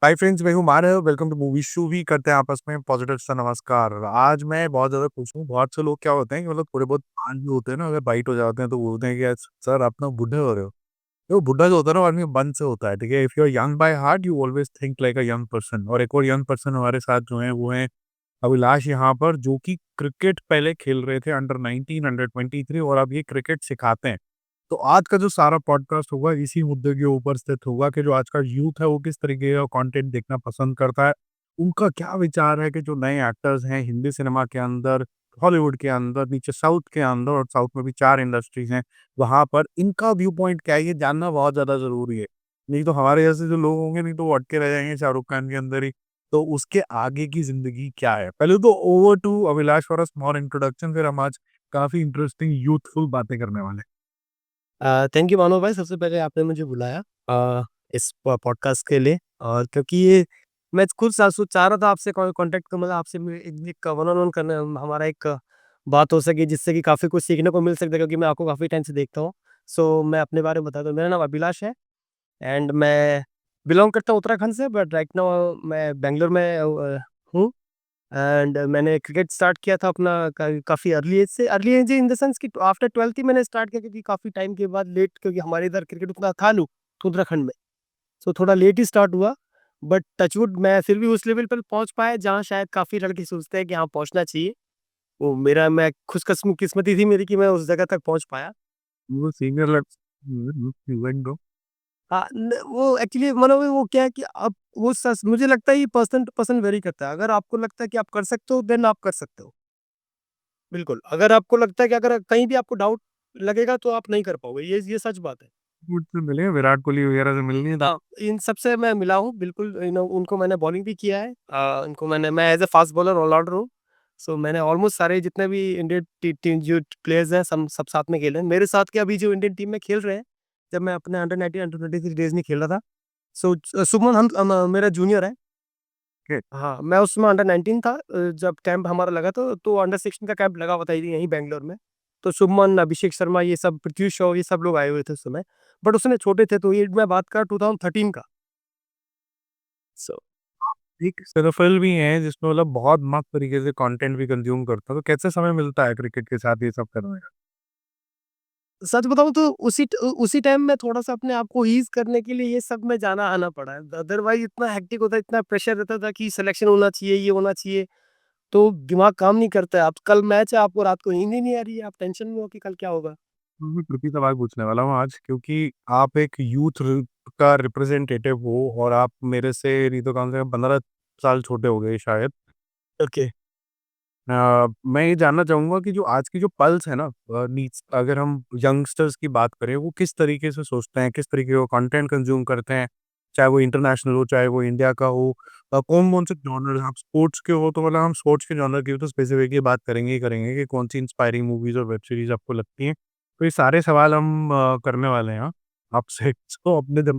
हाय friends, मैं हूँ Manav. Welcome to movie show. भी करते हैं आपस में पॉजिटिव सा नमस्कार। आज मैं बहुत ज़्यादा खुश हूँ। बहुत से लोग क्या होते हैं कि मतलब थोड़े बहुत पान जो होते हैं ना, अगर बाइट हो जाते हैं तो बोलते हैं कि यार सर आप ना बूढ़े हो रहे हो। तो बुढ़ा जो होता है ना वो आदमी मन से होता है, ठीक है। If you are young by heart you always think like a young person. और एक और यंग पर्सन हमारे साथ जो है वो है अभिलाष यहाँ पर, जो कि क्रिकेट पहले खेल रहे थे अंडर 19, अंडर 23, और अब ये क्रिकेट सिखाते हैं। तो आज का जो सारा पॉडकास्ट होगा इसी मुद्दे के ऊपर स्थित होगा कि जो आज का यूथ है वो किस तरीके का कंटेंट देखना पसंद करता है। उनका क्या विचार है कि जो नए एक्टर्स हैं हिंदी सिनेमा के अंदर, हॉलीवुड के अंदर, नीचे साउथ के अंदर, और साउथ में भी 4 इंडस्ट्रीज़ हैं, वहाँ पर इनका व्यू पॉइंट क्या है ये जानना बहुत ज़्यादा ज़रूरी है। नहीं तो हमारे जैसे जो लोग होंगे नहीं तो वो अटके रह जाएँगे शाहरुख खान के अंदर ही। तो उसके आगे की ज़िंदगी क्या है? पहले तो over to Abhilash for a small introduction, फिर हम आज काफ़ी इंटरेस्टिंग यूथफुल बातें करने वाले हैं। थैंक यू मानो भाई, सबसे पहले आपने मुझे बुलाया इस पॉडकास्ट के लिए। और क्योंकि ये मैं खुद चाह रहा था आपसे कांटेक्ट का, मतलब आपसे एक वन ऑन वन करना, हमारा एक बात हो सके जिससे कि काफ़ी कुछ सीखने को मिल सकता है, क्योंकि मैं आपको काफ़ी टाइम से देखता हूँ। सो मैं अपने बारे में बताता हूँ। मेरा नाम अभिलाष है एंड मैं बिलोंग करता हूँ उत्तराखंड से, बट राइट नाउ मैं बेंगलोर में हूँ। एंड मैंने क्रिकेट स्टार्ट किया था अपना काफ़ी अर्ली एज से। Early age in the sense कि आफ्टर 12th ही मैंने स्टार्ट किया, क्योंकि काफ़ी टाइम के बाद लेट, क्योंकि हमारे इधर क्रिकेट उतना था नहीं उत्तराखंड में। सो थोड़ा लेट ही स्टार्ट हुआ, बट टचवुड मैं फिर भी उस लेवल पर पहुंच पाया जहां शायद काफ़ी लड़के सोचते हैं कि हाँ पहुंचना चाहिए। वो मेरा मैं किस्मती थी मेरी कि मैं उस जगह तक पहुंच पाया। वो सीनियर इवेंट दो। हाँ, वो एक्चुअली मतलब वो क्या है कि अब वो मुझे लगता है ये पर्सन टू पर्सन वेरी करता है। अगर आपको लगता है कि आप कर सकते हो, देन आप कर सकते हो। बिल्कुल, अगर आपको लगता है कि अगर कहीं भी आपको डाउट लगेगा तो आप नहीं कर पाओगे, ये सच बात है। मुझसे मिले हैं, विराट कोहली वगैरह से मिल लिए थे। इन सब से मैं मिला हूँ बिल्कुल, उनको मैंने बॉलिंग भी किया है। इनको मैं as a fast bowler allrounder हूँ। सो मैंने ऑलमोस्ट सारे जितने भी इंडियन टी टीम जो प्लेयर्स हैं सब साथ में खेले हैं। मेरे साथ के अभी जो इंडियन टीम में खेल रहे हैं, जब मैं अपने अंडर 19, अंडर 23 डेज़ नहीं खेल रहा था। सो शुभमन हंस मेरा जूनियर है। के हाँ, मैं उसमें अंडर 19 था, जब कैंप हमारा लगा तो अंडर 16 का कैंप लगा हुआ था यहीं बैंगलोर में। तो शुभमन, अभिषेक शर्मा, ये सब, पृथ्वी शॉ, ये सब लोग आए हुए थे उस समय। बट उस समय छोटे थे, तो ये मैं बात कर 2013 का। सो एक सिनेफिल भी हैं जिसमें मतलब बहुत मस्त तरीके से कंटेंट भी कंज्यूम करता है। तो कैसे समय मिलता है क्रिकेट के साथ ये सब करने का? सच बताऊँ तो उसी टाइम में थोड़ा-सा अपने आप को ईज़ करने के लिए ये सब में जाना-आना पड़ा है। अदरवाइज़ इतना हेक्टिक होता है, इतना प्रेशर रहता था कि सिलेक्शन होना चाहिए, ये होना चाहिए, तो दिमाग काम नहीं करता है। अब कल मैच है, आपको रात को नींद ही नहीं आ रही है, आप टेंशन में हो कि कल क्या होगा? मैं ट्रिकी सवाल पूछने वाला हूँ आज, क्योंकि आप एक यूथ का रिप्रेजेंटेटिव हो और आप मेरे से नहीं तो कम से कम 15 साल छोटे हो गए शायद। ओके। मैं ये जानना चाहूँगा कि जो आज की जो पल्स है ना, नीड्स, अगर हम यंगस्टर्स की बात करें, वो किस तरीके से सोचते हैं, किस तरीके का कंटेंट कंज़्यूम करते हैं, चाहे वो इंटरनेशनल हो, चाहे वो इंडिया का हो। कौन-कौन से जॉनर, आप स्पोर्ट्स के हो तो मतलब हम स्पोर्ट्स के जॉनर की तो स्पेसिफिकली बात करेंगे ही करेंगे कि कौन-सी इंस्पायरिंग मूवीज़ और वेब सीरीज़ आपको लगती हैं। तो ये सारे सवाल हम करने वाले हैं आपसे। तो अपने दम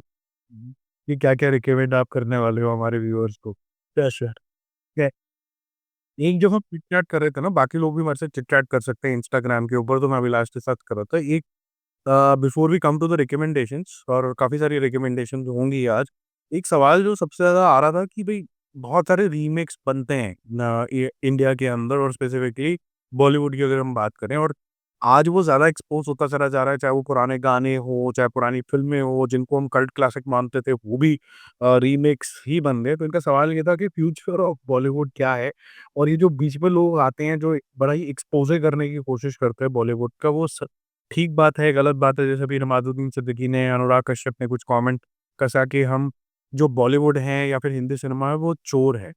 कि क्या-क्या रिकमेंड आप करने वाले हो हमारे व्यूअर्स को? Sure, sure. एक जो हम चिट-चैट कर रहे थे ना, बाकी लोग भी हमारे साथ चिट-चैट कर सकते हैं इंस्टाग्राम के ऊपर, तो मैं अभिलाष के साथ कर रहा था। एक before we come to the recommendations, और काफ़ी सारी रिकमेंडेशंस होंगी आज। एक सवाल जो सबसे ज़्यादा आ रहा था कि भई बहुत सारे रीमेक्स बनते हैं इंडिया के अंदर, और स्पेसिफिकली बॉलीवुड की अगर हम बात करें, और आज वो ज़्यादा एक्सपोज़ होता चला जा रहा है, चाहे वो पुराने गाने हों, चाहे पुरानी फ़िल्में हों, जिनको हम कल्ट क्लासिक मानते थे, वो भी रीमेक्स ही बन रहे हैं। तो इनका सवाल ये था कि फ्यूचर ऑफ बॉलीवुड क्या है? और ये जो बीच में लोग आते हैं, जो बड़ा ही एक्सपोज़े करने की कोशिश करते हैं बॉलीवुड का, वो ठीक बात है, गलत बात है? जैसे अभी नवाज़ुद्दीन सिद्दीकी ने, अनुराग कश्यप ने कुछ कमेंट कसा कि हम जो बॉलीवुड है या फिर हिंदी सिनेमा है वो चोर है,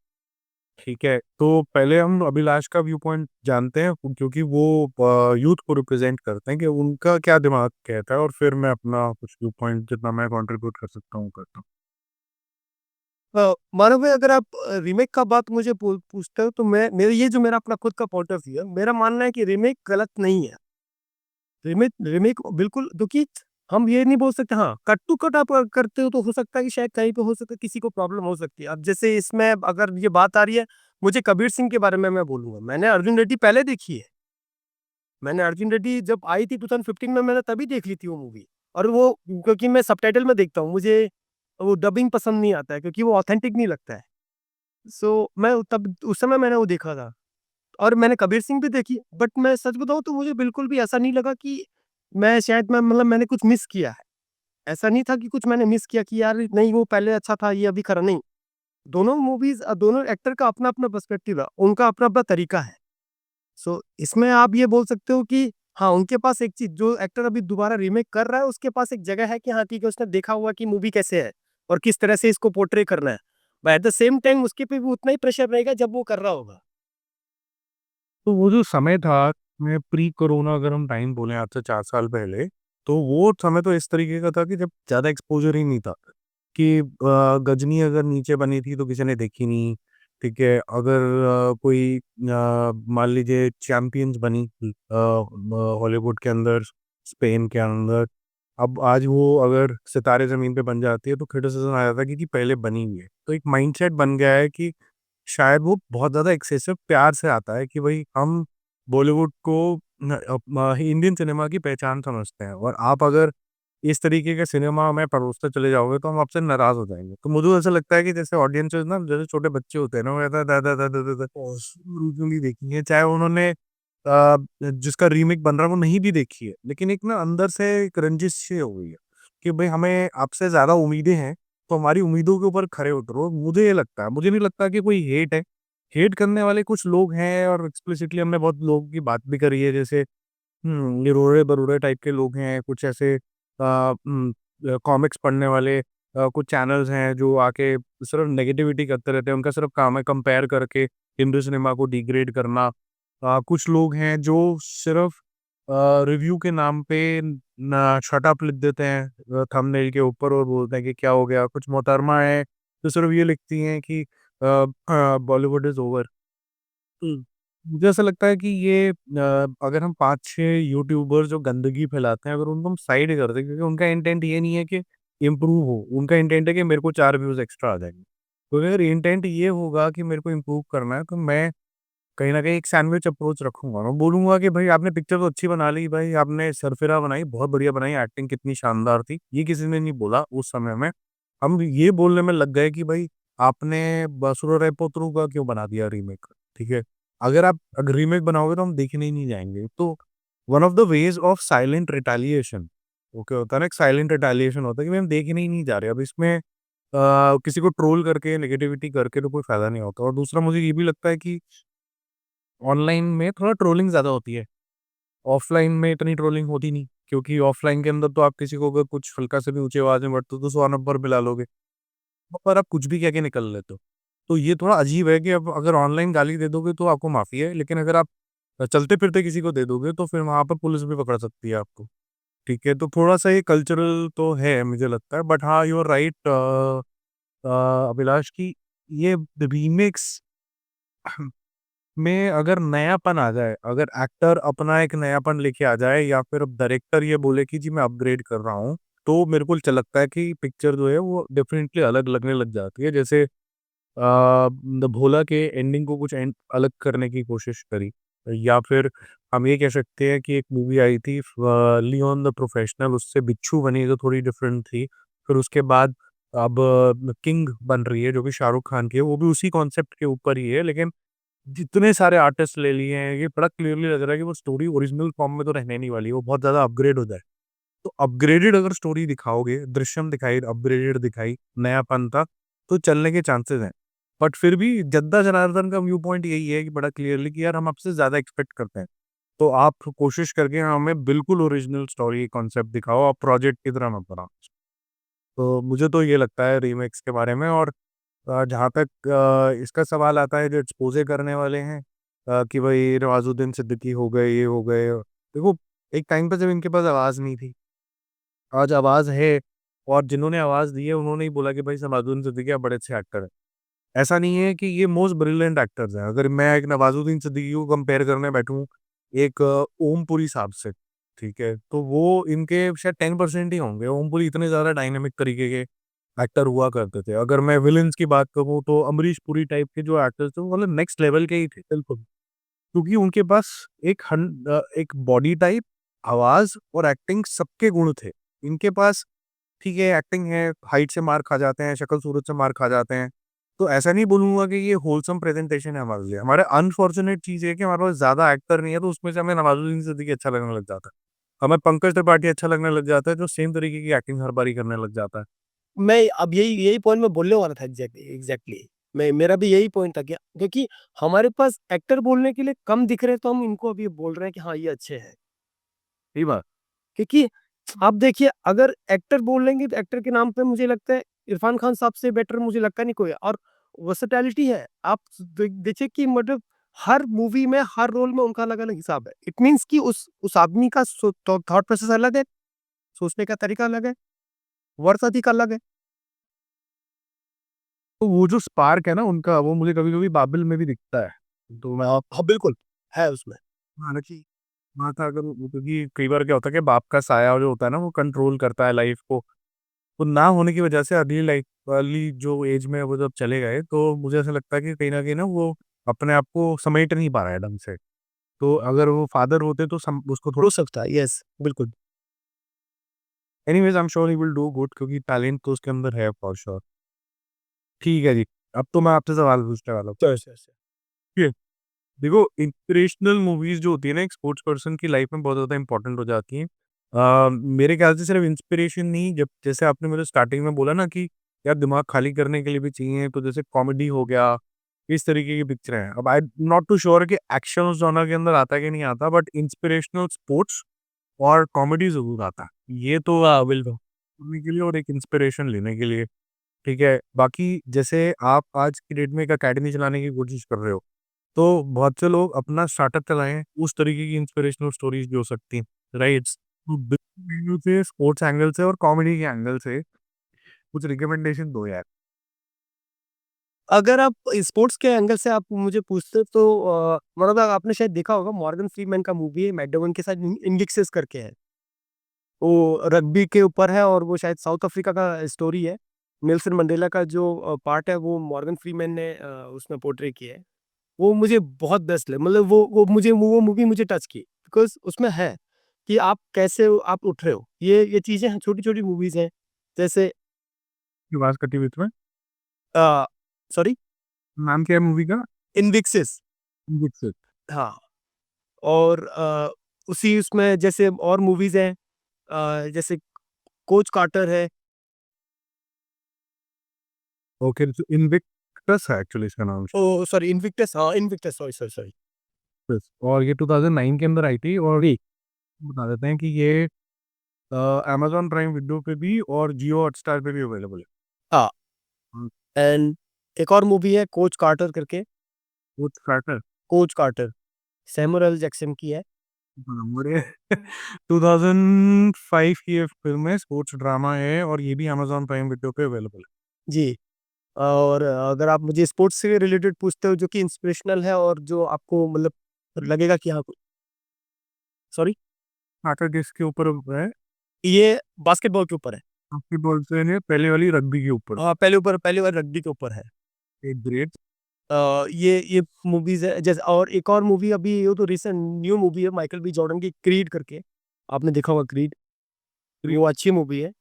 ठीक है? तो पहले हम अभिलाष का व्यू पॉइंट जानते हैं, क्योंकि वो यूथ को रिप्रेज़ेंट करते हैं, कि उनका क्या दिमाग कहता है, और फिर मैं अपना कुछ व्यू पॉइंट जितना मैं कंट्रीब्यूट कर सकता हूँ करता हूँ। मानो भाई, अगर आप रीमेक का बात मुझे पूछते हो, तो मेरा अपना खुद का पॉइंट ऑफ व्यू है। मेरा मानना है कि रीमेक गलत नहीं है। रीमेक रीमेक बिल्कुल, क्योंकि हम ये नहीं बोल सकते, हाँ, कट टू कट आप करते हो तो हो सकता है कि शायद कहीं पे हो सकता है किसी को प्रॉब्लम हो सकती है। अब जैसे इसमें अगर ये बात आ रही है, मुझे कबीर सिंह के बारे में मैं बोलूँगा। मैंने अर्जुन रेड्डी पहले देखी है। मैंने अर्जुन रेड्डी जब आई थी 2015 में, मैंने तभी देख ली थी वो मूवी। और वो क्योंकि मैं सबटाइटल में देखता हूँ, मुझे वो डबिंग पसंद नहीं आता है क्योंकि वो ऑथेंटिक नहीं लगता है। सो मैं तब उस समय मैंने वो देखा था और मैंने कबीर सिंह भी देखी, बट मैं सच बताऊँ तो मुझे बिल्कुल भी ऐसा नहीं लगा कि मैं मतलब मैंने कुछ मिस किया है। ऐसा नहीं था कि कुछ मैंने मिस किया कि यार नहीं वो पहले अच्छा था, ये अभी खरा नहीं। दोनों मूवीज़ दोनों एक्टर का अपना-अपना पर्सपेक्टिव है, उनका अपना-अपना तरीका है। सो इसमें आप ये बोल सकते हो कि हाँ, उनके पास एक चीज़ जो एक्टर अभी दोबारा रीमेक कर रहा है, उसके पास एक जगह है कि हाँ, ठीक है, उसने देखा हुआ कि मूवी कैसे है और किस तरह से इसको पोर्ट्रे करना है। But at the same time उसके पे भी उतना ही प्रेशर रहेगा जब वो कर रहा होगा। तो वो जो समय था, मैं प्री कोरोना अगर हम टाइम बोलें आज से 4 साल पहले, तो वो समय तो इस तरीके का था कि जब ज़्यादा एक्सपोज़र ही नहीं था, कि गजनी अगर नीचे बनी थी तो किसी ने देखी नहीं, ठीक है? अगर कोई मान लीजिए चैंपियंस बनी हॉलीवुड के अंदर, स्पेन के अंदर, अब आज वो अगर सितारे ज़मीन पे बन जाती है तो क्रिटिसिज़्म आ जाता है कि पहले बनी हुई है। तो एक माइंडसेट बन गया है कि शायद वो बहुत ज़्यादा एक्सेसिव प्यार से आता है कि भई हम बॉलीवुड को इंडियन सिनेमा की पहचान समझते हैं और आप अगर इस तरीके के सिनेमा में परोसते चले जाओगे तो हम आपसे नाराज़ हो जाएँगे। तो मुझे ऐसा लगता है कि जैसे ऑडियंसेस ना जैसे छोटे बच्चे होते हैं ना, वो कहता है दादा दादा दादा नहीं देखी है, चाहे उन्होंने जिसका रीमेक बन रहा है वो नहीं भी देखी है। लेकिन एक ना अंदर से एक रंजिश सी हो गई है कि भई हमें आपसे ज़्यादा उम्मीदें हैं, तो हमारी उम्मीदों के ऊपर खरे उतरो। मुझे ये लगता है, मुझे नहीं लगता कि कोई हेट है। हेट करने वाले कुछ लोग हैं और एक्सप्लिसिटली हमने बहुत लोगों की बात भी करी है, जैसे निरोड़े-बरोड़े टाइप के लोग हैं, कुछ ऐसे कॉमिक्स पढ़ने वाले कुछ चैनल्स हैं जो आके सिर्फ़ नेगेटिविटी करते रहते हैं, उनका सिर्फ़ काम है कंपेयर करके हिंदी सिनेमा को डिग्रेड करना। कुछ लोग हैं जो सिर्फ़ रिव्यू के नाम पे ना शट अप लिख देते हैं थंबनेल के ऊपर और बोलते हैं कि क्या हो गया? कुछ मोहतरमा हैं, जो सिर्फ़ ये लिखती हैं कि बॉलीवुड इज़ ओवर। हुँ। मुझे ऐसा लगता है कि ये अगर हम 5-6 यूट्यूबर्स जो गंदगी फैलाते हैं, अगर उनको हम साइड कर दें, क्योंकि उनका इंटेंट ये नहीं है कि इम्प्रूव हो, उनका इंटेंट है कि मेरे को 4 व्यूज़ एक्स्ट्रा आ जाएँगे। तो अगर इंटेंट ये होगा कि मेरे को इम्प्रूव करना है, तो मैं कहीं न कहीं एक सैंडविच अप्रोच रखूँगा। मैं बोलूँगा कि भाई आपने पिक्चर तो अच्छी बना ली भाई, आपने सरफिरा बनाई, बहुत बढ़िया बनाई, एक्टिंग कितनी शानदार थी। ये किसी ने नहीं बोला उस समय में। हम ये बोलने में लग गए कि भाई आपने बसुरा रे पोतरू का क्यों बना दिया रीमेक, ठीक है? अगर रीमेक बनाओगे तो हम देखने ही नहीं जाएँगे। तो one of the ways of silent retaliation, वो क्या होता है ना, एक साइलेंट रिटेलिएशन होता है कि भाई हम देखने ही नहीं जा रहे। अब इसमें किसी को ट्रोल करके, नेगेटिविटी करके तो कोई फ़ायदा नहीं होता और दूसरा मुझे ये भी लगता है कि ऑनलाइन में थोड़ा ट्रोलिंग ज़्यादा होती है। ऑफ़लाइन में इतनी ट्रोलिंग होती नहीं, क्योंकि ऑफ़लाइन के अंदर तो आप किसी को अगर कुछ हल्का से भी ऊँची आवाज़ में बोलते हो तो 100 नंबर मिला लोगे। पर आप कुछ भी कह के निकल लेते हो। तो ये थोड़ा अजीब है कि अब अगर ऑनलाइन गाली दे दोगे तो आपको माफ़ी है, लेकिन अगर आप चलते-फिरते किसी को दे दोगे तो फिर वहाँ पर पुलिस भी पकड़ सकती है आपको। ठीक है? तो थोड़ा-सा ये कल्चरल तो है मुझे लगता है, बट हाँ, यू आर राइट अभिलाष कि ये रीमिक्स में अगर नयापन आ जाए, अगर एक्टर अपना एक नयापन लेके आ जाए या फिर अब डायरेक्टर ये बोले कि जी मैं अपग्रेड कर रहा हूँ, तो मेरे को लगता है कि पिक्चर जो है वो डेफ़िनिटली अलग लगने लग जाती है। जैसे द भोला के एंडिंग को कुछ अलग करने की कोशिश करी या फिर हम ये कह सकते हैं कि एक मूवी आई थी लियोन द प्रोफेशनल, उससे बिच्छू बनी जो थोड़ी डिफरेंट थी। फिर उसके बाद अब किंग बन रही है जो कि शाहरुख खान की है, वो भी उसी कॉन्सेप्ट के ऊपर ही है, लेकिन जितने सारे आर्टिस्ट ले लिए हैं, ये बड़ा क्लियरली लग रहा है कि वो स्टोरी ओरिजिनल फॉर्म में तो रहने नहीं वाली है, वो बहुत ज़्यादा अपग्रेड हो जाए। तो अपग्रेडेड अगर स्टोरी दिखाओगे, दृश्यम दिखाई, अपग्रेडेड दिखाई, नयापन था, तो चलने के चांसेस हैं। बट फिर भी जद्दा जनार्दन का व्यू पॉइंट यही है कि बड़ा क्लियरली कि यार हम आपसे ज़्यादा एक्सपेक्ट करते हैं। तो आप कोशिश करके हमें बिल्कुल ओरिजिनल स्टोरी कॉन्सेप्ट दिखाओ, आप प्रोजेक्ट की तरह मत बनाओ। तो मुझे तो ये लगता है रीमेक्स के बारे में और जहाँ तक इसका सवाल आता है जो एक्सपोज़े करने वाले हैं कि भई नवाज़ुद्दीन सिद्दीकी हो गए, ये हो गए। देखो, एक टाइम पे जब इनके पास आवाज़ नहीं थी, आज आवाज़ है और जिन्होंने आवाज़ दी है उन्होंने ही बोला कि भाई नवाज़ुद्दीन सिद्दीकी आप बड़े अच्छे एक्टर हैं। ऐसा नहीं है कि ये मोस्ट ब्रिलियंट एक्टर्स हैं। अगर मैं एक नवाज़ुद्दीन सिद्दीकी को कंपेयर करने बैठूँ एक ओम पुरी साहब से, ठीक है? तो वो इनके शायद 10% ही होंगे। ओम पुरी इतने ज़्यादा डायनामिक तरीके के एक्टर हुआ करते थे। अगर मैं विलेन्स की बात करूँ तो अमरीश पुरी टाइप के जो एक्टर्स थे वो मतलब नेक्स्ट लेवल के ही थे, बिल्कुल। क्योंकि उनके पास एक बॉडी टाइप, आवाज़ और एक्टिंग सबके गुण थे। इनके पास ठीक है, एक्टिंग है, हाइट से मार खा जाते हैं, शक्ल-सूरत से मार खा जाते हैं। तो ऐसा नहीं बोलूँगा कि ये होलसम प्रेज़ेंटेशन है हमारे लिए। हमारे अनफॉर्च्यूनेट चीज़ ये है कि हमारे पास ज़्यादा एक्टर नहीं है, तो उसमें से हमें नवाज़ुद्दीन सिद्दीकी अच्छा लगने लग जाता है। हमें पंकज त्रिपाठी अच्छा लगने लग जाता है, जो सेम तरीके की एक्टिंग हर बारी करने लग जाता है। मैं अब यही यही पॉइंट मैं बोलने वाला था एग्ज़ैक्टली। मैं मेरा भी यही पॉइंट था कि क्योंकि हमारे पास एक्टर बोलने के लिए कम दिख रहे हैं, तो हम इनको अभी बोल रहे हैं कि हाँ, ये अच्छे हैं। सही बात। क्योंकि आप देखिए अगर एक्टर बोल लेंगे तो एक्टर के नाम पे मुझे लगता है इरफान खान साहब से बेटर मुझे लगता नहीं कोई है। और वर्सेटैलिटी है। आप देखिए कि मतलब हर मूवी में, हर रोल में उनका अलग-अलग हिसाब है। इट मीन्स कि उस आदमी का थॉट प्रोसेस अलग है, सोचने का तरीका अलग है, वर्क एथिक अलग है। तो वो जो स्पार्क है ना उनका, वो मुझे कभी-कभी बाबिल में भी दिखता है। तो मैं हाँ, बिल्कुल, है उसमें। हालाँकि हाँ था, अगर क्योंकि कई बार क्या होता है कि बाप का साया जो होता है ना, वो कंट्रोल करता है लाइफ़ को। तो ना होने की वजह से अगली लाइफ़ वाली जो एज में वो जब चले गए, तो मुझे ऐसा लगता है कि कहीं न कहीं ना वो अपने आप को समेट नहीं पा रहा है ढंग से। तो अगर वो फादर होते तो सम उसको थोड़ा हो सकता है, यस, बिल्कुल। Anyways I am sure he will do good, क्योंकि टैलेंट तो उसके अंदर है फॉर श्योर। ठीक है जी, अब तो मैं आपसे सवाल पूछने वाला हूँ। Sure, sure, sure. ठीक है, देखो इंस्पिरेशनल मूवीज़ जो होती है ना, एक स्पोर्ट्स पर्सन की लाइफ़ में बहुत ज़्यादा इम्पोर्टेंट हो जाती हैं। मेरे ख़्याल से सिर्फ़ इंस्पिरेशन नहीं, जब जैसे आपने मुझे स्टार्टिंग में बोला ना कि यार दिमाग खाली करने के लिए भी चाहिए, तो जैसे कॉमेडी हो गया, इस तरीके की पिक्चरें हैं। अब आई नॉट टू श्योर कि एक्शन उस जॉनर के अंदर आता है कि नहीं आता, बट इंस्पिरेशनल स्पोर्ट्स और कॉमेडी ज़रूर आता है। ये तो बिल्कुल। सुनने के लिए और एक इंस्पिरेशन लेने के लिए, ठीक है? बाकी जैसे आप आज की डेट में एक अकेडमी चलाने की कोशिश कर रहे हो, तो बहुत से लोग अपना स्टार्टअप चलाएँ, उस तरीके की इंस्पिरेशनल स्टोरीज़ भी हो सकती हैं, राइट्स? तो बिज़नेस एंगल से, स्पोर्ट्स एंगल से और कॉमेडी के एंगल से कुछ रिकमेंडेशन दो यार। अगर आप स्पोर्ट्स के एंगल से आप मुझे पूछते तो मतलब आपने शायद देखा होगा मॉर्गन फ्रीमैन का मूवी है मैकडोवन के साथ इनविक्सिस करके है। वो रग्बी के ऊपर है और वो शायद साउथ अफ्रीका का स्टोरी है। नेल्सन मंडेला का जो पार्ट है वो मॉर्गन फ्रीमैन ने उसमें पोर्ट्रे किया है। वो मुझे बहुत बेस्ट लगा मतलब वो मूवी मुझे टच की बिकॉज़ उसमें है कि आप कैसे आप उठ रहे हो। ये चीज़ें हैं छोटी-छोटी मूवीज़ हैं। जैसे की आवाज़ कटी बीच में। अ, सॉरी नाम क्या है मूवी का? इनविक्सिस। विक्सित। हाँ, और उसी उसमें जैसे और मूवीज़ हैं जैसे कोच कार्टर है। ओके, तो इन्विक्टस है एक्चुअली इसका नाम ओह! सॉरी इन्विक्टस हाँ, इन्विक्टस सॉरी, सॉरी, सॉरी। शायद, और ये 2009 के अंदर आई थी, और जी, बता देते हैं कि ये अमेज़न प्राइम वीडियो पे भी और जियो हॉटस्टार पे भी अवेलेबल है। हाँ, हुँ, एंड एक और मूवी है कोच कार्टर करके, Coach Carter. Coach Carter, Samuel L Jackson की है। हाँ, बड़े 2005 की ये फ़िल्म है, स्पोर्ट्स ड्रामा है, और ये भी अमेज़न प्राइम वीडियो पे अवेलेबल है। जी, और अगर आप मुझे स्पोर्ट्स से रिलेटेड पूछते हो जो कि इंस्पिरेशनल है और जो आपको मतलब लगेगा कि हाँ सॉरी? आकर किसके ऊपर है? ये बास्केटबॉल के ऊपर है। बास्केटबॉल से नहीं, पहले वाली रग्बी के ऊपर। हाँ, पहली बार रग्बी के ऊपर है। एक ग्रेट। ये मूवीज़ है जैसे और एक और मूवी अभी ये तो रिसेंट न्यू मूवी है माइकल बी जॉर्डन की क्रीड करके, आपने देखा होगा क्रीड, वो अच्छी मूवी है।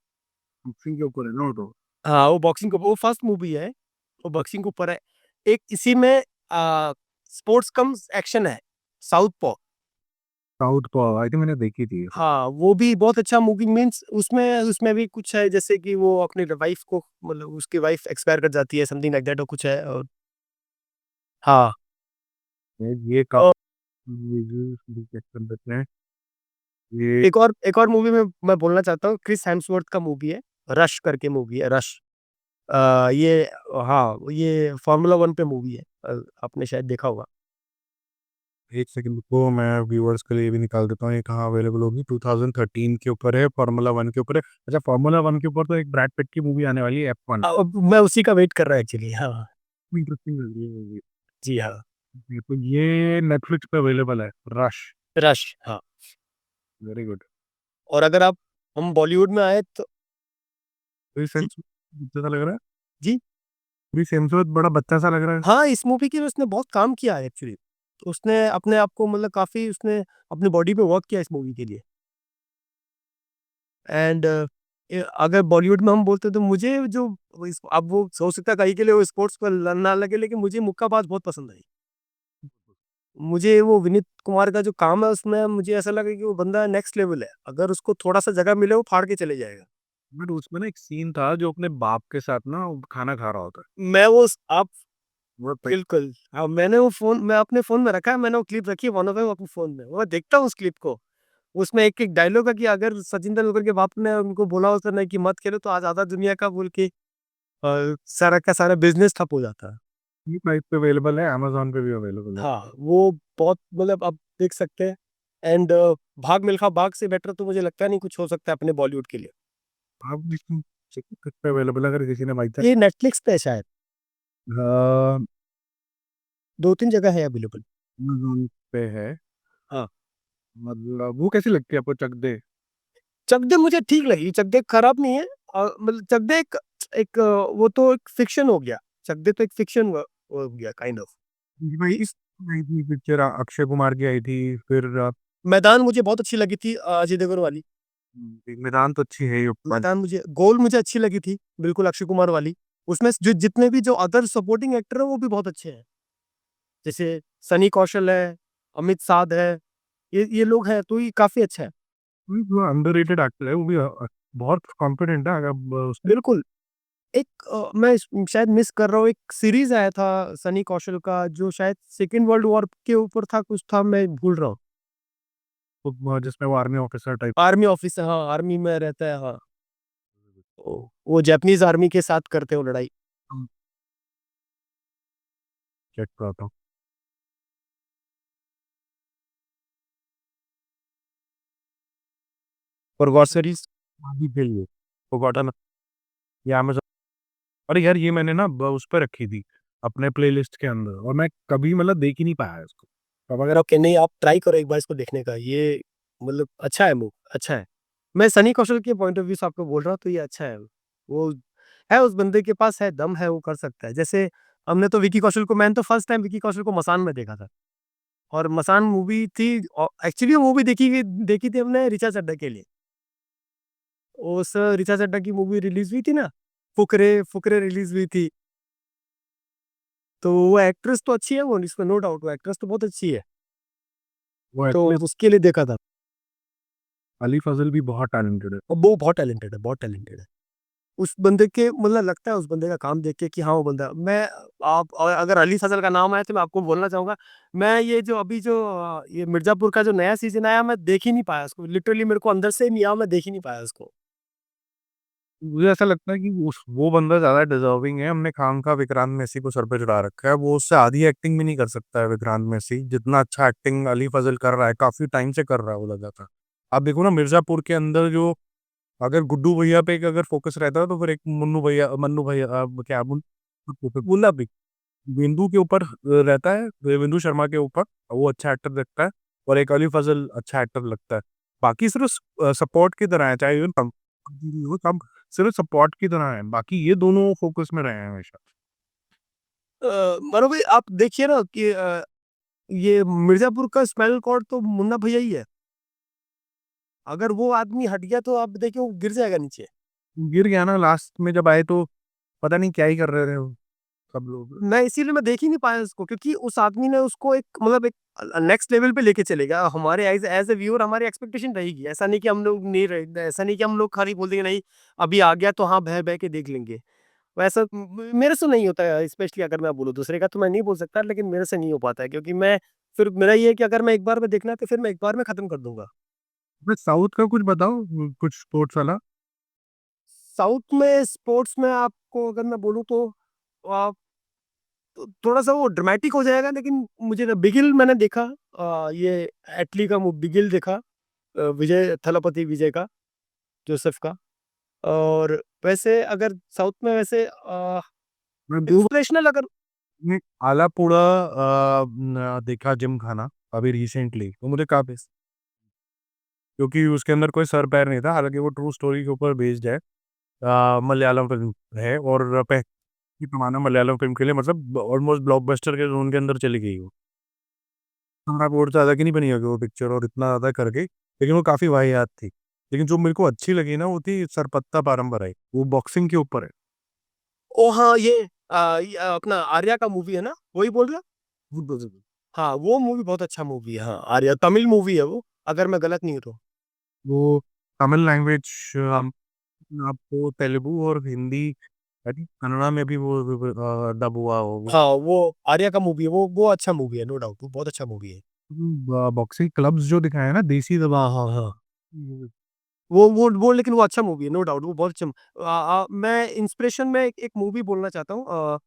बॉक्सिंग के ऊपर है ना वो तो। हाँ, वो बॉक्सिंग के वो फर्स्ट मूवी है, वो बॉक्सिंग के ऊपर है। एक इसी में स्पोर्ट्स कम एक्शन है, साउथपॉ। साउथ को आई थिंक मैंने देखी थी। हाँ, वो भी बहुत अच्छा मूवी मीन्स उसमें उसमें भी कुछ है जैसे कि वो अपनी वाइफ को मतलब उसकी वाइफ एक्सपायर कर जाती है समथिंग लाइक दैट और कुछ है और हाँ, ये अ, काफ़ी चेक कर लेते हैं। ये एक और मूवी में मैं बोलना चाहता हूँ क्रिस हेम्सवर्थ का मूवी है, रश करके मूवी है, रश। ये हाँ, ये फ़ॉर्मूला 1 पे मूवी है। आपने शायद देखा होगा। 1 सेकंड रुको, मैं व्यूअर्स के लिए भी निकाल देता हूँ, ये कहाँ अवेलेबल होगी। 2013 के ऊपर है, फ़ॉर्मूला 1 के ऊपर है। अच्छा, फ़ॉर्मूला 1 के ऊपर तो एक ब्रैड पिट की मूवी आने वाली है, F1। अब मैं उसी का वेट कर रहा एक्चुअली हाँ, इंटरेस्टिंग लग रही है मूवी। जी हाँ, ये तो ये नेटफ्लिक्स पे अवेलेबल है, रश। रश हाँ। Very good. और अगर आप हम बॉलीवुड में आए तो क्रिस जी, हेम्सवर्थ जैसा लग रहा है? जी। क्रिस हेम्सवर्थ बड़ा बच्चा सा लग रहा है। हाँ, इस मूवी के लिए उसने बहुत काम किया है एक्चुअली। तो उसने अपने आप को मतलब काफ़ी उसने अपनी बॉडी पे वर्क किया इस मूवी के लिए एंड अगर बॉलीवुड में हम बोलते तो मुझे जो अब वो हो सकता है कहीं के लिए वो स्पोर्ट्स पर ना लगे, लेकिन मुझे मुक्काबाज बहुत पसंद आई। मुझे वो विनीत कुमार का जो काम है उसमें मुझे ऐसा लगा कि वो बंदा नेक्स्ट लेवल है। अगर उसको थोड़ा-सा जगह मिले वो फाड़ के चले जाएगा। बट उसमें ना एक सीन था जो अपने बाप के साथ ना खाना खा रहा होता है। मैं वो स आप वो पे बिल्कुल। मैंने वो फ़ोन मैं अपने फ़ोन में रखा है, मैंने वो क्लिप रखी है वन ऑफ अपने फ़ोन में। मैं देखता हूँ उस क्लिप को। उसमें एक-एक डायलॉग है कि अगर सचिन तेंदुलकर के बाप ने उनको बोला होता ना कि मत खेलो तो आज आधा दुनिया का बोल के सारा का सारा बिज़नेस ठप हो जाता। फ्री प्राइस पे अवेलेबल है, अमेज़न पे भी अवेलेबल है। हाँ, वो बहुत मतलब आप देख सकते हैं एंड भाग मिल्खा भाग से बेटर तो मुझे लगता नहीं कुछ हो सकता है अपने बॉलीवुड के लिए। आप देखिए किस पे अवेलेबल है अगर किसी ने भाई तक ये नेटफ्लिक्स पे है शायद, अ, 2-3 जगह है अवेलेबल। अमेज़न पे है। हाँ, मतलब वो कैसी लगती है आपको चक दे? चक दे मुझे ठीक लगी, चक दे खराब नहीं है। मतलब चक दे एक एक वो तो एक फ़िक्शन हो गया। चक दे तो एक फ़िक्शन हो गया काइंड ऑफ। जी भाई इस आई थी पिक्चर अक्षय कुमार की आई थी फिर मैदान मुझे बहुत अच्छी लगी थी अजय देवगन वाली। मैदान तो अच्छी है ही उपमान। मैदान मुझे गोल मुझे अच्छी लगी थी, बिल्कुल अक्षय कुमार वाली। उसमें जो जितने भी जो अदर सपोर्टिंग एक्टर हैं वो भी बहुत अच्छे हैं। जैसे सनी कौशल है, अमित साध है, ये लोग हैं तो ये काफ़ी अच्छा है। वही जो अंडररेटेड एक्टर है वो भी बहुत कॉन्फिडेंट है अगर उसने बिल्कुल, एक मैं शायद मिस कर रहा हूँ, एक सीरीज़ आया था सनी कौशल का जो शायद सेकंड वर्ल्ड वॉर के ऊपर था, कुछ था मैं भूल रहा हूँ। जिसमें वो army officer type army officer हाँ, आर्मी में रहता है हाँ। वो जापानीज़ आर्मी के साथ करते हैं वो लड़ाई। चेक कराता हूँ। और गॉड सीरीज़ अभी के लिए फॉरगॉटन या अमेज़न अरे यार ये मैंने ना उस पे रखी थी अपने प्लेलिस्ट के अंदर और मैं कभी मतलब देख ही नहीं पाया इसको। अब अगर ओके नहीं आप ट्राई करो एक बार इसको देखने का, ये मतलब अच्छा है अच्छा है। मैं सनी कौशल के पॉइंट ऑफ व्यू से आपको बोल रहा हूँ तो ये अच्छा है। वो है उस बंदे के पास है दम है वो कर सकता है। जैसे हमने तो विकी कौशल को मैंने तो फर्स्ट टाइम विकी कौशल को मसान में देखा था। और मसान मूवी थी एक्चुअली वो मूवी देखी थी हमने ऋचा चड्ढा के लिए। उस ऋचा चड्ढा की मूवी रिलीज़ हुई थी ना, फुकरे फुकरे रिलीज़ हुई थी। तो वो एक्ट्रेस तो अच्छी है वो इसमें नो डाउट वो एक्ट्रेस तो बहुत अच्छी है। वो तो एक्चुअली उसके लिए देखा था। अली फजल भी बहुत टैलेंटेड है। और वो बहुत टैलेंटेड है, बहुत टैलेंटेड है। उस बंदे के मतलब लगता है उस बंदे का काम देख के कि हाँ, वो बंदा मैं आप और अगर अली फज़ल का नाम आया तो मैं आपको बोलना चाहूँगा, मैं ये जो अभी जो ये मिर्ज़ापुर का जो नया सीज़न आया मैं देख ही नहीं पाया उसको। लिटरली मेरे को अंदर से नहीं आया, मैं देख ही नहीं पाया उसको। मुझे ऐसा लगता है कि उस वो बंदा ज़्यादा डिज़र्विंग है। हमने खामखा विक्रांत मैसी को सर पे चढ़ा रखा है। वो उससे आधी एक्टिंग भी नहीं कर सकता है विक्रांत मैसी। जितना अच्छा एक्टिंग अली फज़ल कर रहा है, काफ़ी टाइम से कर रहा है वो लगातार। आप देखो ना मिर्ज़ापुर के अंदर जो अगर गुड्डू भैया पे एक अगर फ़ोकस रहता है तो फिर एक मन्नू भैया क्या मुन्ना भाई बिंदु के ऊपर रहता है, बिंदु शर्मा के ऊपर। वो अच्छा एक्टर लगता है और एक अली फज़ल अच्छा एक्टर लगता है। बाकी सिर्फ़ सपोर्ट की तरह है, चाहे इवन हो सब सिर्फ़ सपोर्ट की तरह है। बाकी ये दोनों फ़ोकस में रहे हैं हमेशा। मानो भाई आप देखिए ना कि ये मिर्ज़ापुर का स्पाइनल कॉर्ड तो मुन्ना भैया ही है। अगर वो आदमी हट गया तो आप देखिए वो गिर जाएगा नीचे। गिर गया ना लास्ट में जब आए तो पता नहीं क्या ही कर रहे थे वो सब लोग। मैं इसीलिए मैं देख ही नहीं पाया उसको क्योंकि उस आदमी ने उसको एक मतलब एक नेक्स्ट लेवल पे लेके चले गया। हमारे एज़ एज़ अ व्यूअर हमारी एक्सपेक्टेशन रहेगी। ऐसा नहीं कि हम लोग नहीं रहे ऐसा नहीं कि हम लोग खाली बोल देंगे नहीं, अभी आ गया तो हाँ, बह-बह के देख लेंगे। वैसा मेरे से नहीं होता है स्पेशली अगर मैं बोलूँ दूसरे का तो मैं नहीं बोल सकता लेकिन मेरे से नहीं हो पाता है क्योंकि मैं फिर मेरा ये है कि अगर मैं एक बार में देखना है तो फिर मैं एक बार में खत्म कर दूँगा। बस साउथ का कुछ बताओ कुछ स्पोर्ट्स वाला? साउथ में स्पोर्ट्स में आपको अगर मैं बोलूँ तो आप थोड़ा-सा वो ड्रामेटिक हो जाएगा लेकिन मुझे ना बिगिल मैंने देखा ये एटली का बिगिल देखा विजय थलापति विजय का, जोसेफ का और वैसे अगर साउथ में वैसे मैं दो इंस्पिरेशनल अगर ने आलापुड़ा देखा जिमखाना अभी रिसेंटली तो मुझे काफ़ी क्योंकि उसके अंदर कोई सर-पैर नहीं था। हालाँकि वो ट्रू स्टोरी के ऊपर बेस्ड है। मलयालम फ़िल्म है और की पैमाना मलयालम फ़िल्म के लिए मतलब ऑलमोस्ट ब्लॉकबस्टर के ज़ोन के अंदर चली गई वो। थोड़ा बहुत ज़्यादा की नहीं बनी होगी वो पिक्चर और इतना ज़्यादा करके, लेकिन वो काफ़ी वाहियात थी। लेकिन जो मेरे को अच्छी लगी ना वो थी सरपत्ता पारंपराई, वो बॉक्सिंग के ऊपर है। ओ हाँ, ये अपना आर्या का मूवी है ना, वही बोल रहे हो? हाँ, वो मूवी बहुत अच्छा मूवी है। हाँ, आर्या तमिल मूवी है वो, अगर मैं गलत नहीं हूँ तो। वो तमिल लैंग्वेज, आपको तेलुगु और हिंदी, आई थिंक कन्नड़ा में भी वो डब हुआ हो। हाँ, वो आर्या का मूवी है, वो अच्छा मूवी है, नो डाउट, वो बहुत अच्छा मूवी है। बॉक्सिंग क्लब्स जो दिखाए हैं ना देसी दबा, हाँ हाँ हाँ, वो लेकिन वो अच्छा मूवी है, नो डाउट, वो बहुत अच्छा। मैं इंस्पिरेशन में एक मूवी बोलना चाहता हूँ।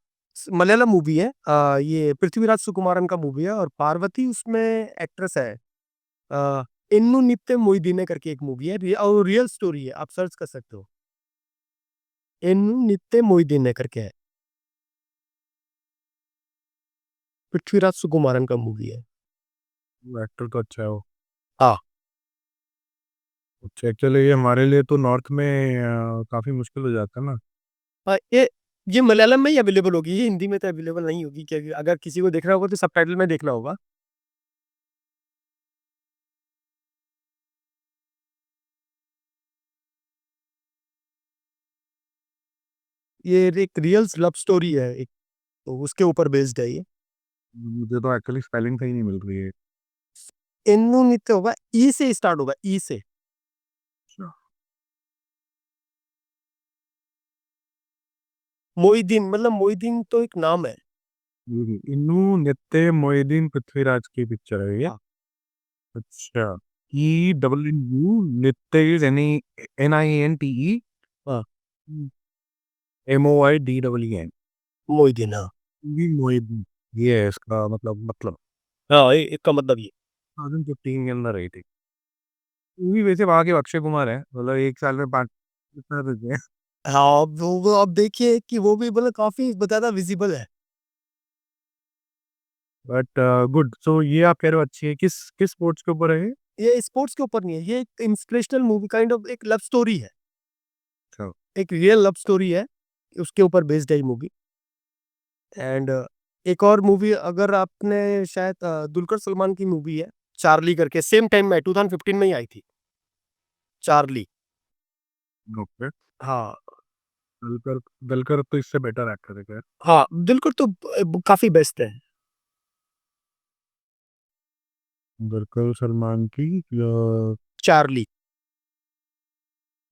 मलयालम मूवी है, ये पृथ्वीराज सुकुमारन का मूवी है, और पार्वती उसमें एक्ट्रेस है। इन्नु नित्य मोइदीने करके एक मूवी है, और रियल स्टोरी है, आप सर्च कर सकते हो। इन्नु नित्य मोइदीने करके है, पृथ्वीराज सुकुमारन का मूवी है। एक्टर तो अच्छा है वो। हाँ, अच्छा, एक्चुअली ये हमारे लिए तो नॉर्थ में काफी मुश्किल हो जाता है ना। ये मलयालम में ही अवेलेबल होगी, ये हिंदी में तो अवेलेबल नहीं होगी, क्योंकि अगर किसी को देखना होगा तो सबटाइटल में देखना होगा। ये एक रियल लव स्टोरी है एक, तो उसके ऊपर बेस्ड है ये। मुझे तो एक्चुअली स्पेलिंग सही नहीं मिल रही है। इन्नु नित्य होगा, ई से स्टार्ट होगा, ई से। अच्छा। मोइदीन मतलब मोइदीन तो एक नाम है। इन्नू नित्य मोइदीन पृथ्वीराज की पिक्चर है ये। हाँ अच्छा। E double N U, Nitya is N N I N T E, हाँ, M O I D double E N. Moideen, हाँ। मोइदीन, ये है इसका मतलब हाँ, इसका मतलब ये। 2015 के अंदर आई थी। वो भी वैसे वहाँ के अक्षय कुमार है, मतलब एक साल में 5 कितना देते हैं। हाँ, वो आप देखिए कि वो भी मतलब काफी ज्यादा विजिबल है। बट गुड, सो ये आप कह रहे हो अच्छी है, किस किस स्पोर्ट्स के ऊपर है ये? ये स्पोर्ट्स के ऊपर नहीं है, ये एक इंस्पिरेशनल मूवी काइंड ऑफ एक लव स्टोरी है, अच्छा। एक रियल लव स्टोरी है, उसके ऊपर बेस्ड है मूवी। एंड एक और मूवी, अगर आपने शायद दुलकर सलमान की मूवी है चार्ली करके, सेम टाइम में 2015 में ही आई थी, चार्ली। ओके। हाँ दलकर, दलकर तो इससे बेटर एक्टर है क्या? हाँ, दुलकर तो काफी बेस्ट है। दलकर सलमान की चार्ली,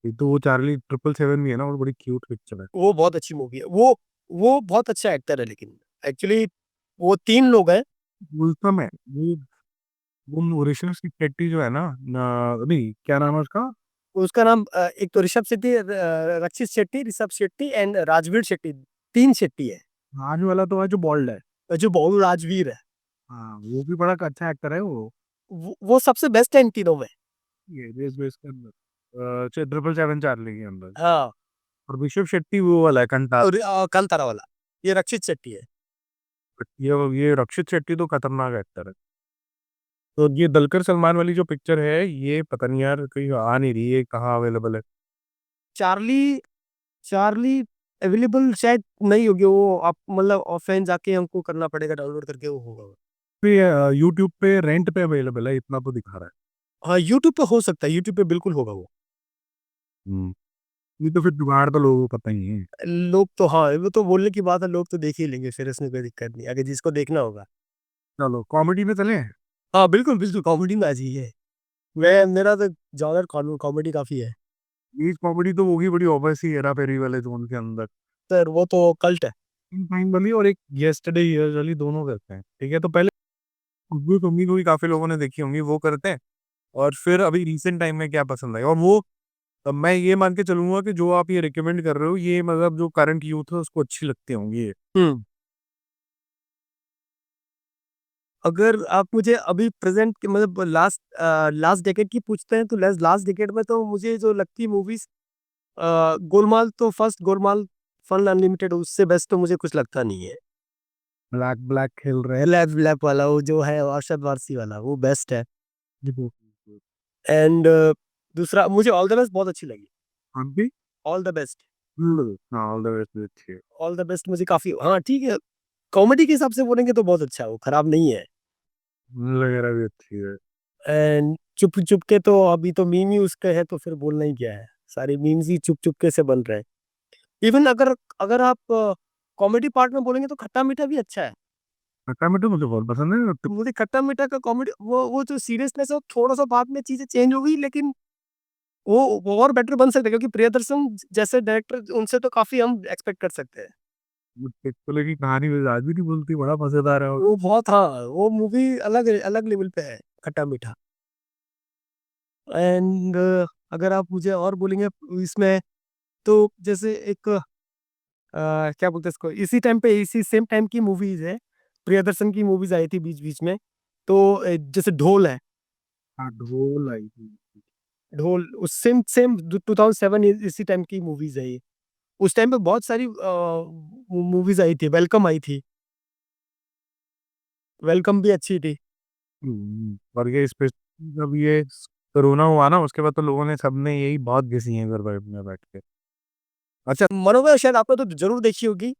ये तो वो चार्ली 777 भी है ना, और बड़ी क्यूट पिक्चर है। वो बहुत अच्छी मूवी है, वो बहुत अच्छा एक्टर है, लेकिन एक्चुअली वो तीन लोग हैं। गुलशन है वो ऋषभ शेट्टी जो है ना, नहीं क्या नाम है उसका? उसका नाम एक तो ऋषभ शेट्टी, रक्षित शेट्टी, ऋषभ शेट्टी एंड राजवीर शेट्टी, तीन शेट्टी है। आज वाला तो है जो बॉल्ड है। जो बहु राजवीर है, हाँ, वो भी बड़ा अच्छा एक्टर है वो। वो सबसे बेस्ट है इन तीनों में। ये रेस बेस के अंदर 777 चार्ली के अंदर। हाँ, और ऋषभ शेट्टी वो वाला है कंटार। और कांतारा वाला, ये रक्षित शेट्टी है। ये रक्षित शेट्टी तो खतरनाक एक्टर है। तो ये दलकर सलमान वाली जो पिक्चर है, ये पता नहीं यार कहीं आ नहीं रही है, कहाँ अवेलेबल है? चार्ली, चार्ली अवेलेबल शायद नहीं होगी, वो आप मतलब ऑफलाइन जाके हमको करना पड़ेगा, डाउनलोड करके वो होगा। पे यूट्यूब पे रेंट पे अवेलेबल है, इतना तो दिखा रहा है। हाँ, यूट्यूब पे हो सकता है, यूट्यूब पे बिल्कुल होगा वो। नहीं तो फिर जुगाड़ तो लोगों को पता ही है। लोग तो, हाँ, वो तो बोलने की बात है, लोग तो देख ही लेंगे, फिर इसमें कोई दिक्कत नहीं, अगर जिसको देखना होगा। चलो कॉमेडी में चले। हाँ बिल्कुल बिल्कुल, कॉमेडी में आ जाइए, मैं मेरा तो जॉनर कॉमेडी काफी है। बीच कॉमेडी तो होगी बड़ी ऑब्वियस ही, हेरा फेरी वाले जोन के अंदर। सर वो तो कल्ट है। टाइम वाली और एक यस्टरडे ईयर्स वाली दोनों करते हैं, ठीक है? तो पहले खुशबू तुमनी को भी काफी लोगों ने देखी होंगी, वो करते हैं। और फिर अभी रिसेंट टाइम में क्या पसंद है, और वो मैं ये मान के चलूंगा कि जो आप ये रिकमेंड कर रहे हो, ये मतलब जो करंट यूथ है उसको अच्छी लगती होंगी ये। हम्म, अगर आप मुझे अभी प्रेजेंट के मतलब लास्ट लास्ट डेकेड की पूछते हैं, तो लास्ट डेकेड में तो मुझे जो लगती मूवीज, गोलमाल तो फर्स्ट गोलमाल, फन अनलिमिटेड, उससे बेस्ट तो मुझे कुछ लगता नहीं है। ब्लैक ब्लैक खेल रहे हैं। लैब लैब वाला वो जो है, अरशद वारसी वाला, वो बेस्ट है। देखो, एंड दूसरा मुझे ऑल द बेस्ट बहुत अच्छी लगी। हम भी। ऑल द बेस्ट, हाँ, ऑल द बेस्ट भी अच्छी है। ऑल द बेस्ट मुझे काफी, हाँ ठीक है, कॉमेडी के हिसाब से बोलेंगे तो बहुत अच्छा है, वो खराब नहीं है। वगैरह भी अच्छी है। एंड चुप-चुप के तो अभी तो मीम ही उसका है, तो फिर बोलना ही क्या है? सारे मीम्स ही चुप-चुप के से बन रहे हैं। इवन अगर अगर आप कॉमेडी पार्ट में बोलेंगे तो खट्टा-मीठा भी अच्छा है। खट्टा मीठा मुझे बहुत पसंद है। मुझे खट्टा-मीठा का कॉमेडी वो जो सीरियसनेस है, वो थोड़ा-सा बाद में चीज़ें चेंज हो गई, लेकिन वो और बेटर बन सकता है, क्योंकि प्रियदर्शन जैसे डायरेक्टर, उनसे तो काफ़ी हम एक्सपेक्ट कर सकते हैं। चुटकुले की कहानी मुझे आज भी नहीं भूलती, बड़ा मजेदार है। वो बहुत, हाँ, वो मूवी अलग अलग लेवल पे है, खट्टा-मीठा। एंड अगर आप मुझे और बोलेंगे इसमें, तो जैसे एक क्या बोलते हैं इसको, इसी टाइम पे इसी सेम टाइम की मूवीज़ है, प्रियदर्शन की मूवीज़ आई थी बीच-बीच में। तो जैसे ढोल है, हाँ, ढोल आई थी। ढोल उस सेम सेम 2007 इसी टाइम की मूवीज़ है ये। उस टाइम पे बहुत सारी मूवीज़ आई थी, वेलकम आई थी, वेलकम भी अच्छी थी। और ये स्पेस जब ये कोरोना हुआ ना, उसके बाद तो लोगों ने सबने यही बहुत घिसी है घर में बैठ के। अच्छा, मनोबल शायद आपने तो ज़रूर देखी होगी।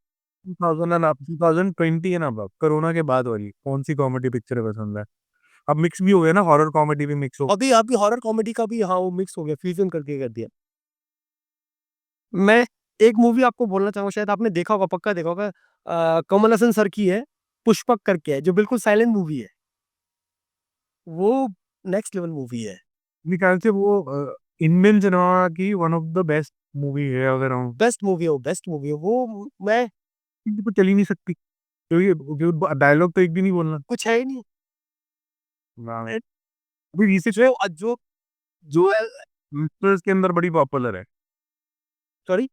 2000 एंड आप 2020 है ना, अब कोरोना के बाद वाली कौन सी कॉमेडी पिक्चर पसंद है? अब मिक्स भी हो गया ना, हॉरर कॉमेडी भी मिक्स हो। अभी अभी हॉरर कॉमेडी का भी, हाँ, वो मिक्स हो गया, फ्यूज़न करके कर दिया। मैं एक मूवी आपको बोलना चाहूँगा, शायद आपने देखा होगा, पक्का देखा होगा, कमल हसन सर की है, पुष्पक करके है, जो बिल्कुल साइलेंट मूवी है। वो नेक्स्ट लेवल मूवी है। मेरे ख्याल से वो इंडियन सिनेमा की one of the best movie है, अगर हम बेस्ट मूवी है वो, बेस्ट मूवी है वो। मैं तो चल ही नहीं सकती, क्योंकि डायलॉग तो एक भी नहीं बोलना। कुछ है ही नहीं। अभी रिसेंट जो जो जो यंगस्टर्स के अंदर बड़ी पॉपुलर है। सॉरी,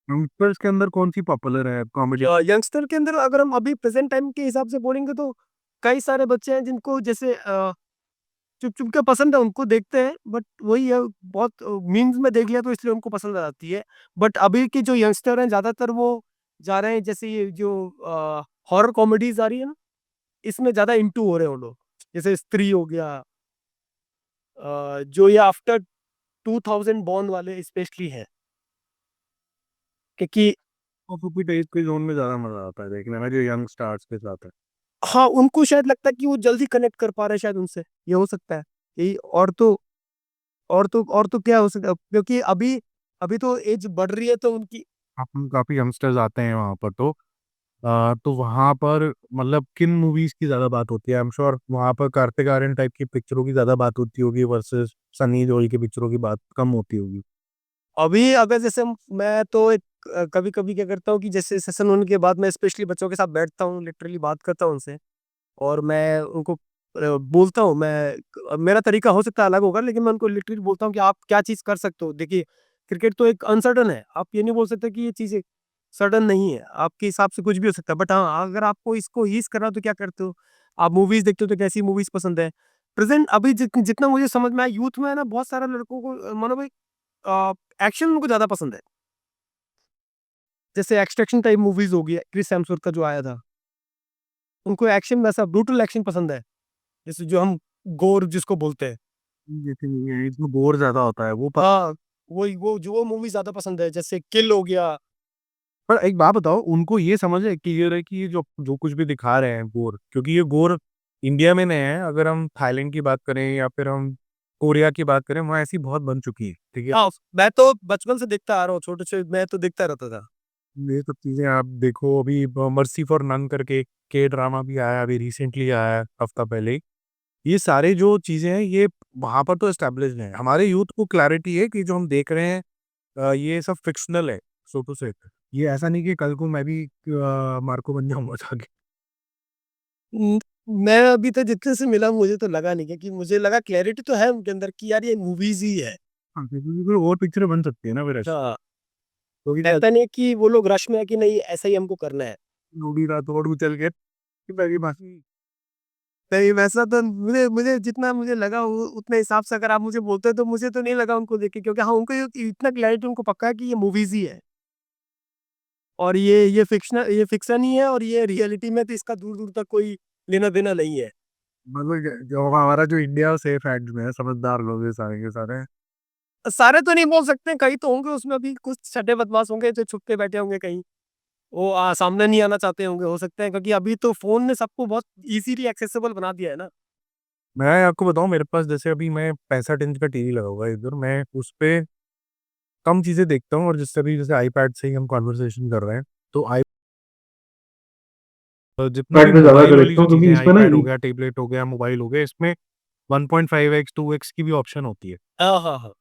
यंगस्टर्स के अंदर कौन सी पॉपुलर है कॉमेडी? यंगस्टर के अंदर अगर हम अभी प्रेजेंट टाइम के हिसाब से बोलेंगे, तो कई सारे बच्चे हैं जिनको जैसे चुप चुप के पसंद है, उनको देखते हैं, बट वही है, बहुत मीम्स में देख लिया तो इसलिए उनको पसंद आ जाती है। बट अभी के जो यंगस्टर हैं, ज्यादातर वो जा रहे हैं, जैसे ये जो हॉरर कॉमेडीज आ रही है ना, इसमें ज्यादा इंटू हो रहे हैं वो लोग। जैसे स्त्री हो गया, जो ये आफ्टर 2000 बॉर्न वाले स्पेशली हैं, क्योंकि कॉपी टेस्ट के जोन में ज्यादा मजा आता है देखने में, जो यंग स्टार्स के साथ है। हाँ, उनको शायद लगता है कि वो जल्दी कनेक्ट कर पा रहे हैं, शायद उनसे ये हो सकता है। यही, और तो क्या हो सकता है, क्योंकि अभी अभी तो एज बढ़ रही है, तो उनकी काफी यंगस्टर्स आते हैं वहां पर, तो वहां पर मतलब किन मूवीज की ज्यादा बात होती है? आई एम श्योर वहां पर कार्तिक आर्यन टाइप की पिक्चरों की ज्यादा बात होती होगी वर्सेस सनी देओल की पिक्चरों की बात कम होती होगी। अभी अगर जैसे मैं तो एक कभी कभी क्या करता हूँ कि जैसे सेशन होने के बाद मैं स्पेशली बच्चों के साथ बैठता हूँ, लिटरली बात करता हूँ उनसे, और मैं उनको बोलता हूँ। मेरा तरीका हो सकता है अलग होगा, लेकिन मैं उनको लिटरली बोलता हूँ कि आप क्या चीज़ कर सकते हो। देखिए, क्रिकेट तो एक अनसर्टन है, आप ये नहीं बोल सकते कि ये चीज़ सडन नहीं है, आपके हिसाब से कुछ भी हो सकता है। बट हाँ, अगर आपको इसको हीज करना हो तो क्या करते हो, आप मूवीज देखते हो तो कैसी मूवीज पसंद है। प्रेजेंट अभी जितना मुझे समझ में आया, यूथ में है ना, बहुत सारे लड़कों को मानो भाई एक्शन उनको ज्यादा पसंद है। जैसे एक्सट्रैक्शन टाइप मूवीज हो गई, क्रिस हेम्सवर्थ का जो आया था, उनको एक्शन वैसा ब्रूटल एक्शन पसंद है, जैसे जो हम गोर जिसको बोलते हैं। जैसे इसमें बोर ज्यादा होता है हाँ, वही वो जो वो मूवी ज्यादा पसंद है, जैसे किल हो गया। पर एक बात बताओ, उनको ये समझ है क्लियर है कि ये जो जो कुछ भी दिखा रहे हैं गोर, क्योंकि ये गोर इंडिया में नहीं है, अगर हम थाईलैंड की बात करें या फिर हम कोरिया की बात करें, वहाँ ऐसी बहुत बन चुकी है, ठीक है। हाँ, मैं तो बचपन से देखता आ रहा हूँ, छोटे से मैं तो देखता रहता था। ये सब चीजें आप देखो, अभी मर्सी फॉर नन करके के ड्रामा भी आया, अभी रिसेंटली आया है, हफ्ता पहले ही। ये सारे जो चीजें हैं, ये वहां पर तो एस्टेब्लिश्ड हैं, हमारे यूथ को क्लैरिटी है कि जो हम देख रहे हैं ये सब फिक्शनल है, सो टू से। ये ऐसा नहीं कि कल को मैं भी मार्को बन जाऊंगा जाके। न- मैं अभी तक जितने से मिला, मुझे तो लगा नहीं, क्योंकि मुझे लगा क्लैरिटी तो है उनके अंदर कि यार ये मूवीज ही है। हाँ, क्योंकि कोई और पिक्चर बन सकती है ना फिर ऐसे। हाँ, क्योंकि ऐसा नहीं है कि वो लोग रश में है कि नहीं ऐसा ही हमको करना है। नूडी रात और उछल के कि मेरी बाकी। नहीं, वैसा तो मुझे मुझे जितना मुझे लगा, उतने हिसाब से अगर आप मुझे बोलते तो मुझे तो नहीं लगा उनको देख के, क्योंकि हाँ, उनको इतना क्लैरिटी उनको पक्का है कि ये मूवीज ही है, और ये फिक्शन ही है, और ये रियलिटी में तो इसका दूर दूर तक कोई लेना देना नहीं है। मतलब जो हमारा जो इंडिया सेफ हैंड्स में है, समझदार लोग हैं सारे के सारे। सारे तो नहीं बोल सकते, कई तो होंगे उसमें भी, कुछ छठे बदमाश होंगे जो छुप के बैठे होंगे कहीं, वो सामने नहीं आना चाहते होंगे, हो सकते हैं, क्योंकि अभी तो फोन ने सबको बहुत इजीली एक्सेसिबल बना दिया है ना। मैं आपको बताऊँ, मेरे पास जैसे अभी मैं 65 इंच का टीवी लगा हुआ है इधर, मैं उसपे कम चीज़ें देखता हूँ और जिससे अभी जैसे आईपैड से ही हम कन्वर्सेशन कर रहे हैं, तो जितना भी पैड पे ज़्यादा मोबाइल कर वाली देखता जो हूँ चीज़ें क्योंकि हैं, इसमें ना आईपैड हो गया, टैबलेट हो गया, मोबाइल हो गया, इसमें 1.5x, 2x की भी ऑप्शन होती है। हाँ, हाँ, हाँ।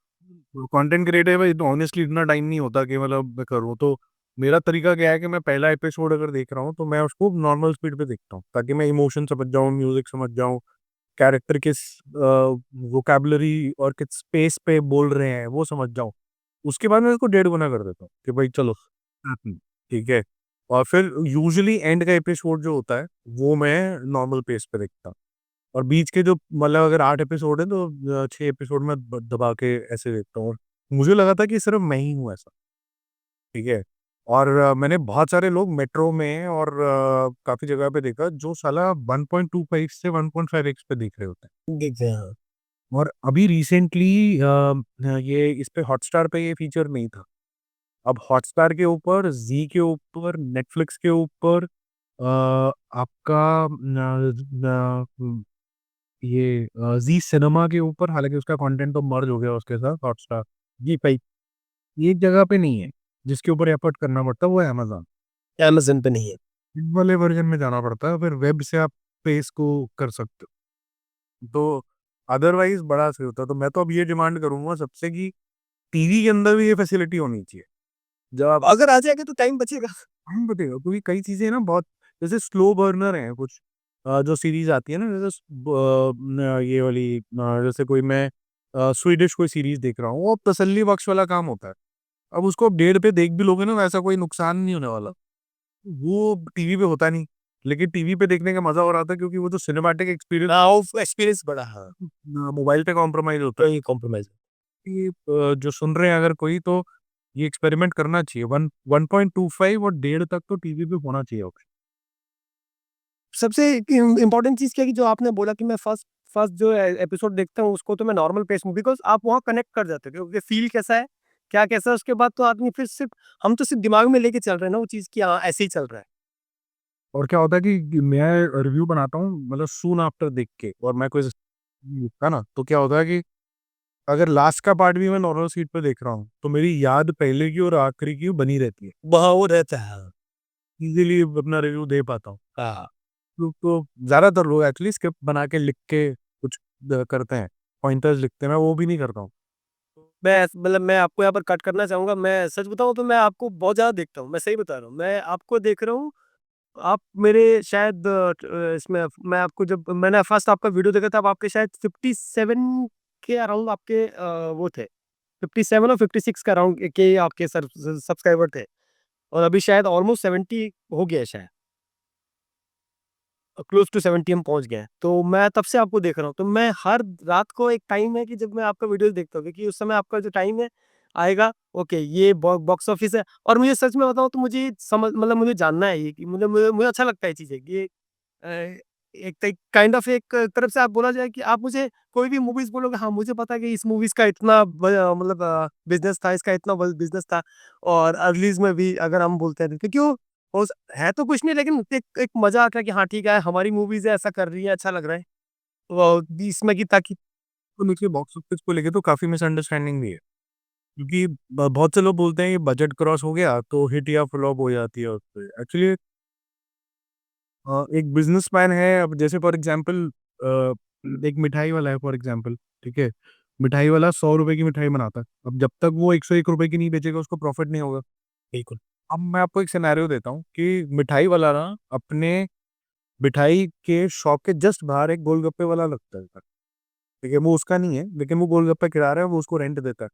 कंटेंट क्रिएटर है तो ऑनेस्टली इतना टाइम नहीं होता कि मतलब मैं करूँ, तो मेरा तरीका क्या है कि मैं पहला एपिसोड अगर देख रहा हूँ तो मैं उसको नॉर्मल स्पीड पे देखता हूँ, ताकि मैं इमोशन समझ जाऊँ, म्यूजिक समझ जाऊँ, कैरेक्टर किस वोकैबुलरी और किस स्पेस पे बोल रहे हैं वो समझ जाऊँ। उसके बाद मैं उसको 1.5 गुना कर देता हूँ कि भाई चलो, ठीक है। और फिर यूजुअली एंड का एपिसोड जो होता है वो मैं नॉर्मल पेस पे देखता हूँ, और बीच के जो मतलब अगर 8 एपिसोड है तो 6 एपिसोड में दबा के ऐसे देखता हूँ। मुझे लगा था कि सिर्फ मैं ही हूँ ऐसा, ठीक है। और मैंने बहुत सारे लोग मेट्रो में और काफी जगह पे देखा जो साला 1.25 से 1.5x पे देख रहे होते हैं। देखते हैं, हाँ। और अभी रिसेंटली ये इस पे हॉटस्टार पे ये फीचर नहीं था। अब हॉटस्टार के ऊपर, जी के ऊपर, नेटफ्लिक्स के ऊपर आपका ये जी सिनेमा के ऊपर, हालांकि उसका कंटेंट तो मर्ज हो गया उसके साथ हॉटस्टार, जी भाई, एक जगह पे नहीं है जिसके ऊपर एफर्ट करना पड़ता है, वो है अमेज़न। अमेज़न पे नहीं है। इन वाले वर्ज़न में जाना पड़ता है, फिर वेब से आप पे इसको कर सकते हो। तो अदरवाइज़ बड़ा सही होता है। तो मैं तो अब ये डिमांड करूँगा सबसे कि टीवी के अंदर भी ये फैसिलिटी होनी चाहिए। जब आप अगर आ जाएगा तो टाइम बचेगा। हम बताइए, क्योंकि कई चीज़ें ना बहुत जैसे स्लो बर्नर हैं कुछ, जो सीरीज़ आती है ना, जैसे ये वाली, जैसे कोई मैं स्वीडिश कोई सीरीज़ देख रहा हूँ, वो तसल्ली बख्श वाला काम होता है। अब उसको आप 1.5 पे देख भी लोगे ना, वैसा कोई नुकसान नहीं होने वाला। वो टीवी पे होता नहीं, लेकिन टीवी पे देखने का मज़ा और आता है क्योंकि वो जो सिनेमैटिक एक्सपीरियंस हाँ, वो एक्सपीरियंस बड़ा, हाँ। मोबाइल पे कॉम्प्रोमाइज़ होता है। कोई कॉम्प्रोमाइज़ कि जो सुन रहे हैं अगर कोई, तो ये एक्सपेरिमेंट करना चाहिए। 1.25 और 1.5 तक तो टीवी पे होना चाहिए ऑप्शन। सबसे इम्पोर्टेंट चीज़ क्या है कि जो आपने बोला कि मैं फर्स्ट फर्स्ट जो एपिसोड देखता हूँ उसको तो मैं नॉर्मल पेस में, बिकॉज़ आप वहाँ कनेक्ट कर जाते हो कि फ़ील कैसा है, क्या कैसा है, उसके बाद तो आदमी फिर सिर्फ़ हम तो सिर्फ़ दिमाग में लेके चल रहे हैं ना वो चीज़ कि हाँ, ऐसे ही चल रहा है। और क्या होता है कि मैं रिव्यू बनाता हूँ मतलब सून आफ्टर देख के, और मैं कोई लिखता ना, तो क्या होता है कि अगर लास्ट का पार्ट भी मैं नॉर्मल सीट पे देख रहा हूँ, तो मेरी याद पहले की और आखिरी की बनी रहती है। वहाँ वो रहता है, हाँ। इज़िली अपना रिव्यू दे पाता हूँ। हाँ। तो ज़्यादातर लोग एक्चुअली स्क्रिप्ट बना के लिख के कुछ करते हैं, पॉइंटर्स लिखते हैं, मैं वो भी नहीं करता हूँ। मतलब मैं आपको यहाँ पर कट करना चाहूँगा, मैं सच बताऊँ तो मैं आपको बहुत ज़्यादा देखता हूँ, मैं सही बता रहा हूँ। मैं आपको देख रहा हूँ, आप मेरे शायद इसमें मैं आपको जब मैंने फर्स्ट आपका वीडियो देखा था, अब आपके शायद 57 के अराउंड आपके वो थे। 57 और 56 के अराउंड के आपके सब्सक्राइबर थे और अभी शायद ऑलमोस्ट 70 हो गया है शायद। क्लोज़ टू 70 हम पहुँच गए हैं। तो मैं तब से आपको देख रहा हूँ। तो मैं हर रात को एक टाइम है कि जब मैं आपका वीडियोज़ देखता हूँ, क्योंकि उस समय आपका जो टाइम है आएगा, ओके ये बॉक्स ऑफिस है। और मुझे सच में बताऊँ तो मुझे समझ मतलब मुझे जानना है ये कि मुझे मुझे मुझे अच्छा लगता है ये चीज़ें कि अ, एक काइंड ऑफ एक तरफ से आप बोला जाए कि आप मुझे कोई भी मूवीज़ बोलोगे, हाँ, मुझे पता है कि इस मूवीज़ का इतना मतलब बिज़नेस था, इसका इतना ब बिज़नेस था। और अर्लीज़ में भी अगर हम बोलते हैं क्योंकि वो है तो कुछ नहीं, लेकिन एक एक मज़ा आता है कि हाँ, ठीक है, हमारी मूवीज़ है, ऐसा कर रही है, अच्छा लग रहा है। वो इसमें कि ताकि तो देखिए, बॉक्स ऑफिस को लेके तो काफ़ी मिसअंडरस्टैंडिंग भी है, क्योंकि बहुत से लोग बोलते हैं ये बजट क्रॉस हो गया तो हिट या फ्लॉप हो जाती है उसपे। एक्चुअली एक बिज़नेसमैन है, अब जैसे फॉर एग्ज़ाम्पल एक मिठाई वाला है फॉर एग्ज़ाम्पल, ठीक है? मिठाई वाला ₹100 की मिठाई बनाता है। अब जब तक वो ₹101 की नहीं बेचेगा उसको प्रॉफ़िट नहीं होगा। बिल्कुल। अब मैं आपको एक सिनेरियो देता हूँ कि मिठाई वाला ना अपने मिठाई के शॉप के जस्ट बाहर एक गोलगप्पे वाला लगता है, ठीक है? वो उसका नहीं है, लेकिन वो गोलगप्पे खिला रहा है, वो उसको रेंट देता है।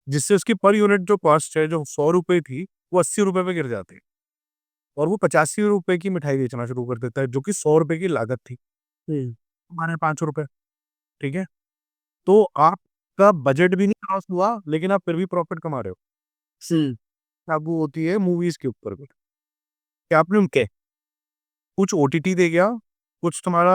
जिससे उसकी पर यूनिट जो कॉस्ट है, जो ₹100 थी, वो ₹80 पे गिर जाती है, और वो ₹85 की मिठाई बेचना शुरू कर देता है, जो कि ₹100 की लागत थी। हुँ। हमारे ₹5, ठीक है? तो आपका बजट भी नहीं क्रॉस हुआ, लेकिन आप फिर भी प्रॉफ़िट कमा रहे हो। हुँ। अब वो होती है मूवीज़ के ऊपर भी, कि आपने ओके। कुछ ओटीटी दे गया, कुछ तुम्हारा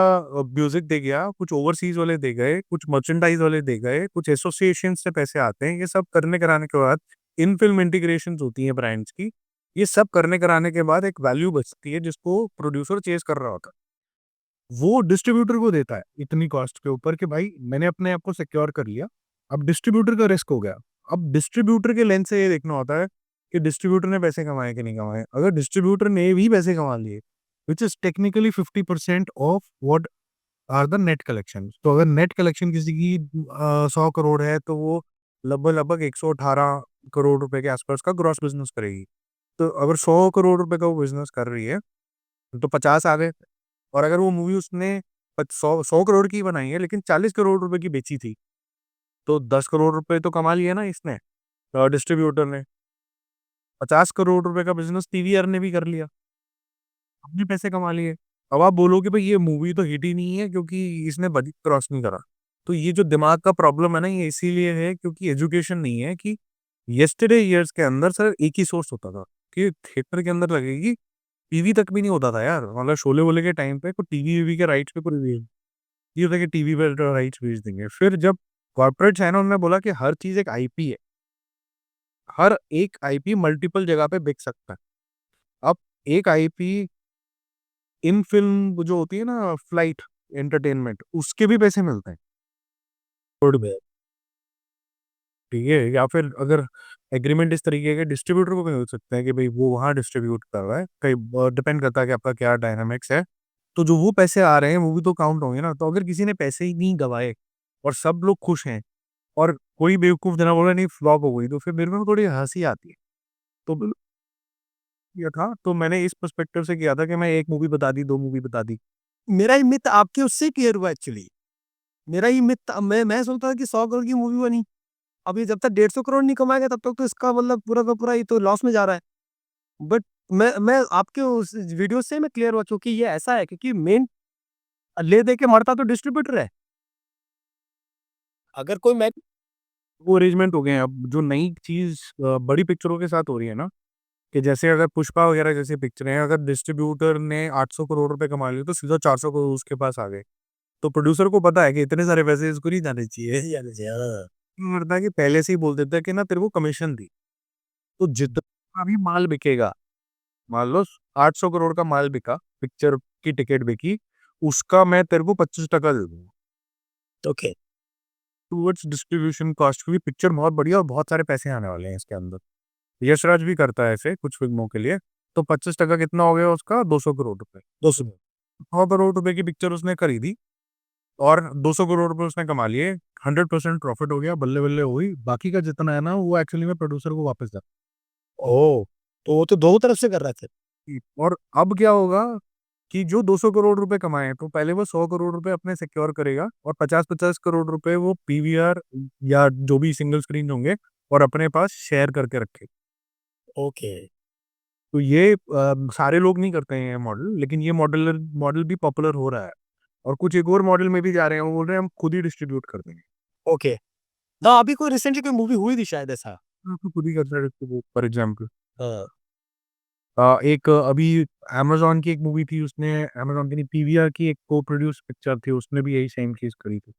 म्यूज़िक दे गया, कुछ ओवरसीज़ वाले दे गए, कुछ मर्चेंडाइज़ वाले दे गए, कुछ एसोसिएशन से पैसे आते हैं। ये सब करने कराने के बाद इन फ़िल्म इंटीग्रेशंस होती हैं ब्रांड्स की। ये सब करने कराने के बाद एक वैल्यू बचती है जिसको प्रोड्यूसर चेज़ कर रहा होता है। वो डिस्ट्रीब्यूटर को देता है इतनी कॉस्ट के ऊपर कि भाई मैंने अपने आप को सिक्योर कर लिया, अब डिस्ट्रीब्यूटर का रिस्क हो गया। अब डिस्ट्रीब्यूटर के लेंस से ये देखना होता है कि डिस्ट्रीब्यूटर ने पैसे कमाए कि नहीं कमाए। अगर डिस्ट्रीब्यूटर ने भी पैसे कमा लिए, which is technically 50% of what are the net collection. तो अगर नेट कलेक्शन किसी की 100 करोड़ है, तो वो लगभग 118 करोड़ रुपए के आसपास का ग्रॉस बिज़नेस करेगी। तो अगर 100 करोड़ रुपए का वो बिज़नेस कर रही है, तो 50 आ गए। और अगर वो मूवी उसने 100 करोड़ की बनाई है लेकिन 40 करोड़ रुपए की बेची थी, तो 10 करोड़ रुपए तो कमा लिए ना इसने, डिस्ट्रीब्यूटर ने। 50 करोड़ रुपए का बिज़नेस पीवीआर ने भी कर लिया, अपने पैसे कमा लिए। अब आप बोलोगे भाई ये मूवी तो हिट ही नहीं है क्योंकि इसने बजट क्रॉस नहीं करा। तो ये जो दिमाग का प्रॉब्लम है ना, ये इसीलिए है क्योंकि एजुकेशन नहीं है। कि येस्टरडे ईयर्स के अंदर सर एक ही सोर्स होता था कि थिएटर के अंदर लगेगी, टीवी तक भी नहीं होता था यार। मतलब शोले-वोले के टाइम पे कोई टीवी-वीवी के राइट्स पे कोई ये होता है कि टीवी पे राइट्स बेच देंगे। फिर जब कॉर्पोरेट चैनल ने बोला कि हर चीज़ एक आईपी है, हर एक आईपी मल्टीपल जगह पे बिक सकता है। अब एक आईपी इन फ़िल्म जो होती है ना, फ्लाइट एंटरटेनमेंट, उसके भी पैसे मिलते हैं। गुड में, ठीक है? या फिर अगर एग्रीमेंट इस तरीके के डिस्ट्रीब्यूटर को भी मिल सकते हैं कि भई वो वहाँ डिस्ट्रीब्यूट कर रहा है। कई डिपेंड करता है कि आपका क्या डायनामिक्स है। तो जो वो पैसे आ रहे हैं वो भी तो काउंट होंगे ना। तो अगर किसी ने पैसे ही नहीं गँवाए और सब लोग खुश हैं और कोई बेवकूफ़ जना बोला नहीं फ्लॉप हो गई, तो फिर मेरे को थोड़ी हँसी आती है। तो किया था, तो मैंने इस पर्सपेक्टिव से किया था कि मैं 1 मूवी बता दी, 2 मूवी बता दी। मेरा ये मिथ आपके उससे क्लियर हुआ एक्चुअली। मेरा ये मिथ मैं सोचता था कि 100 करोड़ की मूवी बनी। अब ये जब तक 150 करोड़ नहीं कमाएगा तब तक तो इसका मतलब पूरा का पूरा ये तो लॉस में जा रहा है। बट मैं आपके उस वीडियो से मैं क्लियर हुआ क्योंकि ये ऐसा है क्योंकि मेन ले दे के मरता तो डिस्ट्रीब्यूटर है। अगर कोई मैं वो अरेंजमेंट हो गए हैं। अब जो नई चीज़ बड़ी पिक्चरों के साथ हो रही है ना, कि जैसे अगर पुष्पा वगैरह जैसी पिक्चरें हैं, अगर डिस्ट्रीब्यूटर ने 800 करोड़ रुपए कमा लिए, तो सीधा 400 करोड़ उसके पास आ गए। तो प्रोड्यूसर को पता है कि इतने सारे पैसे इसको नहीं जाने चाहिए। जाने से हाँ। मरता है कि पहले से ही बोल देता है कि ना तेरे को कमीशन दी। तो जितना भी माल बिकेगा, मान लो 800 करोड़ का माल बिका, पिक्चर की टिकट बिकी, उसका मैं तेरे को 25% दे दूँगा ओके, टुवर्ड्स डिस्ट्रीब्यूशन कॉस्ट, क्योंकि पिक्चर बहुत बढ़िया और बहुत सारे पैसे आने वाले हैं इसके अंदर। यश राज भी करता है ऐसे कुछ फ़िल्मों के लिए। तो 25% कितना हो गया उसका? 200 करोड़ रुपए। 200 में। 100 करोड़ रुपए की पिक्चर उसने खरीदी और 200 करोड़ रुपए उसने कमा लिए। 100% प्रॉफ़िट हो गया, बल्ले-बल्ले हुई। बाकी का जितना है ना, वो एक्चुअली में प्रोड्यूसर को वापस जाता ओह! तो वो तो दोनों तरफ से कर रहा है फिर। है। और अब क्या होगा कि जो 200 करोड़ रुपए कमाए, तो पहले वो 100 करोड़ रुपए अपने सिक्योर करेगा और 50-50 करोड़ रुपए वो पीवीआर या जो भी सिंगल स्क्रीन होंगे और अपने पास शेयर करके रखे। ओके। तो ये सारे लोग नहीं करते हैं ये मॉडल, लेकिन ये मॉडल मॉडल भी पॉपुलर हो रहा है। और कुछ एक और मॉडल में भी जा रहे हैं, वो बोल रहे हैं हम खुद ही डिस्ट्रीब्यूट कर देंगे। ओके। ना अभी कोई रिसेंटली कोई मूवी हुई थी शायद ऐसा। आप तो खुद ही कर सकते हो फॉर एग्ज़ाम्पल। हाँ। एक अभी अमेज़न की एक मूवी थी, उसने अमेज़न की नहीं, पीवीआर की एक को-प्रोड्यूस पिक्चर थी, उसने भी यही सेम चीज़ करी थी।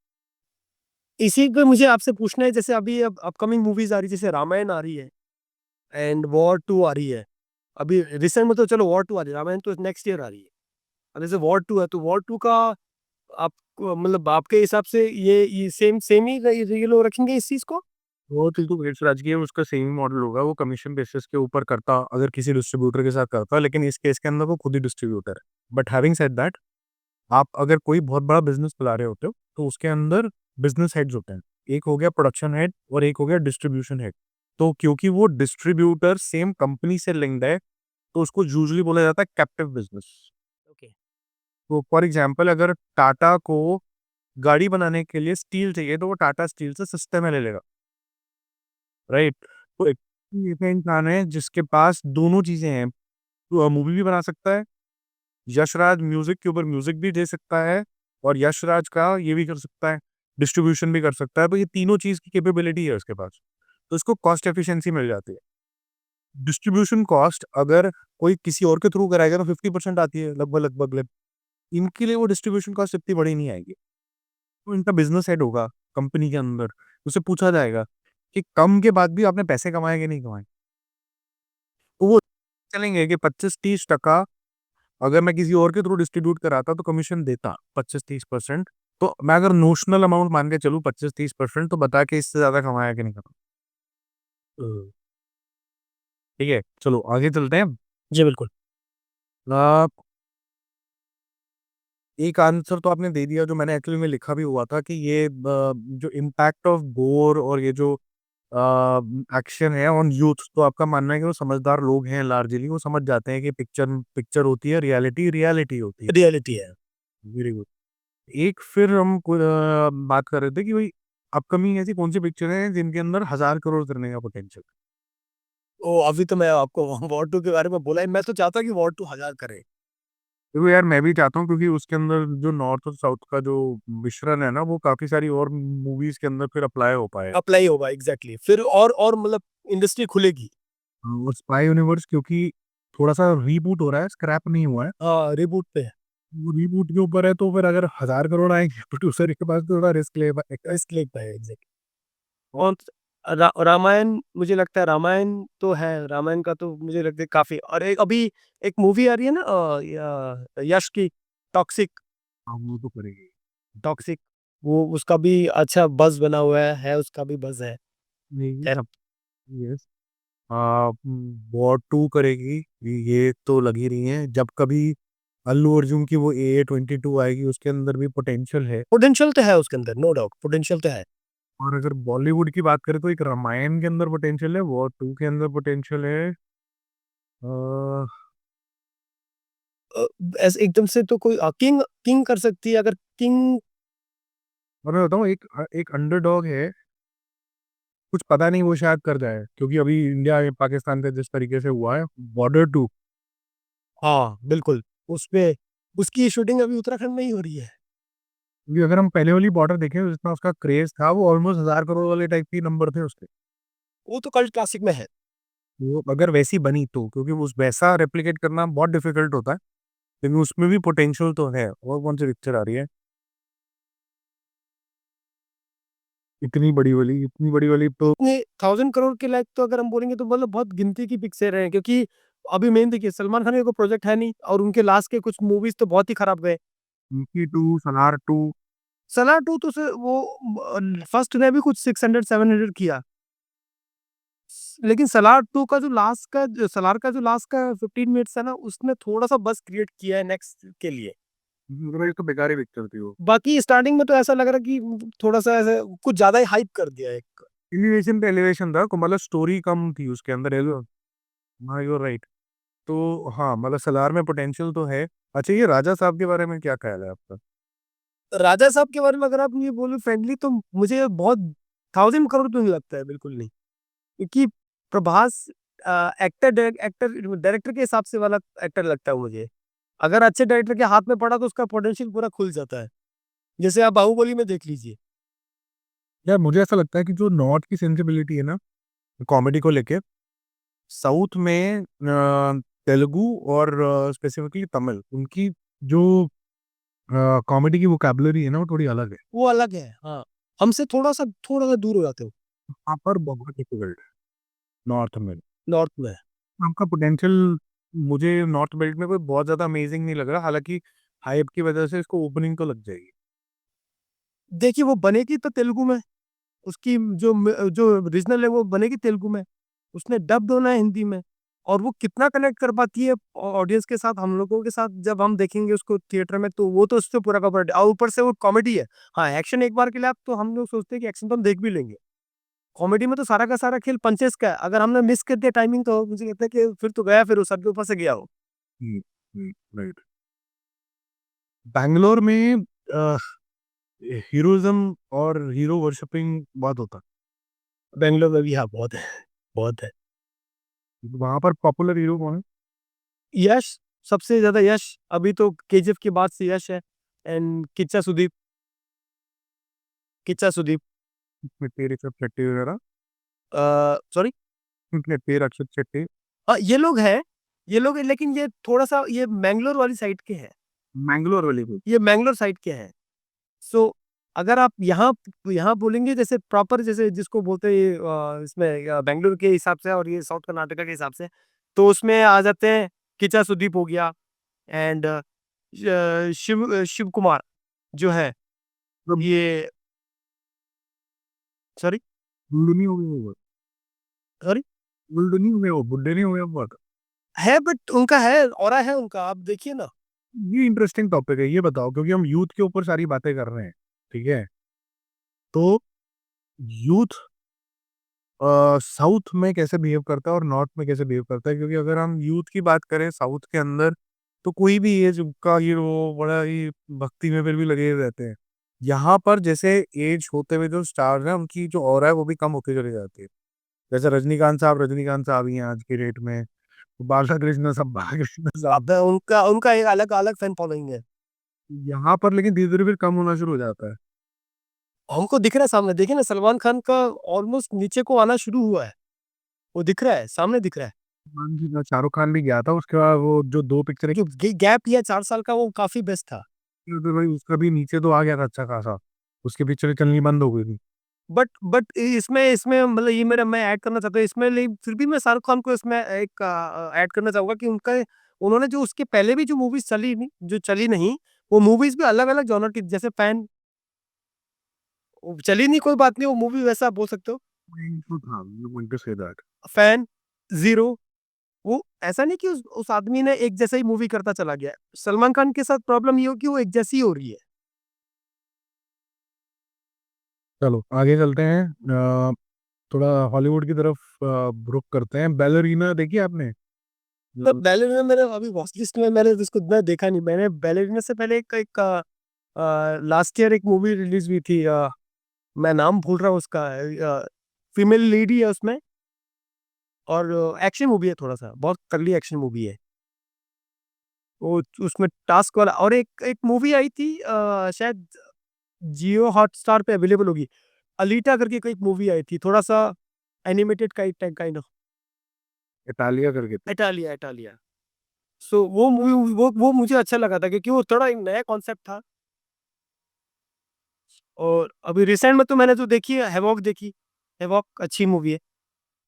इसी पे मुझे आपसे पूछना है जैसे अभी अब अपकमिंग मूवीज़ आ रही है जैसे रामायण आ रही है एंड वॉर 2 आ रही है। अभी रिसेंट में तो चलो वॉर 2 आ रही है, रामायण तो नेक्स्ट ईयर आ रही है। अब जैसे वॉर 2 है तो वॉर 2 का आप मतलब आपके हिसाब से ये सेम सेम ही ये लोग रखेंगे इस चीज़ को? वो बिल्कुल रेट्स राज की है, उसका सेम ही मॉडल होगा, वो कमीशन बेसिस के ऊपर करता अगर किसी डिस्ट्रीब्यूटर के साथ करता, लेकिन इस केस के अंदर वो खुद ही डिस्ट्रीब्यूटर है। बट हैविंग सेड दैट, आप अगर कोई बहुत बड़ा बिज़नेस चला रहे होते हो, तो उसके अंदर बिज़नेस हेड्स होते हैं। एक हो गया प्रोडक्शन हेड और एक हो गया डिस्ट्रीब्यूशन हेड। तो क्योंकि वो डिस्ट्रीब्यूटर सेम कंपनी से लिंक्ड है, तो उसको यूजुअली बोला जाता है कैप्टिव बिज़नेस। ओके। तो फॉर एग्ज़ाम्पल अगर टाटा को गाड़ी बनाने के लिए स्टील चाहिए, तो वो टाटा स्टील से सस्ते में ले लेगा, राइट? तो एक ऐसा इंसान है जिसके पास दोनों चीज़ें हैं। तो मूवी भी बना सकता है, यश राज म्यूज़िक के ऊपर म्यूज़िक भी दे सकता है और यश राज का ये भी कर सकता है, डिस्ट्रीब्यूशन भी कर सकता है। तो ये तीनों चीज़ की कैपेबिलिटी है उसके पास। तो इसको कॉस्ट एफिशिएंसी मिल जाती है। डिस्ट्रीब्यूशन कॉस्ट अगर कोई किसी और के थ्रू कराएगा तो 50% आती है लगभग। इनके लिए वो डिस्ट्रीब्यूशन कॉस्ट इतनी बड़ी नहीं आएगी। तो इनका बिज़नेस हेड होगा कंपनी के अंदर, उससे पूछा जाएगा कि कम के बाद भी आपने पैसे कमाए कि नहीं कमाए? तो वो चलेंगे कि 25-30% अगर मैं किसी और के थ्रू डिस्ट्रीब्यूट कराता तो कमीशन देता 25-30%। तो मैं अगर नोशनल अमाउंट मान के चलूँ 25-30%, तो बता के इससे ज़्यादा कमाया कि नहीं कमाया? हुँ। ठीक है, चलो आगे चलते हैं। जी, बिल्कुल। अ, एक आंसर तो आपने दे दिया जो मैंने एक्चुअली में लिखा भी हुआ था कि ये जो इम्पैक्ट ऑफ गोर और ये जो एक्शन है ऑन यूथ, तो आपका मानना है कि वो समझदार लोग हैं लार्जली, वो समझ जाते हैं कि पिक्चर पिक्चर होती है, रियलिटी रियलिटी होती है। रियलिटी है। Very good. एक फिर हम बात कर रहे थे कि भाई अपकमिंग ऐसी कौन सी पिक्चर है जिनके अंदर 1000 करोड़ करने का पोटेंशियल? ओह! अभी तो मैं आपको वॉर 2 के बारे में बोला ही, मैं तो चाहता हूँ कि वॉर 2 1000 करे। देखो यार, मैं भी चाहता हूँ क्योंकि उसके अंदर जो नॉर्थ और साउथ का जो मिश्रण है ना, वो काफी सारी और मूवीज के अंदर फिर अप्लाई हो पाए। अप्लाई होगा एग्ज़ैक्टली। फिर और मतलब इंडस्ट्री खुलेगी। और स्पाई यूनिवर्स क्योंकि थोड़ा सा रीबूट हो रहा है, स्क्रैप नहीं हुआ है। हाँ, रिबूट पे है। वो रीबूट के ऊपर है, तो फिर अगर 1000 करोड़ आएंगे प्रोड्यूसर के पास, तो थोड़ा रिस्क ले रिस्क लेता है एग्ज़ैक्टली। और रामायण मुझे लगता है रामायण तो है, रामायण का तो मुझे लगता है काफ़ी। और एक अभी एक मूवी आ रही है ना यश की, टॉक्सिक। हम वो तो करेंगे। टॉक्सिक वो उसका भी अच्छा बज़ बना हुआ है उसका भी बज़ है। नहीं। खैर अब यस। वॉर 2 करेगी, ये तो लग ही रही है। जब कभी अल्लू अर्जुन की वो AA-22 आएगी, उसके अंदर भी पोटेंशियल है। पोटेंशियल तो है उसके अंदर, नो डाउट पोटेंशियल तो है। और अगर बॉलीवुड की बात करें तो एक रामायण के अंदर पोटेंशियल है, वॉर 2 के अंदर पोटेंशियल है। अ, अ, ऐसे एकदम से तो कोई किंग किंग कर सकती है अगर किंग। और मैं बताऊँ, एक अंडरडॉग है, कुछ पता नहीं वो शायद कर जाए, क्योंकि अभी इंडिया पाकिस्तान पे जिस तरीके से हुआ है, बॉर्डर 2। हाँ, बिल्कुल। उसपे उसकी शूटिंग अभी उत्तराखंड में ही हो रही है। क्योंकि अगर हम पहले वाली बॉर्डर देखें, जितना उसका क्रेज था, वो ऑलमोस्ट 1000 करोड़ वाले टाइप के नंबर थे उसके। वो तो कल्ट क्लासिक में है। वो अगर वैसी बनी तो, क्योंकि उस वैसा रेप्लिकेट करना बहुत डिफिकल्ट होता है, लेकिन उसमें भी पोटेंशियल तो है। और कौन सी पिक्चर आ रही है इतनी बड़ी वाली तो? इतने 1000 करोड़ के लायक तो अगर हम बोलेंगे तो मतलब बहुत गिनती की पिक्चर हैं, क्योंकि अभी मेन देखिए सलमान खान का कोई प्रोजेक्ट है नहीं और उनके लास्ट के कुछ मूवीज़ तो बहुत ही खराब गए। P2, Salar 2। सलार 2 तो वो फर्स्ट ने भी कुछ 600-700 किया। लेकिन सलार 2 का जो लास्ट का सलार का जो लास्ट का 15 मिनट्स है ना, उसने थोड़ा-सा बज़ क्रिएट किया है नेक्स्ट के लिए। भाई तो बेकार ही पिक्चर थी वो। बाकी स्टार्टिंग में तो ऐसा लग रहा है कि थोड़ा-सा ऐसे कुछ ज़्यादा ही हाइप कर दिया एक। एलिवेशन पे एलिवेशन था, मतलब स्टोरी कम थी उसके अंदर। हाँ, यू आर राइट। तो हाँ, मतलब सलार में पोटेंशियल तो है। अच्छा, ये राजा साहब के बारे में क्या ख्याल है आपका? राजा साहब के बारे में अगर आप ये बोलो फ्रेंडली तो मुझे बहुत 1000 करोड़ तो नहीं लगता है, बिल्कुल नहीं। क्योंकि प्रभास एक्टर डायरेक्टर के हिसाब से वाला एक्टर लगता है मुझे। अगर अच्छे डायरेक्टर के हाथ में पड़ा तो उसका पोटेंशियल पूरा खुल जाता है। जैसे आप बाहुबली में देख लीजिए। यार मुझे ऐसा लगता है कि जो नॉर्थ की सेंसिबिलिटी है ना कॉमेडी को लेके, साउथ में तेलुगु और स्पेसिफिकली तमिल, उनकी जो कॉमेडी की वोकैबुलरी है ना, वो थोड़ी अलग है। वो अलग है, हाँ। हमसे थोड़ा-सा दूर हो जाते हो, वहाँ पर बहुत डिफिकल्ट है नॉर्थ में। नॉर्थ में। आपका पोटेंशियल मुझे नॉर्थ बेल्ट में कोई बहुत ज़्यादा अमेजिंग नहीं लग रहा, हालाँकि हाइप की वजह से इसको ओपनिंग तो लग जाएगी। देखिए वो बनेगी तो तेलुगु में, उसकी जो रीजनल है वो बनेगी तेलुगु में। उसने डब्ड होना है हिंदी में और वो कितना कनेक्ट कर पाती है ऑडियंस के साथ, हम लोगों के साथ जब हम देखेंगे उसको थिएटर में, तो वो तो उससे पूरा का पूरा और ऊपर से वो कॉमेडी है। हाँ, एक्शन एक बार के लिए आप तो हम लोग सोचते हैं कि एक्शन तो हम देख भी लेंगे। कॉमेडी में तो सारा का सारा खेल पंचेस का है। अगर हमने मिस कर दिया टाइमिंग तो मुझे लगता है कि फिर तो गया, फिर वो सर के ऊपर से गया हो। हुँ, हुँ, राइट। बैंगलोर में हीरोइज़्म और हीरो वर्शिपिंग बहुत होता है। बैंगलोर में भी हाँ, बहुत है, बहुत है। वहाँ पर पॉपुलर हीरो कौन है? यश, सबसे ज़्यादा यश, अभी तो केजीएफ के बाद से यश है एंड किच्चा सुदीप। तेरे सब शेट्टी वगैरह? सॉरी? तेरे अक्षत शेट्टी? ये लोग हैं लेकिन ये थोड़ा-सा ये मैंगलोर वाली साइड के हैं। मैंगलोर वाली भी? ये मैंगलोर साइड के हैं। सो अगर आप यहाँ यहाँ बोलेंगे जैसे प्रॉपर जैसे जिसको बोलते हैं ये इसमें बैंगलोर के हिसाब से और ये साउथ कर्नाटका के हिसाब से, तो उसमें आ जाते हैं किच्चा सुदीप हो गया एंड शिव कुमार जो है मतलब ये, सॉरी बुल्लू नहीं हो गए वो, सॉरी बुल्लू नहीं हुए वो, बुड्ढे नहीं हुए बहुत। है, बट उनका है, ऑरा है उनका, आप देखिए ना। ये इंटरेस्टिंग टॉपिक है, ये बताओ, क्योंकि हम यूथ के ऊपर सारी बातें कर रहे हैं, ठीक है? तो यूथ साउथ में कैसे बिहेव करता है और नॉर्थ में कैसे बिहेव करता है? क्योंकि अगर हम यूथ की बात करें साउथ के अंदर, तो कोई भी एज का हीरो बड़ा ही भक्ति में फिर भी लगे रहते हैं। यहाँ पर जैसे एज होते हुए जो स्टार्स हैं उनकी जो ऑरा है वो भी कम होती चली जाती है। जैसे रजनीकांत साहब ही हैं आज की डेट में, बालकृष्ण सब बालकृष्ण साहब। अब उनका उनका एक अलग अलग फैन फॉलोइंग है। यहाँ पर लेकिन धीरे धीरे फिर कम होना शुरू हो जाता है। हमको दिख रहा है सामने, देखिए ना, सलमान खान का ऑलमोस्ट नीचे को आना शुरू हुआ है, वो दिख रहा है, सामने दिख रहा है। हाँ जी, शाहरुख खान भी गया था उसके बाद, वो जो दो पिक्चर, जो गैप लिया 4 साल का, वो काफी बेस्ट था। तो भाई उसका भी नीचे तो आ गया था अच्छा खासा, उसकी पिक्चर चलनी बंद हो गई थी। बट इसमें इसमें मतलब ये मेरा, मैं ऐड करना चाहता हूँ इसमें, लेकिन फिर भी मैं शाहरुख खान को इसमें एक ऐड करना चाहूंगा कि उनका, उन्होंने जो उसके पहले भी जो मूवीज चली नहीं, जो चली नहीं, वो मूवीज भी अलग अलग जॉनर की, जैसे फैन, चली नहीं कोई बात नहीं, वो मूवी वैसा आप बोल सकते हो। तो था, you want to say that. Fan, zero, वो ऐसा नहीं कि उस आदमी ने एक जैसा ही मूवी करता चला गया। सलमान खान के साथ प्रॉब्लम ये हो कि वो एक जैसी ही हो रही है। चलो आगे चलते हैं, थोड़ा हॉलीवुड की तरफ रुख करते हैं। बैलरीना देखी आपने? तो बैलेरिना मेरे अभी वॉच लिस्ट में, मैंने इसको मैं देखा नहीं। मैंने बैलेरिना से पहले एक लास्ट ईयर एक मूवी रिलीज हुई थी, मैं नाम भूल रहा हूँ उसका, फीमेल लीड ही है उसमें, और एक्शन मूवी है, थोड़ा सा बहुत करली एक्शन मूवी है वो। उसमें टास्क वाला, और एक एक मूवी आई थी, शायद जियो हॉटस्टार पे अवेलेबल होगी, अलीटा करके कोई मूवी आई थी, थोड़ा सा एनिमेटेड काइंड ऑफ, इटालिया करके थी। Italia Italia. सो वो मूवी, वो मुझे अच्छा लगा था, क्योंकि वो थोड़ा एक नया कॉन्सेप्ट था। और अभी रिसेंट में तो मैंने जो देखी है, हैवॉक देखी, हैवॉक अच्छी मूवी है।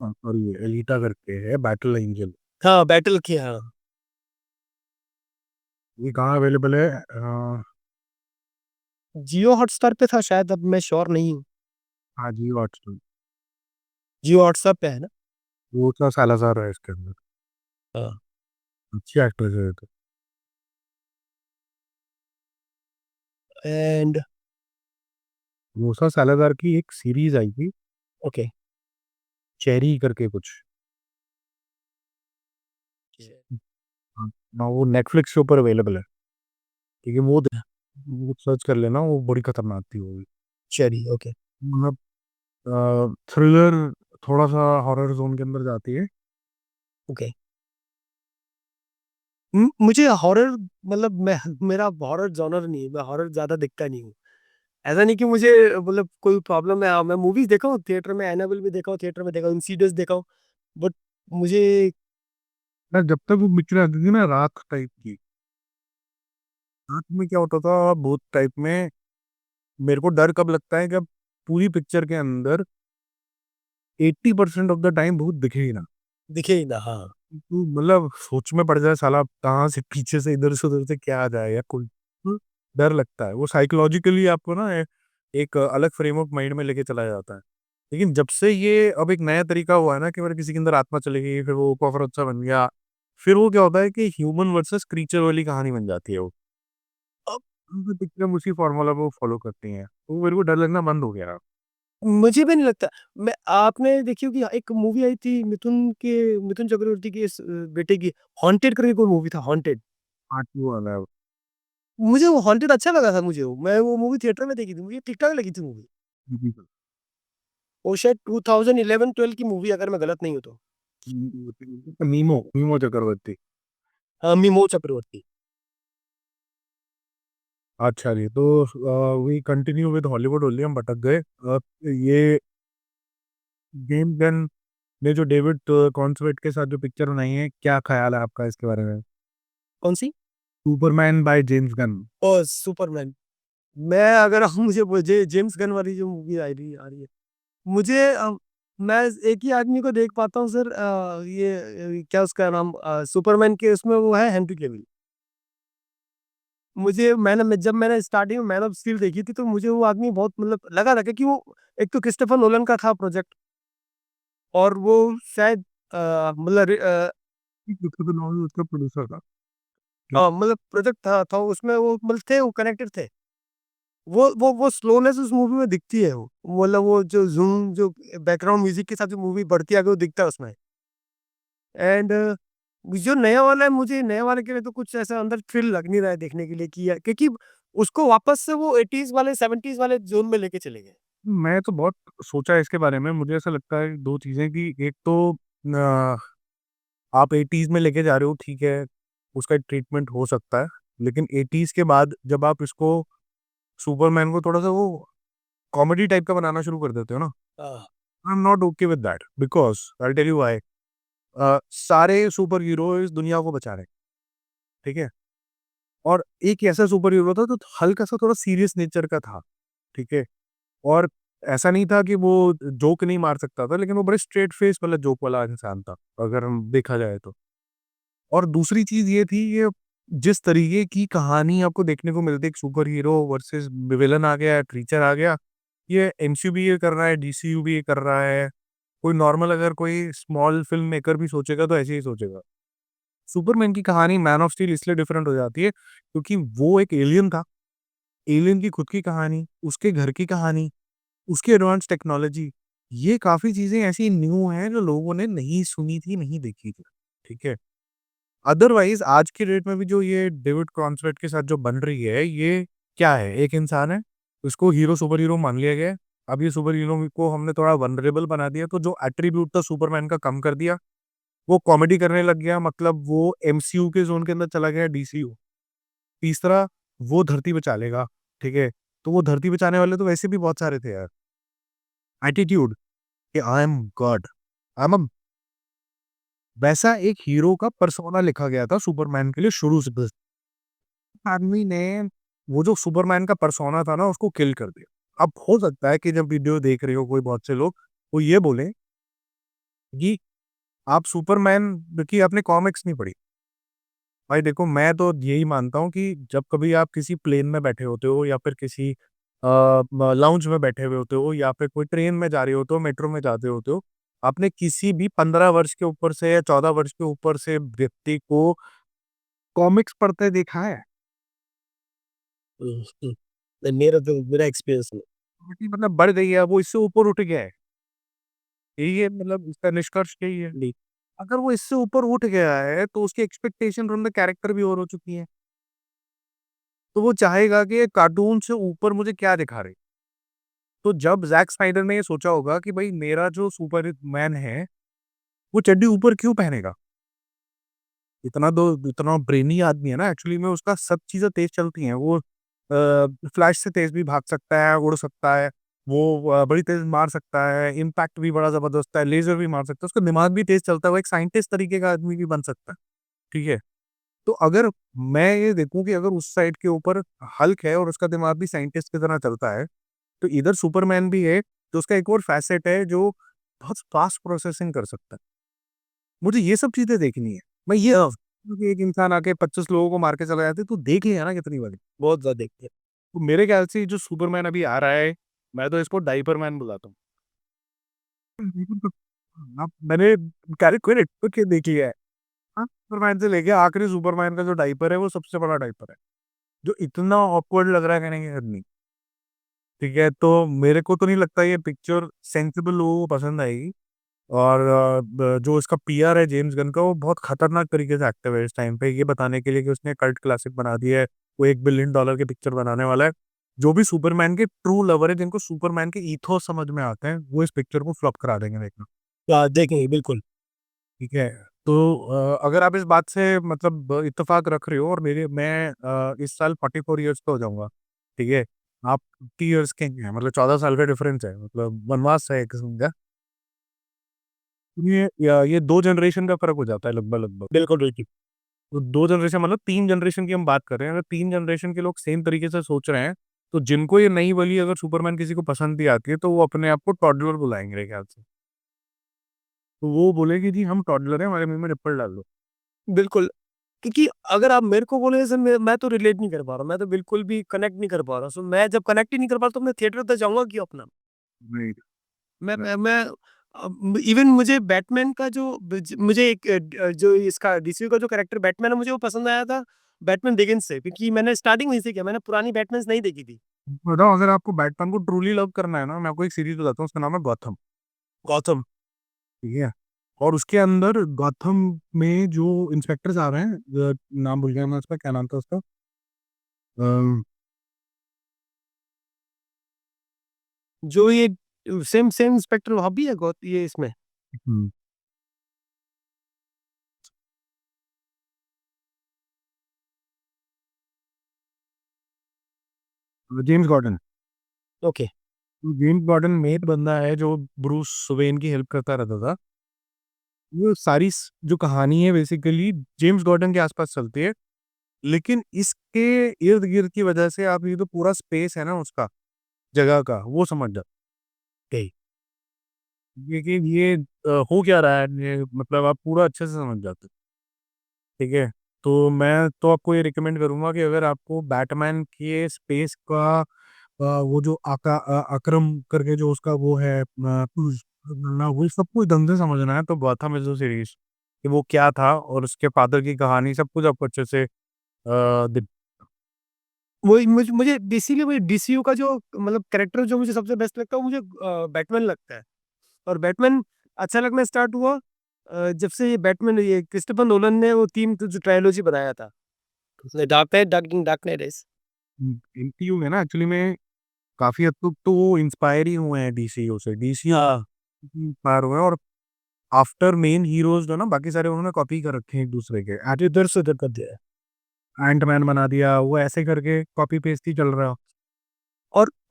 और ये एलिटा करके है, बैटल एंजल। हाँ, बैटल किया, हाँ। ये कहाँ अवेलेबल है? जियो हॉटस्टार पे था शायद, अब मैं श्योर नहीं हूँ। हाँ जी, हॉटस्टार। जियो हॉटस्टार पे है ना। वो तो सालाजार है इसके अंदर, हाँ। अच्छी एक्ट्रेस है ये तो। एंड मूसा सालाजार की एक सीरीज आई थी, ओके। चेरी करके कुछ। हाँ, ना वो नेटफ्लिक्स के ऊपर अवेलेबल है, ठीक है? वो सर्च कर लेना, वो बड़ी खतरनाक थी वो भी। Cherry, okay. मतलब थ्रिलर, थोड़ा सा हॉरर जोन के अंदर जाती है। ओके। मुझे हॉरर, मतलब मैं, मेरा हॉरर जॉनर नहीं है, मैं हॉरर ज्यादा देखता नहीं हूँ। ऐसा नहीं कि मुझे मतलब कोई प्रॉब्लम है, मैं मूवीज देखा हूँ थिएटर में, एनाबेल भी देखा हूँ थिएटर में, देखा हूँ इंसीडियस देखा हूँ, बट मुझे, ना जब तक वो पिक्चर आती थी ना रात टाइप की, रात में क्या होता था भूत टाइप में, मेरे को डर कब लगता है, जब पूरी पिक्चर के अंदर 80% ऑफ द टाइम भूत दिखे ही ना। दिखे ही ना, हाँ। तू मतलब सोच में पड़ जाए साला, कहाँ से पीछे से इधर से उधर से क्या आ जाए या कोई, डर लगता है वो साइकोलॉजिकली आपको ना, एक अलग फ्रेम ऑफ माइंड में लेके चला जाता है। लेकिन जब से ये अब एक नया तरीका हुआ है ना कि मेरे किसी के अंदर आत्मा चली गई, फिर वो कॉकरोच बन गया, फिर वो क्या होता है कि ह्यूमन वर्सेस क्रीचर वाली कहानी बन जाती है वो। अब पिक्चर उसी फॉर्मूला को फॉलो करती हैं, तो मेरे को डर लगना बंद हो गया। मुझे भी नहीं लगता। मैं, आपने देखी होगी एक मूवी आई थी मिथुन चक्रवर्ती की बेटे की, हॉन्टेड करके कोई मूवी था, हॉन्टेड। पार्ट टू वाला है वो। मुझे वो हॉन्टेड अच्छा लगा था, मुझे मैं वो मूवी थिएटर में देखी थी, मुझे ठीक ठाक लगी थी मूवी। वो शायद 2011-12 की मूवी, अगर मैं गलत नहीं हूँ तो। मीमो मीमो चक्रवर्ती। हाँ, मिमो चक्रवर्ती। अच्छा जी, तो we continue with Hollywood only, हम भटक गए। ये जेम्स गन ने जो डेविड कॉन्सवेट के साथ जो पिक्चर बनाई है, क्या ख्याल है आपका इसके बारे में? कौन सी? Superman by James Gunn. Oh, Superman. मैं अगर मुझे जेम्स गन वाली जो मूवी आ रही है, मुझे मैं एक ही आदमी को देख पाता हूँ सर, ये क्या उसका नाम, सुपरमैन के उसमें वो है हेनरी कैविल। जब मैंने स्टार्टिंग में मैन ऑफ स्टील देखी थी, तो मुझे वो आदमी बहुत मतलब लगा था कि वो एक तो क्रिस्टोफर नोलन का था प्रोजेक्ट, और वो शायद मतलब क्रिस्टोफर नोलन उसका प्रोड्यूसर था। मतलब प्रोजेक्ट था उसमें, वो मतलब थे, वो कनेक्टेड थे। वो स्लोनेस उस मूवी में दिखती है, वो मतलब वो जो ज़ूम, जो बैकग्राउंड म्यूज़िक के साथ जो मूवी बढ़ती है आगे, वो दिखता है उसमें। एंड जो नया वाला है, मुझे नए वाले के लिए तो कुछ ऐसा अंदर थ्रिल लग नहीं रहा है देखने के लिए, कि क्योंकि उसको वापस से वो 80s वाले 70s वाले ज़ोन में लेके चले गए। मैं तो बहुत सोचा है इसके बारे में। मुझे ऐसा लगता है 2 चीज़ें कि एक तो आप 80s में लेके जा रहे हो, ठीक है, उसका एक ट्रीटमेंट हो सकता है। लेकिन 80s के बाद जब आप इसको सुपरमैन को थोड़ा-सा वो कॉमेडी टाइप का बनाना शुरू कर देते हो ना, हाँ। I am not okay with that because I will tell you why. सारे सुपर हीरो इस दुनिया को बचा रहे हैं, ठीक है? और एक ऐसा सुपर हीरो था जो हल्का-सा थोड़ा सीरियस नेचर का था, ठीक है? और ऐसा नहीं था कि वो जोक नहीं मार सकता था, लेकिन वो बड़े स्ट्रेट फेस वाला जोक वाला इंसान था, अगर हम देखा जाए तो। और दूसरी चीज़ ये थी, ये जिस तरीके की कहानी आपको देखने को मिलती है, एक सुपर हीरो वर्सेस विलेन आ गया, क्रीचर आ गया, ये एमसीयू भी ये कर रहा है, डीसीयू भी ये कर रहा है। कोई नॉर्मल अगर कोई स्मॉल फ़िल्म मेकर भी सोचेगा तो ऐसे ही सोचेगा। सुपरमैन की कहानी मैन ऑफ स्टील इसलिए डिफरेंट हो जाती है क्योंकि वो एक एलियन था। एलियन की खुद की कहानी, उसके घर की कहानी, उसकी एडवांस टेक्नोलॉजी, ये काफ़ी चीज़ें ऐसी न्यू हैं जो लोगों ने नहीं सुनी थी, नहीं देखी थी। ठीक है? अदरवाइज़ आज की डेट में भी जो ये डेविड क्रॉन्सवेट के साथ जो बन रही है, ये क्या है? एक इंसान है, उसको हीरो सुपर हीरो मान लिया गया है। अब ये सुपर हीरो को हमने थोड़ा वल्नरेबल बना दिया, तो जो एट्रिब्यूट था सुपरमैन का कम कर दिया। वो कॉमेडी करने लग गया, मतलब वो एमसीयू के ज़ोन के अंदर चला गया, डीसीयू। तीसरा, वो धरती बचा लेगा, ठीक है? तो वो धरती बचाने वाले तो वैसे भी बहुत सारे थे यार। एटीट्यूड कि I am God, I am a वैसा एक हीरो का पर्सोना लिखा गया था सुपरमैन के लिए शुरू से बस। आदमी ने वो जो सुपरमैन का पर्सोना था ना, उसको किल कर दिया। अब हो सकता है कि जब वीडियो देख रहे हो कोई बहुत से लोग, वो ये बोलें कि आप सुपरमैन की आपने कॉमिक्स नहीं पढ़ी। भाई देखो, मैं तो यही मानता हूँ कि जब कभी आप किसी प्लेन में बैठे होते हो या फिर किसी लाउंज में बैठे हुए होते हो या फिर कोई ट्रेन में जा रहे होते हो, मेट्रो में जाते होते हो, आपने किसी भी 15 वर्ष के ऊपर से या 14 वर्ष के ऊपर से व्यक्ति को कॉमिक्स पढ़ते देखा है? हुँ, हुँ। मेरा एक्सपीरियंस नहीं। कि मतलब बढ़ गई है, वो इससे ऊपर उठ गया है। यही है, मतलब इसका निष्कर्ष यही है। जी। अगर वो इससे ऊपर उठ गया है, तो उसकी एक्सपेक्टेशन फ्रॉम द कैरेक्टर भी और हो चुकी है। तो वो चाहेगा कि कार्टून से ऊपर मुझे क्या दिखा रहे। तो जब ज़ैक स्नाइडर ने ये सोचा होगा कि भई मेरा जो सुपरमैन है, वो चड्डी ऊपर क्यों पहनेगा? इतना ब्रेनी आदमी है ना, एक्चुअली में उसका सब चीज़ें तेज़ चलती हैं। वो फ्लैश से तेज़ भी भाग सकता है, उड़ सकता है, वो बड़ी तेज़ मार सकता है, इम्पैक्ट भी बड़ा ज़बरदस्त है, लेज़र भी मार सकता है, उसका दिमाग भी तेज़ चलता है, वो एक साइंटिस्ट तरीके का आदमी भी बन सकता है, ठीक है? तो अगर मैं ये देखूँ कि अगर उस साइड के ऊपर हल्क है और उसका दिमाग भी साइंटिस्ट की तरह चलता है, तो इधर सुपरमैन भी है, तो उसका एक और फ़ैसेट है जो बहुत फ़ास्ट प्रोसेसिंग कर सकता है। मुझे ये सब चीज़ें देखनी है। मैं ये कि एक इंसान आके 25 लोगों को मार के चला जाता है, तू देख लिया ना कितनी बारी। बहुत ज़्यादा देखते हैं। तो मेरे ख्याल से ये जो सुपरमैन अभी आ रहा है, मैं तो इसको डायपर मैन बुलाता हूँ। अब मैंने कैरेक्टर के देख लिया है। हाँ, सुपरमैन से लेके आखिरी सुपरमैन का जो डायपर है, वो सबसे बड़ा डायपर है। जो इतना ऑकवर्ड लग रहा है कहने की हद नहीं। ठीक है, तो मेरे को तो नहीं लगता ये पिक्चर सेंसिबल लोगों को पसंद आएगी। और जो इसका पीआर है जेम्स गन का, वो बहुत खतरनाक तरीके से एक्टिव है इस टाइम पे, ये बताने के लिए कि उसने कल्ट क्लासिक बना दी है। वो $1 बिलियन की पिक्चर बनाने वाला है। जो भी सुपरमैन के ट्रू लवर है, जिनको सुपरमैन के ईथोस समझ में आते हैं, वो इस पिक्चर को फ्लॉप करा देंगे देखना। देखेंगे बिल्कुल। ठीक है? तो अगर आप इस बात से मतलब इत्तेफ़ाक रख रहे हो, और मैं इस साल 44 इयर्स का हो जाऊँगा, ठीक है? आप 50 इयर्स के हैं, मतलब 14 साल का डिफरेंस है, मतलब वनवास है एक किस्म का। ये 2 जनरेशन का फ़र्क हो जाता है लगभग-लगभग। बिल्कुल, बिल्कुल। तो 2 जनरेशन मतलब 3 जनरेशन की हम बात कर रहे हैं। अगर 3 जनरेशन के लोग सेम तरीके से सोच रहे हैं, तो जिनको ये नई वाली अगर सुपरमैन किसी को पसंद भी आती है, तो वो अपने आप को टॉडलर बुलाएँगे मेरे ख्याल से। तो वो बोलेगी जी हम टॉडलर हैं, हमारे मुँह में निप्पल डाल दो। बिल्कुल। क्योंकि अगर आप मेरे को बोले जैसे मैं तो रिलेट नहीं कर पा रहा, मैं तो बिल्कुल भी कनेक्ट नहीं कर पा रहा। सो मैं जब कनेक्ट ही नहीं कर पा रहा, तो मैं थिएटर तो जाऊँगा क्यों अपना? राइट। मैं इवन मुझे बैटमैन का जो मुझे एक जो इसका डीसीयू का जो कैरेक्टर बैटमैन है, मुझे वो पसंद आया था बैटमैन बिगिंस से, क्योंकि मैंने स्टार्टिंग वहीं से किया, मैंने पुरानी बैटमैन्स नहीं देखी थी। बताओ, अगर आपको बैटमैन को ट्रूली लव करना है ना, मैं आपको एक सीरीज बताता हूँ, उसका नाम है गॉथम। गौतम। ठीक है। और उसके अंदर गॉथम में जो इंस्पेक्टर्स आ रहे हैं, नाम भूल गया मैं उसका, क्या नाम था उसका। जो ये सेम सेम इंस्पेक्टर वहाँ भी है ये इसमें। James Gordon. Okay. James Gordon main बंदा है जो ब्रूस वेन की हेल्प करता रहता था। वो सारी जो कहानी है बेसिकली जेम्स गॉर्डन के आसपास चलती है। लेकिन इसके इर्द गिर्द की वजह से आप ये तो पूरा स्पेस है ना उसका, जगह का, वो समझ जाते ओके। हैं कि ये हो क्या रहा है, ये मतलब आप पूरा अच्छे से समझ जाते हैं। ठीक है। तो मैं तो आपको ये रिकमेंड करूंगा कि अगर आपको बैटमैन के स्पेस का वो जो अक्रम करके जो उसका वो है ना, वो सब कुछ ढंग से समझना है तो गॉथम इज द सीरीज, कि वो क्या था और उसके फादर की कहानी सब कुछ आपको अच्छे से दिख। वही मुझे इसीलिए मुझे डीसीयू का जो मतलब कैरेक्टर जो मुझे सबसे बेस्ट लगता है, वो मुझे बैटमैन लगता है। और बैटमैन अच्छा लगना स्टार्ट हुआ जब से ये बैटमैन, ये क्रिस्टोफर नोलन ने वो 3 जो ट्रायलॉजी बनाया था। उसने Dark Knight, Dark Knight rise. MCU है ना, एक्चुअली में काफी हद तक तो वो इंस्पायर ही हुए हैं डीसीयू से, डीसीयू हाँ। इंस्पायर हुए हैं। और आफ्टर मेन हीरोज जो ना, बाकी सारे उन्होंने कॉपी कर रखे हैं एक दूसरे के। इधर से उधर कर दिया है। एंटमैन बना दिया, वो ऐसे करके कॉपी पेस्ट ही चल रहा है।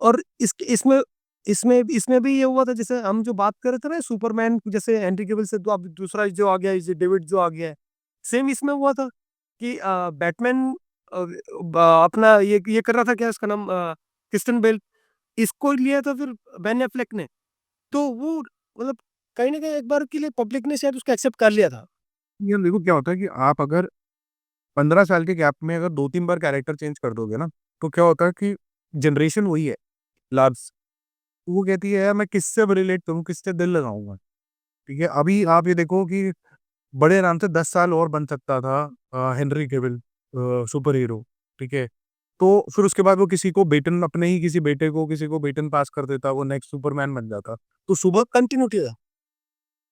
और इसमें इसमें इसमें भी ये हुआ था, जैसे हम जो बात कर रहे थे ना सुपरमैन, जैसे हेनरी कैविल से तो अब दूसरा जो आ गया है, डेविड जो आ गया है, सेम इसमें हुआ था कि बैटमैन अपना ये कर रहा था, क्या उसका नाम, क्रिस्टियन बेल, इसको लिया था फिर बेन एफ्लेक ने। तो वो मतलब कहीं ना कहीं एक बार के लिए पब्लिक ने शायद उसको एक्सेप्ट कर लिया था। ये देखो क्या होता है कि आप अगर 15 साल के गैप में अगर 2-3 बार कैरेक्टर चेंज कर दोगे ना, तो क्या होता है कि जनरेशन वही है, लार्ज, वो कहती है यार मैं किससे अब रिलेट करूँ, किससे दिल लगाऊंगा। ठीक है। अभी आप ये देखो कि बड़े आराम से 10 साल और बन सकता था हेनरी केविल सुपर हीरो। ठीक है। तो फिर उसके बाद वो किसी को बेटन, अपने ही किसी बेटे को, किसी को बेटन पास कर देता, वो नेक्स्ट सुपरमैन बन जाता। तो सुबह कंटिन्यूटी था।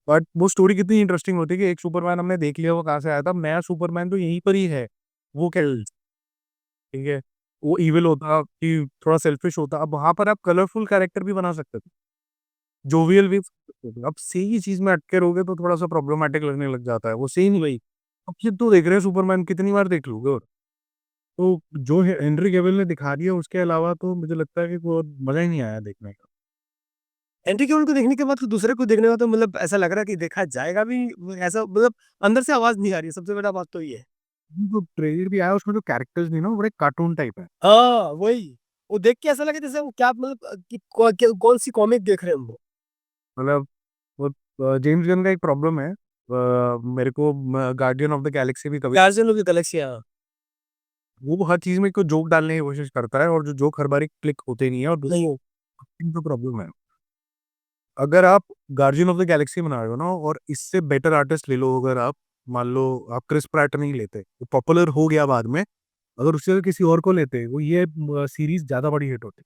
बट वो स्टोरी कितनी इंटरेस्टिंग होती है कि एक सुपरमैन हमने देख लिया वो कहाँ से आया था, नया सुपरमैन तो यहीं पर ही है। वो क्या, ठीक है, वो इविल होता कि थोड़ा सेल्फिश होता, अब वहां पर आप कलरफुल कैरेक्टर भी बना सकते थे, जोवियल भी। अब सेम ही चीज में अटके रहोगे तो थोड़ा सा प्रॉब्लमैटिक लगने लग जाता है, वो सेम ही वही। अब ये तो देख रहे हैं सुपरमैन, कितनी बार देख लोगे। और तो जो हेनरी कैविल ने दिखा दिया उसके अलावा तो मुझे लगता है कि वो मजा ही नहीं आया देखने का। एंट्री केवल को देखने के बाद तो दूसरे को देखने का तो मतलब ऐसा लग रहा है कि देखा जाएगा भी, ऐसा मतलब अंदर से आवाज नहीं आ रही है, सबसे बड़ा बात तो ये है। जो ट्रेलर भी आया उसमें जो कैरेक्टर्स नहीं ना, वो बड़े कार्टून टाइप है। हाँ, वही। वो देख के ऐसा लगा जैसे हम क्या मतलब कि कौन सी कॉमिक देख रहे हैं हम वो। मतलब वो जेम्स गन का एक प्रॉब्लम है, मेरे को गार्डियन ऑफ द गैलेक्सी भी कभी, गार्जियन ऑफ द गैलेक्सी, हाँ। वो हर चीज में कोई जोक डालने की कोशिश करता है और जो जोक हर बार क्लिक होते नहीं है, और नहीं हो। दूसरी तो प्रॉब्लम है। अगर आप गार्जियन ऑफ द गैलेक्सी बना रहे हो ना, और इससे बेटर आर्टिस्ट ले लो, अगर आप मान लो आप क्रिस प्रैट नहीं लेते, वो पॉपुलर हो गया बाद में, अगर उससे अगर किसी और को लेते, वो ये सीरीज ज्यादा बड़ी हिट होती।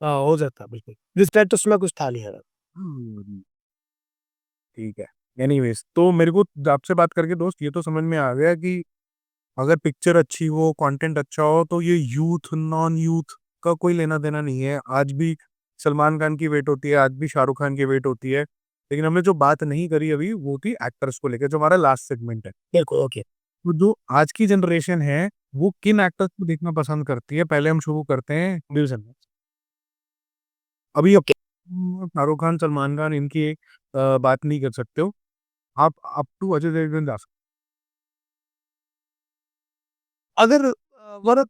हाँ, हो जाता है बिल्कुल। रिस्पेक्ट उसमें कुछ था नहीं है। हम्म, ठीक है। एनीवेज, तो मेरे को आपसे बात करके दोस्त ये तो समझ में आ गया कि अगर पिक्चर अच्छी हो, कंटेंट अच्छा हो, तो ये यूथ नॉन यूथ का कोई लेना देना नहीं है। आज भी सलमान खान की वेट होती है, आज भी शाहरुख खान की वेट होती है। लेकिन हमने जो बात नहीं करी अभी वो थी एक्टर्स को लेकर, जो हमारा लास्ट सेगमेंट है। बिल्कुल, ओके। तो जो आज की जनरेशन है, वो किन एक्टर्स को देखना पसंद करती है, पहले हम शुरू करते हैं म्यूजिक। अभी ओके। शाहरुख खान, सलमान खान, इनकी एक बात नहीं कर सकते हो आप, अप टू अजय देवगन जा सकते अगर मतलब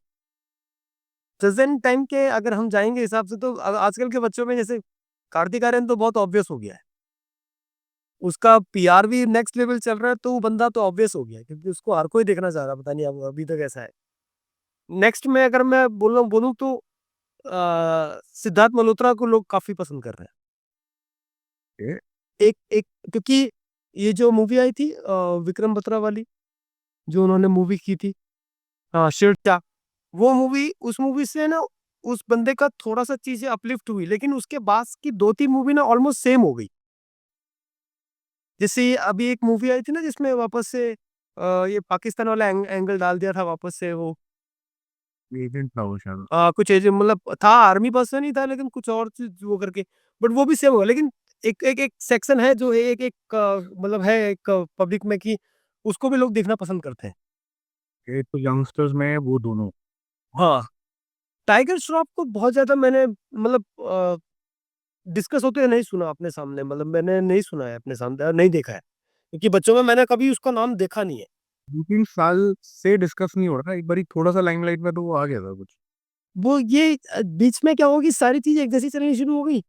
प्रेजेंट टाइम के अगर हम जाएंगे हिसाब से, तो आजकल के बच्चों में जैसे कार्तिक आर्यन तो बहुत ऑब्वियस हो गया है। उसका पीआर भी नेक्स्ट लेवल चल रहा है, तो वो बंदा तो ऑब्वियस हो गया क्योंकि उसको हर कोई देखना चाह रहा है, पता नहीं अब अभी तक ऐसा है। नेक्स्ट में अगर मैं बोलूँ तो सिद्धार्थ मल्होत्रा को लोग काफ़ी पसंद कर रहे ओके। हैं। एक एक क्योंकि ये जो मूवी आई थी विक्रम बत्रा वाली, जो उन्होंने मूवी की थी शेरशाह, वो मूवी उस मूवी से ना उस बंदे का थोड़ा-सा चीज़ें अपलिफ्ट हुई, लेकिन उसके बाद की 2-3 मूवी ना ऑलमोस्ट सेम हो गई। जैसे ये अभी एक मूवी आई थी ना जिसमें वापस से ये पाकिस्तान वाला एंगल डाल दिया था वापस से वो एजेंट था वो शायद। कुछ एज मतलब था आर्मी पर्सन ही था लेकिन कुछ और चीज़ वो करके बट वो भी सेम हुआ लेकिन एक सेक्शन है जो एक एक मतलब है एक पब्लिक में कि उसको भी लोग देखना पसंद करते हैं। एक तो यंगस्टर्स में वो दोनों। हाँ, टाइगर श्रॉफ को बहुत ज़्यादा मैंने मतलब डिस्कस होते हुए नहीं सुना अपने सामने मतलब मैंने नहीं सुना है अपने सामने और नहीं देखा है। क्योंकि बच्चों में मैंने कभी उसका नाम देखा नहीं है। 2-3 साल से डिस्कस नहीं हो रहा था, एक बारी थोड़ा-सा लाइमलाइट में तो वो आ गया था कुछ। वो ये बीच में क्या हुआ कि सारी चीज़ें एक जैसी चलनी शुरू हो गई।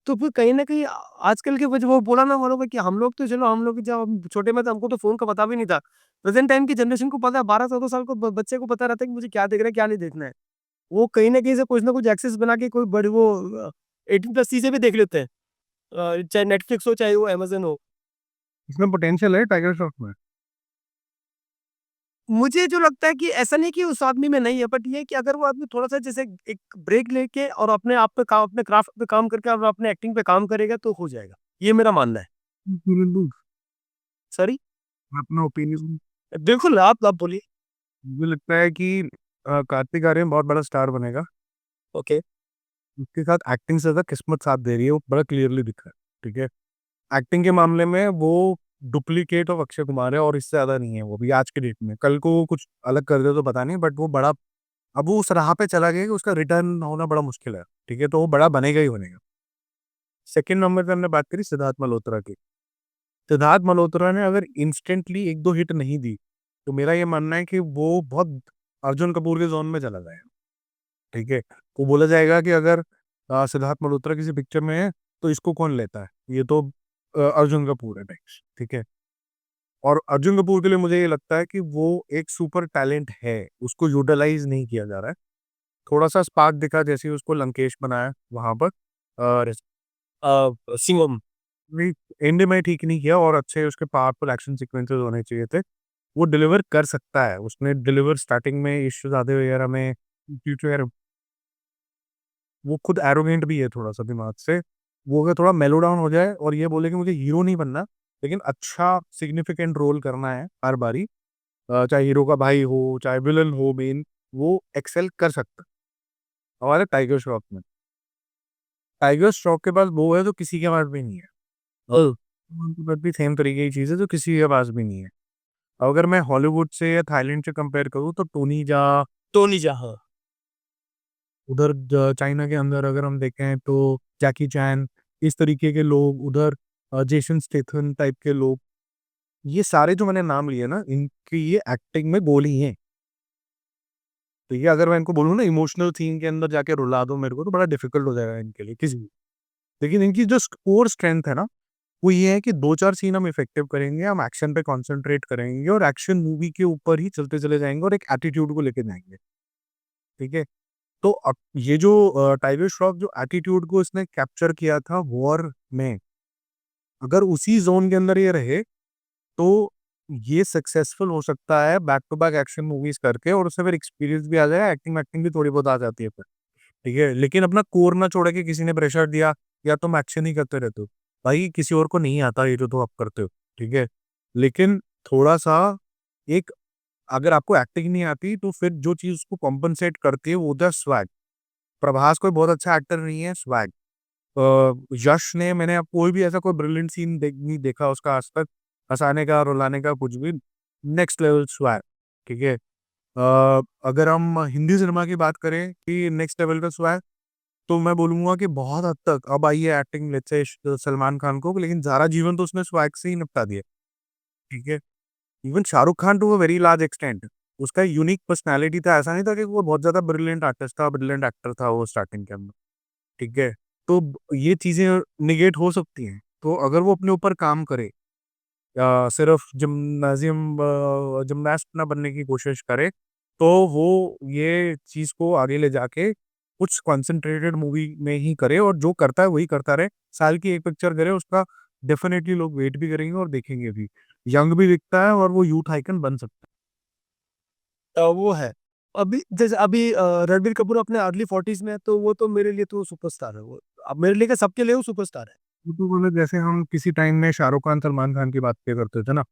तो फिर कहीं न कहीं आजकल के वो बोला ना वालों का कि हम लोग तो चलो हम लोग जब हम छोटे में थे हमको तो फ़ोन का पता भी नहीं था। प्रेज़ेंट टाइम की जनरेशन को पता है 12-14 साल को ब बच्चे को पता रहता है कि मुझे क्या देखना है, क्या नहीं देखना है। वो कहीं न कहीं से कुछ ना कुछ एक्सेस बना के कोई बड़ी वो 18 प्लस चीज़ें भी देख लेते हैं। चाहे नेटफ्लिक्स हो चाहे वो अमेज़न हो। इसमें पोटेंशियल है टाइगर श्रॉफ में। मुझे जो लगता है कि ऐसा नहीं कि उस आदमी में नहीं है, बट ये है कि अगर वो आदमी थोड़ा-सा जैसे एक ब्रेक लेके और अपने आप पे काम अपने क्राफ्ट पे काम करके और अपने एक्टिंग पे काम करेगा तो हो जाएगा। ये मेरा मानना है। बिल्कुल, सॉरी? अपना ओपिनियन। बिल्कुल, आप बोलिए। मुझे लगता है कि कार्तिक आर्यन बहुत बड़ा स्टार बनेगा। ओके। उसके साथ एक्टिंग से ज़्यादा किस्मत साथ दे रही है, वो बड़ा क्लियरली दिख रहा है, ठीक है? एक्टिंग के मामले में वो डुप्लीकेट ऑफ अक्षय कुमार है और इससे ज़्यादा नहीं है वो भी आज के डेट में। कल को वो कुछ अलग कर दे तो पता नहीं, बट वो बड़ा अब वो उस राह पे चला गया कि उसका रिटर्न होना बड़ा मुश्किल है, ठीक है? तो वो बड़ा बनेगा ही बनेगा। सेकंड नंबर पे हमने बात करी सिद्धार्थ मल्होत्रा की। सिद्धार्थ मल्होत्रा ने अगर इंस्टेंटली 1-2 हिट नहीं दी, तो मेरा ये मानना है कि वो बहुत अर्जुन कपूर के ज़ोन में चला जाएगा, ठीक है? वो बोला जाएगा कि अगर सिद्धार्थ मल्होत्रा किसी पिक्चर में है, तो इसको कौन लेता है? ये तो अर्जुन कपूर है नेक्स्ट, ठीक है? और अर्जुन कपूर के लिए मुझे ये लगता है कि वो एक सुपर टैलेंट है, उसको यूटिलाइज़ नहीं किया जा रहा है। थोड़ा-सा स्पार्क दिखा जैसे ही उसको लंकेश बनाया वहाँ पर और सिंघम। नहीं, एंड में ठीक नहीं किया और अच्छे उसके पावरफुल एक्शन सीक्वेंसेस होने चाहिए थे। वो डिलीवर कर सकता है, उसने डिलीवर स्टार्टिंग में इश्क ज़ादे वगैरह में क्योंकि यार वो खुद एरोगेंट भी है थोड़ा-सा दिमाग से। वो अगर थोड़ा मेलो डाउन हो जाए और ये बोले कि मुझे हीरो नहीं बनना, लेकिन अच्छा सिग्निफिकेंट रोल करना है हर बारी चाहे हीरो का भाई हो, चाहे विलेन हो मेन, वो एक्सेल कर सकता है। हमारे टाइगर श्रॉफ में। टाइगर श्रॉफ के पास वो है जो किसी के पास भी नहीं है। उनके पास भी सेम तरीके की चीज़ है जो किसी के पास भी नहीं है। अगर मैं हॉलीवुड से या थाईलैंड से कंपेयर करूँ तो टोनी जहा, टोनी जहा। हाँ। उधर चाइना के अंदर अगर हम देखें तो जैकी चैन, इस तरीके के लोग, उधर जेसन स्टेथम टाइप के लोग, ये सारे जो मैंने नाम लिए ना, इनकी ये एक्टिंग में गोली ही हैं। तो ये अगर मैं इनको बोलूँ ना इमोशनल सीन के अंदर जाके रुला दो मेरे को तो बड़ा डिफिकल्ट हो जाएगा इनके लिए किसी भी। लेकिन इनकी जो कोर स्ट्रेंथ है ना, वो ये है कि 2-4 सीन हम इफेक्टिव करेंगे, हम एक्शन पे कॉन्संट्रेट करेंगे और एक्शन मूवी के ऊपर ही चलते चले जाएँगे और एक एटीट्यूड को लेके जाएँगे, ठीक है? तो अब ये जो टाइगर श्रॉफ जो एटीट्यूड को इसने कैप्चर किया था वॉर में, अगर उसी ज़ोन के अंदर ये रहे, तो ये सक्सेसफुल हो सकता है back to back action movies करके और उससे फिर एक्सपीरियंस भी आ जाएगा, एक्टिंग वैक्टिंग भी थोड़ी बहुत आ जाती है फिर, ठीक है? लेकिन अपना कोर ना छोड़ के किसी ने प्रेशर दिया या तुम एक्शन ही करते रहते हो। भाई किसी और को नहीं आता ये जो तुम अब करते हो, ठीक है? लेकिन थोड़ा-सा एक अगर आपको एक्टिंग नहीं आती तो फिर जो चीज़ उसको कॉम्पेंसेट करती है वो होता है स्वैग। प्रभास कोई बहुत अच्छा एक्टर नहीं है, स्वैग। यश ने मैंने अब कोई भी ऐसा कोई ब्रिलियंट सीन नहीं देखा उसका आज तक, हँसाने का, रुलाने का कुछ भी, नेक्स्ट लेवल स्वैग, ठीक है? अगर हम हिंदी सिनेमा की बात करें कि नेक्स्ट लेवल का स्वैग, तो मैं बोलूँगा कि बहुत हद तक अब आई है acting let's say Salman Khan को, लेकिन सारा जीवन तो उसने स्वैग से ही निपटा दिया, ठीक है? Even Shahrukh Khan to a very large extent, उसका यूनिक पर्सनैलिटी था, ऐसा नहीं था कि वो बहुत ज़्यादा ब्रिलियंट आर्टिस्ट था, ब्रिलियंट एक्टर था वो स्टार्टिंग के अंदर, ठीक है? तो ये चीज़ें नेगेट हो सकती हैं। तो अगर वो अपने ऊपर काम करे, सिर्फ जिमनास्ट ना बनने की कोशिश करे, तो वो ये चीज को आगे ले जाके कुछ कंसंट्रेटेड मूवी में ही करे, और जो करता है वही करता रहे, साल की एक पिक्चर करे, उसका डेफिनेटली लोग वेट भी करेंगे और देखेंगे भी। यंग भी दिखता है और वो यूथ आइकन बन सकता वो है। अभी जैसे अभी रणबीर कपूर अपने अर्ली 40s में है, तो वो तो मेरे लिए तो सुपरस्टार है वो। अब मेरे लिए क्या, सबके लिए वो सुपरस्टार है। है। तो मतलब जैसे हम किसी टाइम में शाहरुख खान सलमान खान की बात किया करते थे ना,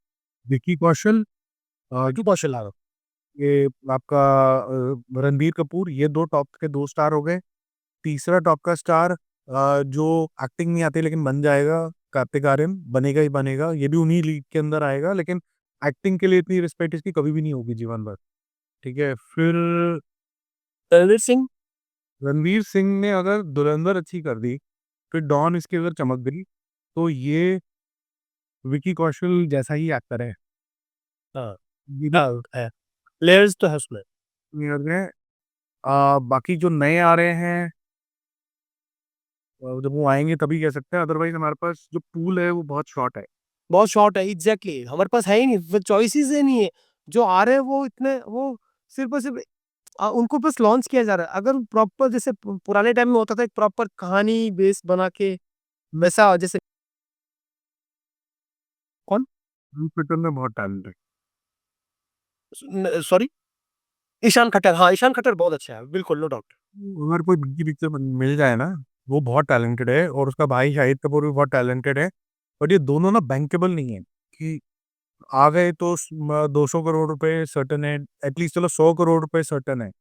विकी कौशल, विकी कौशल आ रहा। ये आपका रणबीर कपूर, ये दो टॉप के दो स्टार हो गए। तीसरा टॉप का स्टार जो एक्टिंग नहीं आती लेकिन बन जाएगा, कार्तिक आर्यन बनेगा ही बनेगा, ये भी उन्हीं लीग के अंदर आएगा, लेकिन एक्टिंग के लिए इतनी रिस्पेक्ट इसकी कभी भी नहीं होगी जीवन भर। ठीक है, फिर रणवीर सिंह। रणवीर सिंह ने अगर धुरंधर अच्छी कर दी, फिर डॉन इसके अगर चमक गई, तो ये विकी कौशल जैसा ही एक्टर है। हाँ। ये भी हाँ, है। लेयर्स तो है उसमें। senior है। बाकी जो नए आ रहे हैं, जब वो आएंगे तभी कह सकते हैं, अदरवाइज हमारे पास जो पूल है वो बहुत शॉर्ट है। बहुत शॉर्ट है, एग्जैक्टली हमारे पास है ही नहीं, फिर चॉइसेस ही नहीं है। जो आ रहे हैं वो इतने, वो सिर्फ और सिर्फ उनको बस लॉन्च किया जा रहा है। अगर प्रॉपर जैसे पुराने टाइम में होता था, एक प्रॉपर कहानी बेस बना के, वैसा जैसे कौन, ट्विटर में बहुत टैलेंट है। सॉरी, ईशान खट्टर। हाँ, ईशान खट्टर बहुत अच्छा है, बिल्कुल, नो डाउट। अगर कोई बिग पिक्चर मिल जाए ना, वो बहुत टैलेंटेड है, और उसका भाई शाहिद कपूर भी बहुत टैलेंटेड है। बट ये दोनों ना बैंकेबल नहीं है, कि आ गए तो 200 करोड़ रुपए सर्टन है, एटलीस्ट चलो 100 करोड़ रुपए सर्टन है।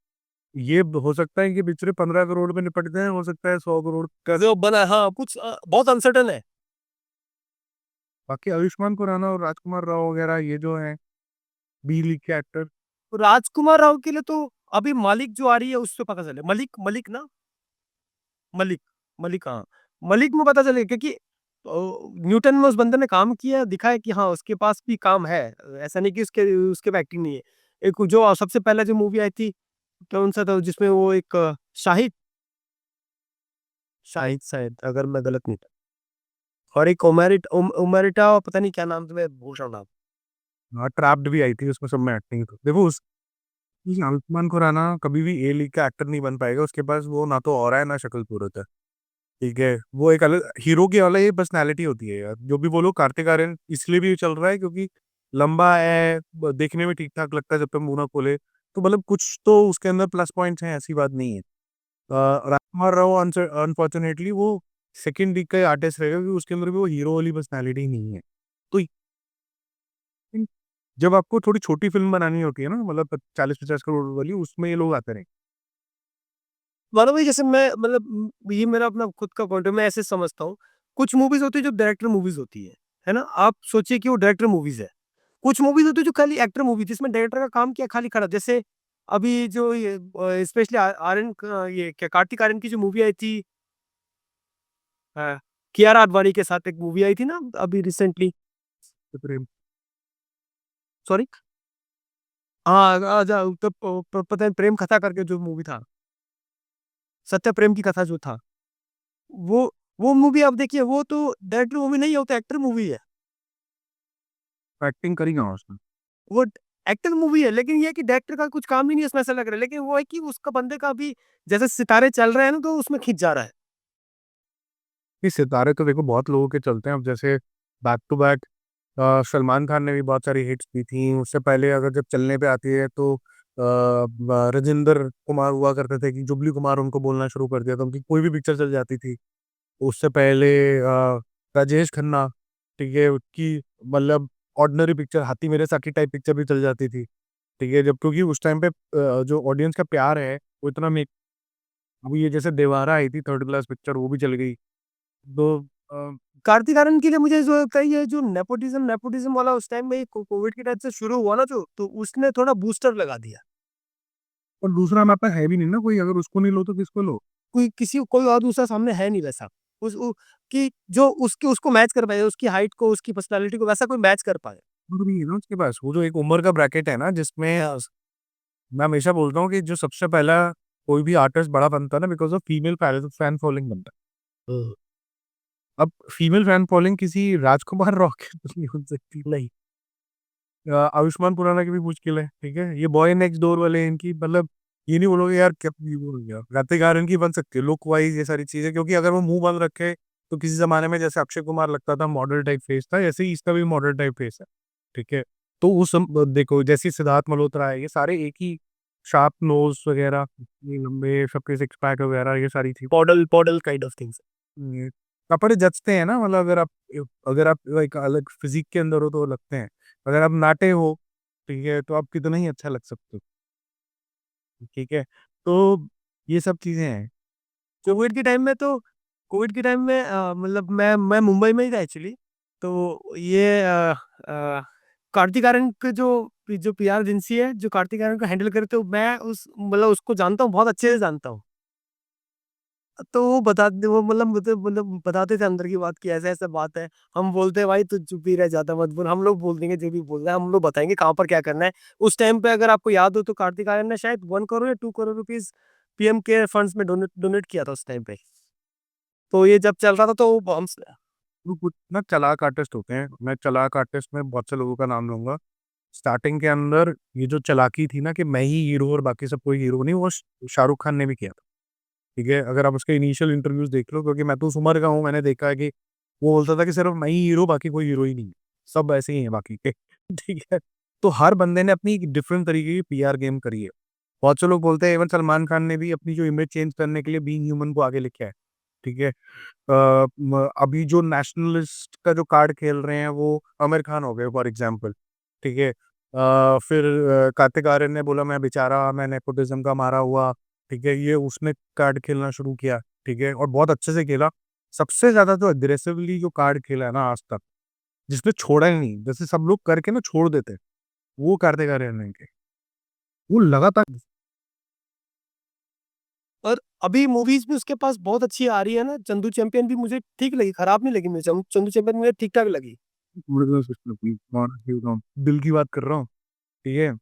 ये हो सकता है कि पिक्चर 15 करोड़ में निपट जाए, हो सकता है 100 करोड़ का। जो बना, हाँ, कुछ बहुत अनसर्टन है। बाकी आयुष्मान खुराना और राजकुमार राव वगैरह ये जो है बी लीग के एक्टर। तो राजकुमार राव के लिए तो अभी मालिक जो आ रही है उससे पता चले, मलिक, मलिक ना, मलिक, मलिक, हाँ, मलिक में पता चले, क्योंकि न्यूटन में उस बंदे ने काम किया, दिखा है कि हाँ उसके पास भी काम है। ऐसा नहीं कि उसके उसके में एक्टिंग नहीं है। एक जो सबसे पहले जो मूवी आई थी, कौन सा था जिसमें वो एक शाहिद, शाहिद शायद, अगर मैं गलत नहीं था। और एक उमेरिटा, पता नहीं क्या नाम था, मैं भूल रहा हूँ नाम। हाँ, ट्रैप्ड भी आई थी, उसमें सब में एक्टिंग तो देखो उस आयुष्मान खुराना कभी भी ए लीग का एक्टर नहीं बन पाएगा, उसके पास वो ना तो और है ना शक्ल सूरत है। ठीक है, वो एक अलग हीरो की अलग ही पर्सनैलिटी होती है यार। जो भी बोलो, कार्तिक आर्यन इसलिए भी चल रहा है क्योंकि लंबा है, देखने में ठीक ठाक लगता है जब तक मुंह ना खोले, तो मतलब कुछ तो उसके अंदर प्लस पॉइंट्स हैं, ऐसी बात नहीं है। राजकुमार राव अनफॉर्चुनेटली वो सेकंड लीग का आर्टिस्ट रहेगा, क्योंकि उसके अंदर भी वो हीरो वाली पर्सनैलिटी नहीं है। तो जब आपको थोड़ी छोटी फिल्म बनानी होती है ना, मतलब 40-50 करोड़ वाली, उसमें ये लोग आते रहे। मानो भाई, जैसे मैं मतलब ये मेरा अपना खुद का पॉइंट है, मैं ऐसे समझता हूँ। कुछ मूवीज होती है जो डायरेक्टर मूवीज होती है ना, आप सोचिए कि वो डायरेक्टर मूवीज है। कुछ मूवीज होती है जो खाली एक्टर मूवी, जिसमें डायरेक्टर का काम किया खाली खड़ा, जैसे अभी जो ये स्पेशली आर्यन ये क्या कार्तिक आर्यन की जो मूवी आई थी, कियारा आडवाणी के साथ एक मूवी आई थी ना अभी रिसेंटली। तो प्रेम। सॉरी, हाँ, तो पता है, प्रेम कथा करके जो मूवी था, सत्य प्रेम की कथा जो था, वो वो मूवी आप देखिए, वो तो डायरेक्टर मूवी नहीं होता, एक्टर मूवी है। एक्टिंग करी कहाँ उसने। वो एक्टर मूवी है, लेकिन ये है कि डायरेक्टर का कुछ काम ही नहीं है उसमें, ऐसा लग रहा है, लेकिन वो है कि उसका बंदे का भी जैसे सितारे चल रहे हैं ना, तो उसमें खिंच जा रहा है। ये सितारे तो देखो बहुत लोगों के चलते हैं, अब जैसे back to back Salman Khan ने भी बहुत सारी हिट्स दी थी। उससे पहले अगर जब चलने पे आती है तो राजेंद्र कुमार हुआ करते थे, कि जुबली कुमार उनको बोलना शुरू कर दिया, तो उनकी कोई भी पिक्चर चल जाती थी। उससे पहले राजेश खन्ना, ठीक है, उसकी मतलब ऑर्डिनरी पिक्चर हाथी मेरे साथी टाइप पिक्चर भी चल जाती थी। ठीक है, जब क्योंकि उस टाइम पे जो ऑडियंस का प्यार है वो इतना में। अभी ये जैसे देवारा आई थी थर्ड क्लास पिक्चर, वो भी चल गई। तो कार्तिक आर्यन के लिए मुझे जो लगता है, ये जो नेपोटिज्म नेपोटिज्म वाला उस टाइम में कोविड के टाइम से शुरू हुआ ना, जो तो उसने थोड़ा बूस्टर लगा दिया। और दूसरा हमारे पास है भी नहीं ना कोई, अगर उसको नहीं लो तो किसको लो। कोई और दूसरा सामने है नहीं वैसा, कि जो उसके उसको मैच कर पाए, उसकी हाइट को, उसकी पर्सनालिटी को वैसा कोई मैच कर पाए। और भी है ना उसके पास, वो जो एक उम्र का ब्रैकेट है ना जिसमें मैं हमेशा बोलता हूँ कि जो सबसे पहला कोई भी आर्टिस्ट बड़ा बनता है ना, because of female fan following बनता है। अब फीमेल फैन फॉलोइंग किसी राजकुमार राव की तो नहीं हो सकती। नहीं। आयुष्मान खुराना की भी मुश्किल है, ठीक है? ये बॉय नेक्स्ट डोर वाले इनकी मतलब ये नहीं बोलोगे यार क्या ये बोल गया। गाते गा इनकी बन सकती है, लुक वाइज़ ये सारी चीज़ें, क्योंकि अगर वो मुँह बंद रखे तो किसी ज़माने में जैसे अक्षय कुमार लगता था मॉडल टाइप फेस था, ऐसे ही इसका भी मॉडल टाइप फेस है, ठीक है? तो उस देखो जैसे सिद्धार्थ मल्होत्रा है, ये सारे एक ही शार्प नोज़ वगैरह, ये लंबे सबके सिक्स पैक वगैरह ये सारी चीज़। Model model kind of things. ये कपड़े जचते हैं ना, मतलब अगर आप एक अलग फिजिक के अंदर हो तो लगते हैं। अगर आप नाटे हो, ठीक है, तो आप कितना ही अच्छा लग सकते हो, ठीक है? तो ये सब चीज़ें हैं। कोविड के टाइम में तो कोविड के टाइम में मतलब मैं मुंबई में ही था एक्चुअली। तो ये कार्तिक आर्यन के जो पीआर एजेंसी है, जो कार्तिक आर्यन को हैंडल करते हो, मैं उस मतलब उसको जानता हूँ, बहुत अच्छे से जानता हूँ। तो वो मतलब बताते थे अंदर की बात कि ऐसा-ऐसा बात है। हम बोलते हैं भाई तू चुप ही रह, ज़्यादा मत बोल। हम लोग बोल देंगे जो भी बोलना है, हम लोग बताएँगे कहाँ पर क्या करना है। उस टाइम पे अगर आपको याद हो तो कार्तिक आर्यन ने शायद 1 करोड़ या 2 crore rupees PM care funds में डोनेट डोनेट किया था उस टाइम पे। तो ये जब चल रहा था तो हम वो कुछ ना चालाक आर्टिस्ट होते हैं। मैं चालाक आर्टिस्ट में बहुत से लोगों का नाम लूँगा। स्टार्टिंग के अंदर ये जो चालाकी थी ना कि मैं ही हीरो और बाकी सब कोई हीरो नहीं, वो शाहरुख खान ने भी किया था, ठीक है? अगर आप उसके इनिशियल इंटरव्यूज़ देख लो, क्योंकि मैं तो उस उम्र का हूँ, मैंने देखा है कि वो बोलता था कि सिर्फ मैं ही हीरो, बाकी कोई हीरो ही नहीं है। सब ऐसे ही हैं बाकी के, ठीक है? तो हर बंदे ने अपनी एक डिफरेंट तरीके की पीआर गेम करी है। बहुत से लोग बोलते हैं इवन सलमान खान ने भी अपनी जो इमेज चेंज करने के लिए बीइंग ह्यूमन को आगे लिखा है, ठीक है? अभी जो नेशनलिस्ट का जो कार्ड खेल रहे हैं वो आमिर खान हो गए फॉर एग्जांपल, ठीक है? फिर कार्तिक आर्यन ने बोला मैं बेचारा, मैं नेपोटिज्म का मारा हुआ, ठीक है? ये उसने कार्ड खेलना शुरू किया, ठीक है? और बहुत अच्छे से खेला। सबसे ज़्यादा तो अग्रेसिवली जो कार्ड खेला है ना आज तक, जिसने छोड़ा ही नहीं, जैसे सब लोग करके ना छोड़ देते हैं, वो कार्तिक आर्यन ने किया। वो लगातार और अभी मूवीज़ भी उसके पास बहुत अच्छी आ रही है ना, चंदू चैंपियन भी मुझे ठीक लगी, खराब नहीं लगी मुझे। चंदू चैंपियन मुझे ठीक-ठाक लगी। दिल की बात कर रहा हूँ, ठीक है?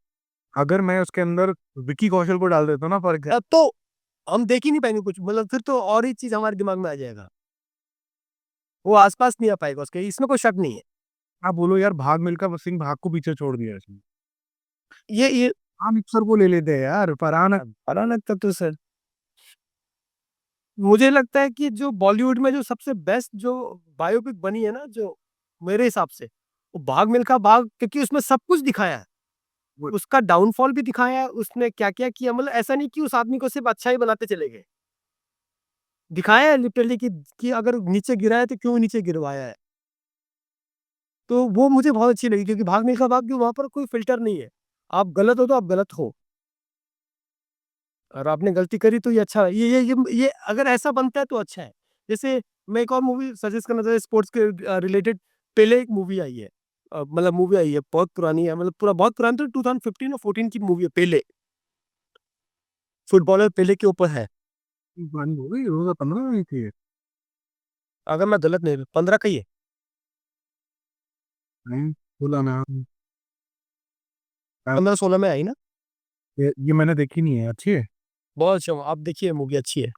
अगर मैं उसके अंदर विकी कौशल को डाल देता हूँ ना फॉर तो हम देख ही नहीं पाएँगे कुछ, मतलब फिर तो और ही चीज़ हमारे दिमाग में आ जाएगा। वो आस-पास नहीं आ पाएगा उसके, इसमें कोई शक नहीं है। आप बोलो यार भाग मिल्खा सिंह भाग को पीछे छोड़ दिया इसने। ये हम अक्सर को ले लेते हैं यार, फरहान फरहान अख्तर तो सर, मुझे लगता है कि जो बॉलीवुड में जो सबसे बेस्ट जो बायोपिक बनी है ना, जो मेरे हिसाब से, वो भाग मिल्खा भाग, क्योंकि उसमें सब कुछ दिखाया है। वो उसका डाउनफॉल भी दिखाया है, उसने क्या-क्या किया, मतलब ऐसा नहीं कि उस आदमी को सिर्फ़ अच्छा ही बनाते चले गए। दिखाया है लिटरली कि अगर नीचे गिरा है तो क्यों नीचे गिरवाया है। तो वो मुझे बहुत अच्छी लगी, क्योंकि भाग मिल्खा भाग, वहाँ पर कोई फ़िल्टर नहीं है। आप गलत हो तो आप गलत हो, और आपने गलती करी तो ये अच्छा है। ये अगर ऐसा बनता है तो अच्छा है। जैसे मैं एक और मूवी सजेस्ट करना चाहता हूँ स्पोर्ट्स के रिलेटेड। पेले एक मूवी आई है। मतलब मूवी आई है, बहुत पुरानी है, मतलब पूरा बहुत पुरानी, तो 2015 और 14 की मूवी है पेले। फुटबॉलर पेले के ऊपर है। पानी हो गई, रोज़ा 15 में ही थी ये। अगर मैं गलत नहीं, 15 का ही है। नहीं, बोला ना। 15-16 में आई ना? ये मैंने देखी नहीं है, अच्छी है? बहुत अच्छा, आप देखिए मूवी अच्छी है।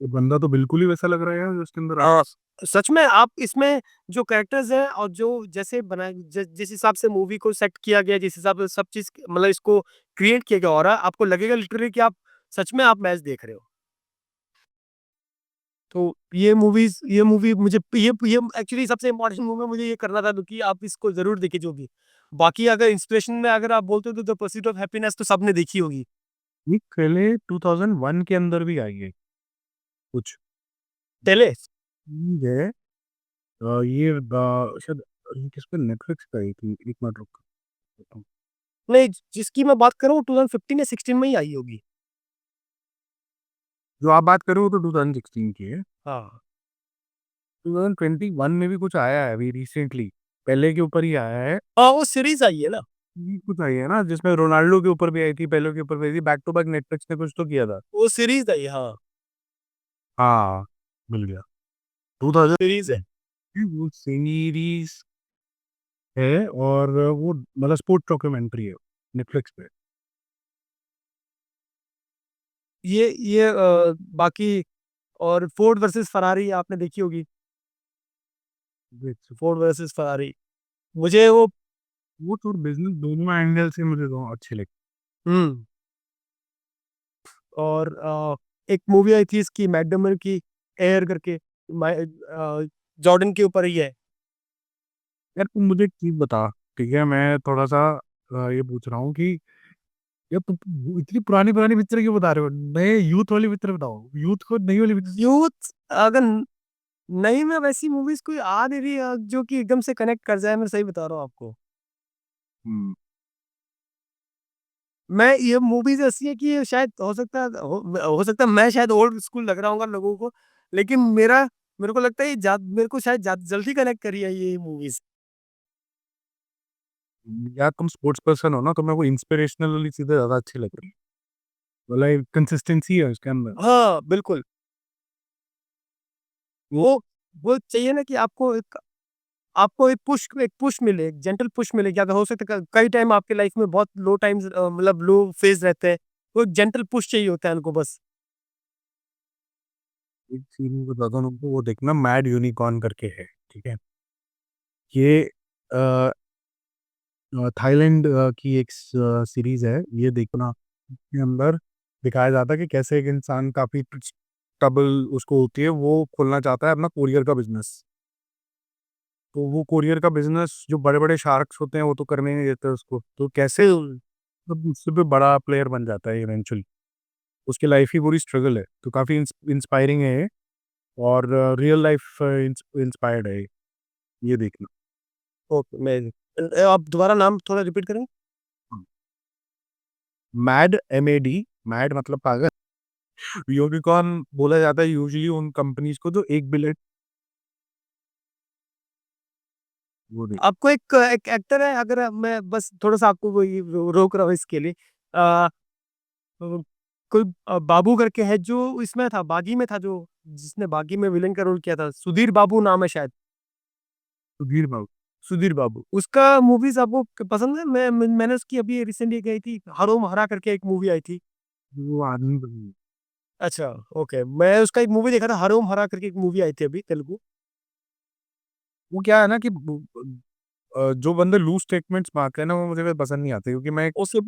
ये बंदा तो बिल्कुल ही वैसा लग रहा है यार जो उसके अंदर हाँ, सच में आप इसमें जो कैरेक्टर्स हैं और जो जैसे बनाए, जिस हिसाब से मूवी को सेट किया गया, जिस हिसाब से सब चीज़ मतलब इसको क्रिएट किया गया हो रहा है, आपको लगेगा लिटरली कि आप सच में आप मैच देख रहे हो। तो ये मूवी मुझे ये एक्चुअली सबसे इम्पोर्टेंट मूवी मुझे ये करना था, क्योंकि आप इसको ज़रूर देखिए जो भी। बाकी अगर इंस्पिरेशन में अगर आप बोलते हो तो द परस्यूट ऑफ हैप्पीनेस तो सबने देखी होगी। ये पहले 2001 के अंदर भी आई है कुछ। पहले ये ये शायद ये किस पे नेटफ्लिक्स पे आई थी, एक मिनट रुक। नहीं, जिसकी मैं बात कर रहा हूँ 2015 या 16 में ही आई होगी। जो आप बात कर रहे हो तो 2016 की है। हाँ। 2021 में भी कुछ आया है अभी रिसेंटली, पहले के ऊपर ही आया है। हाँ, वो सीरीज़ आई है ना। ये कुछ आई है ना जिसमें रोनाल्डो के ऊपर भी आई थी, पहले के ऊपर भी आई थी, बैक टू बैक नेटफ्लिक्स ने कुछ तो किया था। वो सीरीज़ आई है, हाँ, हाँ, मिल गया। 2000 सीरीज़ है। वो सीरीज़ है और वो मतलब स्पोर्ट्स डॉक्यूमेंट्री है नेटफ्लिक्स पे। बाकी और फोर्ड वर्सेस फरारी आपने देखी होगी, देख फोर्ड वर्सेस फरारी। मुझे वो वो तो बिज़नेस दोनों एंगल से मुझे तो अच्छे लगते हुँ, और एक मूवी आई थी इसकी मैट डेमन की, एयर करके, जॉर्डन के ऊपर ही है। हैं। यार तुम मुझे एक चीज़ बता, ठीक है? मैं थोड़ा-सा ये पूछ रहा हूँ कि यार तुम इतनी पुरानी-पुरानी पिक्चर क्यों बता रहे हो? नए यूथ वाली पिक्चर बताओ। यूथ को नई वाली पिक्चर। यूथ अगर नई में वैसी मूवीज़ कोई आ नहीं रही जो कि एकदम से कनेक्ट कर जाए, मैं सही बता रहा हूँ आपको। हुँ। मैं ये मूवीज़ ऐसी है कि ये शायद हो सकता है मैं शायद ओल्ड स्कूल लग रहा होगा लोगों को, लेकिन मेरे को लगता है ये मेरे को शायद जल्दी कनेक्ट करी है ये मूवीज़। यार तुम स्पोर्ट्स पर्सन हो ना, तो मेरे को इंस्पिरेशनल वाली चीज़ें ज़्यादा अच्छी लगती हैं। मतलब एक कंसिस्टेंसी है उसके अंदर। हाँ, बिल्कुल। वो वो चाहिए ना कि आपको एक पुश मिले, एक जेंटल पुश मिले, क्या हो सकता है कई टाइम आपके लाइफ में बहुत लो टाइम्स मतलब लो फेज़ रहते हैं, तो एक जेंटल पुश चाहिए होता है उनको बस। एक चीज़ मैं बताता हूँ तुमको, वो देखना मैड यूनिकॉर्न करके है, ठीक है? ये अ थाईलैंड की एक सीरीज़ है, ये देखना। इसके अंदर दिखाया जाता है कि कैसे एक इंसान काफ़ी ट्रबल उसको होती है, वो खोलना चाहता है अपना कोरियर का बिज़नेस। तो वो कोरियर का बिज़नेस जो बड़े-बड़े शार्क्स होते हैं, वो तो करने नहीं देते उसको, तो कैसे मतलब उससे भी बड़ा प्लेयर बन जाता है इवेंचुअली। उसकी लाइफ़ ही पूरी स्ट्रगल है, तो काफ़ी इंस्पायरिंग है ये, और रियल लाइफ़ इंस्पायर्ड है ये। ये देखना। ओके, मैं आप दोबारा नाम थोड़ा रिपीट करेंगे? हाँ। मैड, एमएडी, मैड मतलब पागल। यूनिकॉर्न बोला जाता है यूजुअली उन कंपनीज़ को जो 1 बिलियन। वो नहीं। आपको एक एक्टर है, अगर मैं बस थोड़ा-सा आपको वही रोक रहा हूँ इसके लिए। अ, कोई बाबू करके है जो इसमें था, बागी में था, जो जिसने बागी में विलेन का रोल किया था, सुधीर बाबू नाम है शायद। सुधीर बाबू। सुधीर बाबू। उसका मूवीज़ आपको पसंद है? मैंने उसकी अभी रिसेंटली एक आई थी, हरोम हरा करके एक मूवी आई थी। वो आदमी बन अच्छा, ओके। मैं उसका एक मूवी देखा था, हरोम हरा करके एक मूवी आई थी अभी तेलुगु। वो क्या है ना कि जो बंदे लूज़ स्टेटमेंट्स मारते हैं ना, वो मुझे फिर पसंद नहीं आते, क्योंकि मैं उससे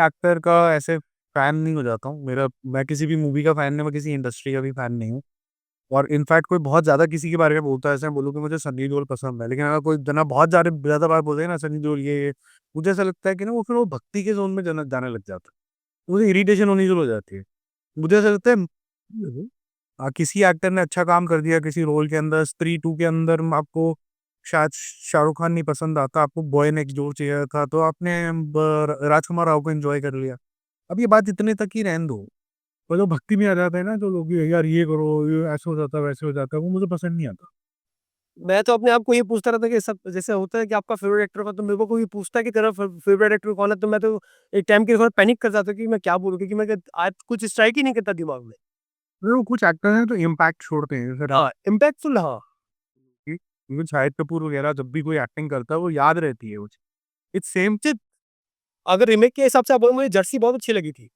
एक्टर का ऐसे फैन नहीं हो जाता हूँ। मैं किसी भी मूवी का फैन नहीं, मैं किसी इंडस्ट्री का भी फैन नहीं हूँ। और इनफैक्ट कोई बहुत ज़्यादा किसी के बारे में बोलता है, ऐसे मैं बोलूँ कि मुझे सनी देओल पसंद है, लेकिन अगर कोई जना बहुत ज़्यादा बार बोल देगा ना सनी देओल ये, मुझे ऐसा लगता है कि ना वो फिर वो भक्ति के ज़ोन में जाने लग जाता है। मुझे इरिटेशन होनी शुरू हो जाती है। मुझे ऐसा लगता है किसी एक्टर ने अच्छा काम कर दिया किसी रोल के अंदर, स्त्री 2 के अंदर आपको शायद शाहरुख खान नहीं पसंद आता, आपको बॉय नेक्स्ट डोर चाहिए था, तो आपने राजकुमार राव को एंजॉय कर लिया। अब ये बात इतने तक ही रहने दो। और जो भक्ति में आ जाता है ना, जो लोग यार ये करो, ये ऐसे हो जाता है, वैसे हो जाता है, वो मुझे पसंद नहीं आता। मैं तो अपने आप को ये पूछता रहता कि सब जैसे होता है कि आपका फेवरेट एक्टर का, तो मेरे को कोई पूछता है कि तेरा फेवरेट एक्टर कौन है, तो मैं तो एक टाइम के बाद पैनिक कर जाता हूँ कि मैं क्या बोलूँ, क्योंकि आज कुछ स्ट्राइक ही नहीं करता दिमाग में। वो कुछ एक्टर हैं तो इम्पैक्ट छोड़ते हैं, जैसे हाँ, इम्पैक्टफुल, हाँ। क्योंकि शाहिद कपूर वगैरह जब भी कोई एक्टिंग करता है, वो याद रहती है वो चीज़। It's same. चित अगर रीमेक के हिसाब से आप बोलो, मुझे जर्सी बहुत अच्छी लगी थी।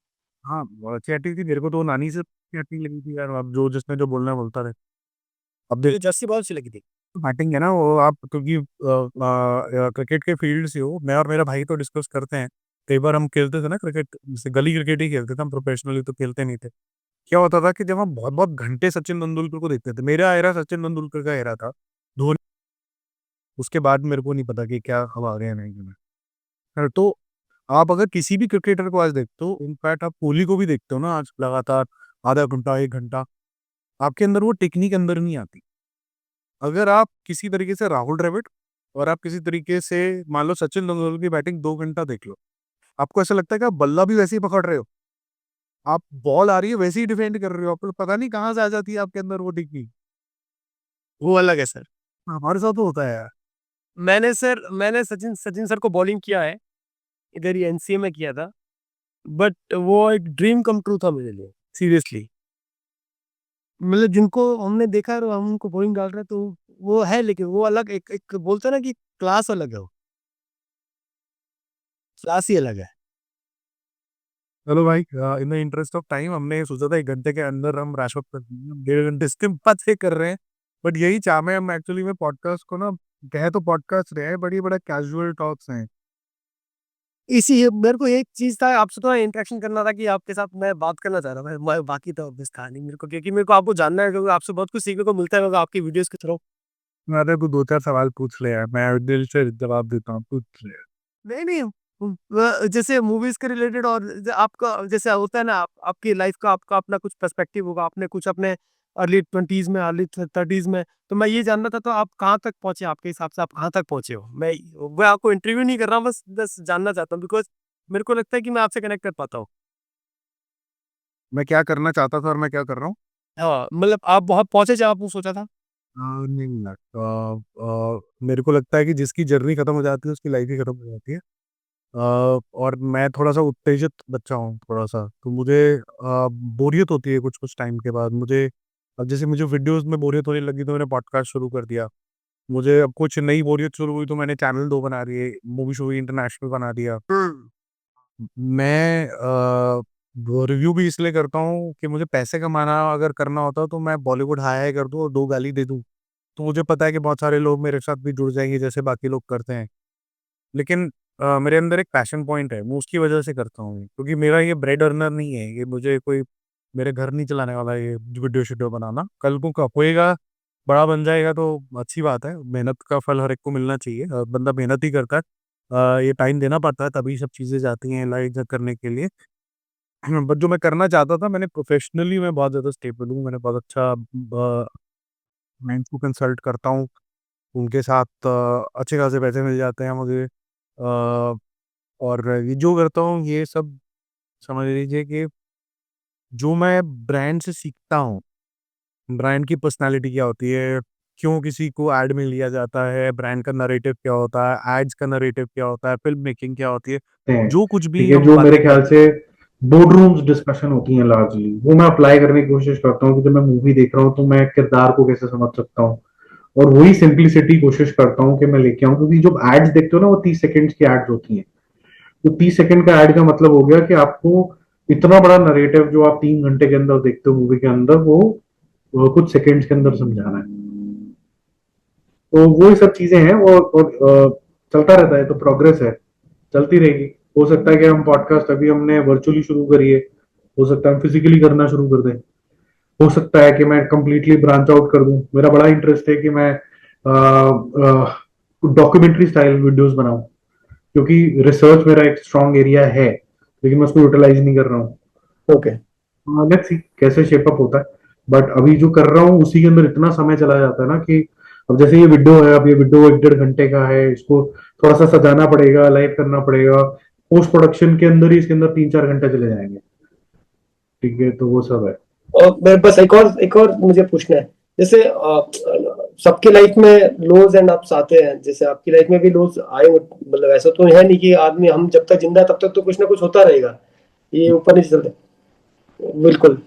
हाँ, बहुत अच्छी एक्टिंग थी। मेरे को तो नानी से एक्टिंग लगी थी यार, अब जो जिसने जो बोलना है बोलता रहे। अब देख मुझे जर्सी बहुत अच्छी लगी थी। बैटिंग है ना, वो आप क्योंकि क्रिकेट के फील्ड से हो, मैं और मेरा भाई तो डिस्कस करते हैं। कई बार हम खेलते थे ना क्रिकेट, जैसे गली क्रिकेट ही खेलते थे हम, प्रोफेशनली तो खेलते नहीं थे। क्या होता था कि जब हम बहुत-बहुत घंटे सचिन तेंदुलकर को देखते थे, मेरा एरा सचिन तेंदुलकर का एरा था। धोनी उसके बाद मेरे को नहीं पता कि क्या अब आ गए हैं नहीं में। तो आप अगर किसी भी क्रिकेटर को आज देखते हो, इनफैक्ट आप कोहली को भी देखते हो ना आज लगातार आधा घंटा, 1 घंटा, आपके अंदर वो टेक्निक अंदर नहीं आती। अगर आप किसी तरीके से राहुल द्रविड़ और आप किसी तरीके से मान लो सचिन तेंदुलकर की बैटिंग 2 घंटा देख लो, आपको ऐसा लगता है कि आप बल्ला भी वैसे ही पकड़ रहे हो। आप बॉल आ रही है वैसे ही डिफेंड कर रहे हो, आपको पता नहीं कहाँ से आ जाती है आपके अंदर वो टेक्निक। वो अलग है सर। हमारे साथ तो होता है यार। मैंने सचिन सचिन सर को बॉलिंग किया है, इधर ही एनसीए में किया था। बट वो एक ड्रीम कम ट्रू था मेरे लिए, सीरियसली। मतलब जिनको हमने देखा है और हम उनको बॉलिंग डाल रहे हैं, तो वो है, लेकिन वो अलग एक एक बोलते हैं ना कि क्लास अलग है वो, क्लास ही अलग है। चलो भाई, in the interest of time हमने सोचा था 1 घंटे के अंदर हम रैप अप कर देंगे, हम 1.5 घंटे से बात ही कर रहे हैं। बट यही चाह में हम एक्चुअली में पॉडकास्ट को ना, कहे तो पॉडकास्ट रहे हैं, बट ये बड़ा कैजुअल टॉक्स हैं। इसी मेरे को एक चीज़ था आपसे थोड़ा इंटरेक्शन करना था कि आपके साथ मैं बात करना चाह रहा था। मैं बाकी तो ऑब्वियस था नहीं मेरे को, क्योंकि मेरे को आपको जानना है, क्योंकि आपसे बहुत कुछ सीखने को मिलता है आपकी वीडियोज़ के थ्रू। अरे तू 2-4 सवाल पूछ ले यार, मैं दिल से जवाब देता हूँ, पूछ ले। नहीं, नहीं। जैसे मूवीज़ के रिलेटेड, और आपका जैसे होता है ना, आपकी लाइफ़ का आपका अपना कुछ पर्सपेक्टिव होगा, आपने कुछ अपने अर्ली 20s में, अर्ली 30s में, तो मैं ये जानना था, तो आप कहाँ तक पहुँचे, आपके हिसाब से आप कहाँ तक पहुँचे हो? मैं आपको इंटरव्यू नहीं कर रहा हूँ, बस बस जानना चाहता हूँ, बिकॉज़ मेरे को लगता है कि मैं आपसे कनेक्ट कर पाता हूँ। मैं क्या करना चाहता था और मैं क्या कर रहा हूँ? हाँ, मतलब आप बहुत पहुँचे जहाँ आपने सोचा था? नहीं लगता। मेरे को लगता है कि जिसकी जर्नी खत्म हो जाती है, उसकी लाइफ ही खत्म हो जाती है। और मैं थोड़ा-सा उत्तेजित बच्चा हूँ थोड़ा-सा, तो मुझे बोरियत होती है कुछ-कुछ टाइम के बाद। मुझे अब जैसे मुझे वीडियोज़ में बोरियत होने लगी, तो मैंने पॉडकास्ट शुरू कर दिया। मुझे अब कुछ नई बोरियत शुरू हुई, तो मैंने चैनल 2 बना दिए, मूवी शूवी इंटरनेशनल बना दिया। हुँ। मैं वो रिव्यू भी इसलिए करता हूँ कि मुझे पैसे कमाना अगर करना होता, तो मैं बॉलीवुड हाय-हाय कर दूँ और 2 गाली दे दूँ। तो मुझे पता है कि बहुत सारे लोग मेरे साथ भी जुड़ जाएँगे, जैसे बाकी लोग करते हैं। लेकिन मेरे अंदर एक पैशन पॉइंट है, मैं उसकी वजह से करता हूँ, क्योंकि मेरा ये ब्रेड अर्नर नहीं है, ये मुझे कोई मेरे घर नहीं चलाने वाला है ये वीडियो-शीडियो बनाना। कल को क होएगा, बड़ा बन जाएगा तो अच्छी बात है, मेहनत का फल हर एक को मिलना चाहिए। बंदा मेहनत ही करता है। ये टाइम देना पड़ता है, तभी सब चीज़ें जाती हैं लाइफ करने के लिए। बट जो मैं करना चाहता था, मैंने प्रोफ़ेशनली मैं बहुत ज़्यादा स्टेबल हूँ, मैंने बहुत अच्छा क्लाइंट्स को कंसल्ट करता हूँ, उनके साथ अच्छे खासे पैसे मिल जाते हैं मुझे। और ये जो करता हूँ, ये सब समझ लीजिए कि जो मैं ब्रांड से सीखता हूँ, ब्रांड की पर्सनैलिटी क्या होती है, क्यों किसी को एड में लिया जाता है, ब्रांड का नैरेटिव क्या होता है, एड्स का नैरेटिव क्या होता है, फ़िल्म मेकिंग क्या होती है, हैं, जो कुछ ठीक भी है, हम जो मेरे बातें ख्याल करते से बोर्ड रूम्स डिस्कशन होती हैं लार्जली, वो मैं अप्लाई करने की कोशिश करता हूँ कि जब मैं मूवी देख रहा हूँ तो मैं किरदार को कैसे समझ सकता हूँ, और वही सिंप्लिसिटी कोशिश करता हूँ कि मैं लेके आऊँ, क्योंकि जब एड्स देखते हो ना, वो 30 सेकंड्स की एड्स होती हैं। तो 30 सेकंड का एड का मतलब हो गया कि आपको इतना बड़ा नरेटिव जो आप 3 घंटे के अंदर देखते हो मूवी के अंदर, वो कुछ सेकंड्स के अंदर समझाना है। तो वो ही सब चीजें हैं, और चलता रहता है, तो प्रोग्रेस है, चलती रहेगी। हो सकता है कि हम पॉडकास्ट अभी हमने वर्चुअली शुरू करी है, हो सकता है हम फिजिकली करना शुरू कर दें, हो सकता है कि मैं कंप्लीटली ब्रांच आउट कर दूं। मेरा बड़ा इंटरेस्ट है कि मैं डॉक्यूमेंट्री स्टाइल वीडियोस बनाऊं, क्योंकि रिसर्च मेरा एक स्ट्रांग एरिया है, लेकिन मैं उसको यूटिलाइज नहीं कर रहा हूँ। ओके। लेट्स सी कैसे शेप अप होता है। बट अभी जो कर रहा हूँ उसी के अंदर इतना समय चला जाता है ना, कि अब जैसे ये वीडियो है, अब ये वीडियो 1-1.5 घंटे का है, इसको थोड़ा सा सजाना पड़ेगा, लाइव करना पड़ेगा, पोस्ट प्रोडक्शन के अंदर ही इसके अंदर 3-4 घंटे चले जाएंगे। ठीक है, तो वो सब है। और मेरे पास एक और मुझे पूछना है। जैसे सबकी लाइफ में लोज एंड अप्स आते हैं, जैसे आपकी लाइफ में भी लोज आए मतलब ऐसा तो है नहीं कि आदमी हम जब तक जिंदा है तब तक तो कुछ ना कुछ होता रहेगा, ये ऊपर नीचे चलते। बिल्कुल।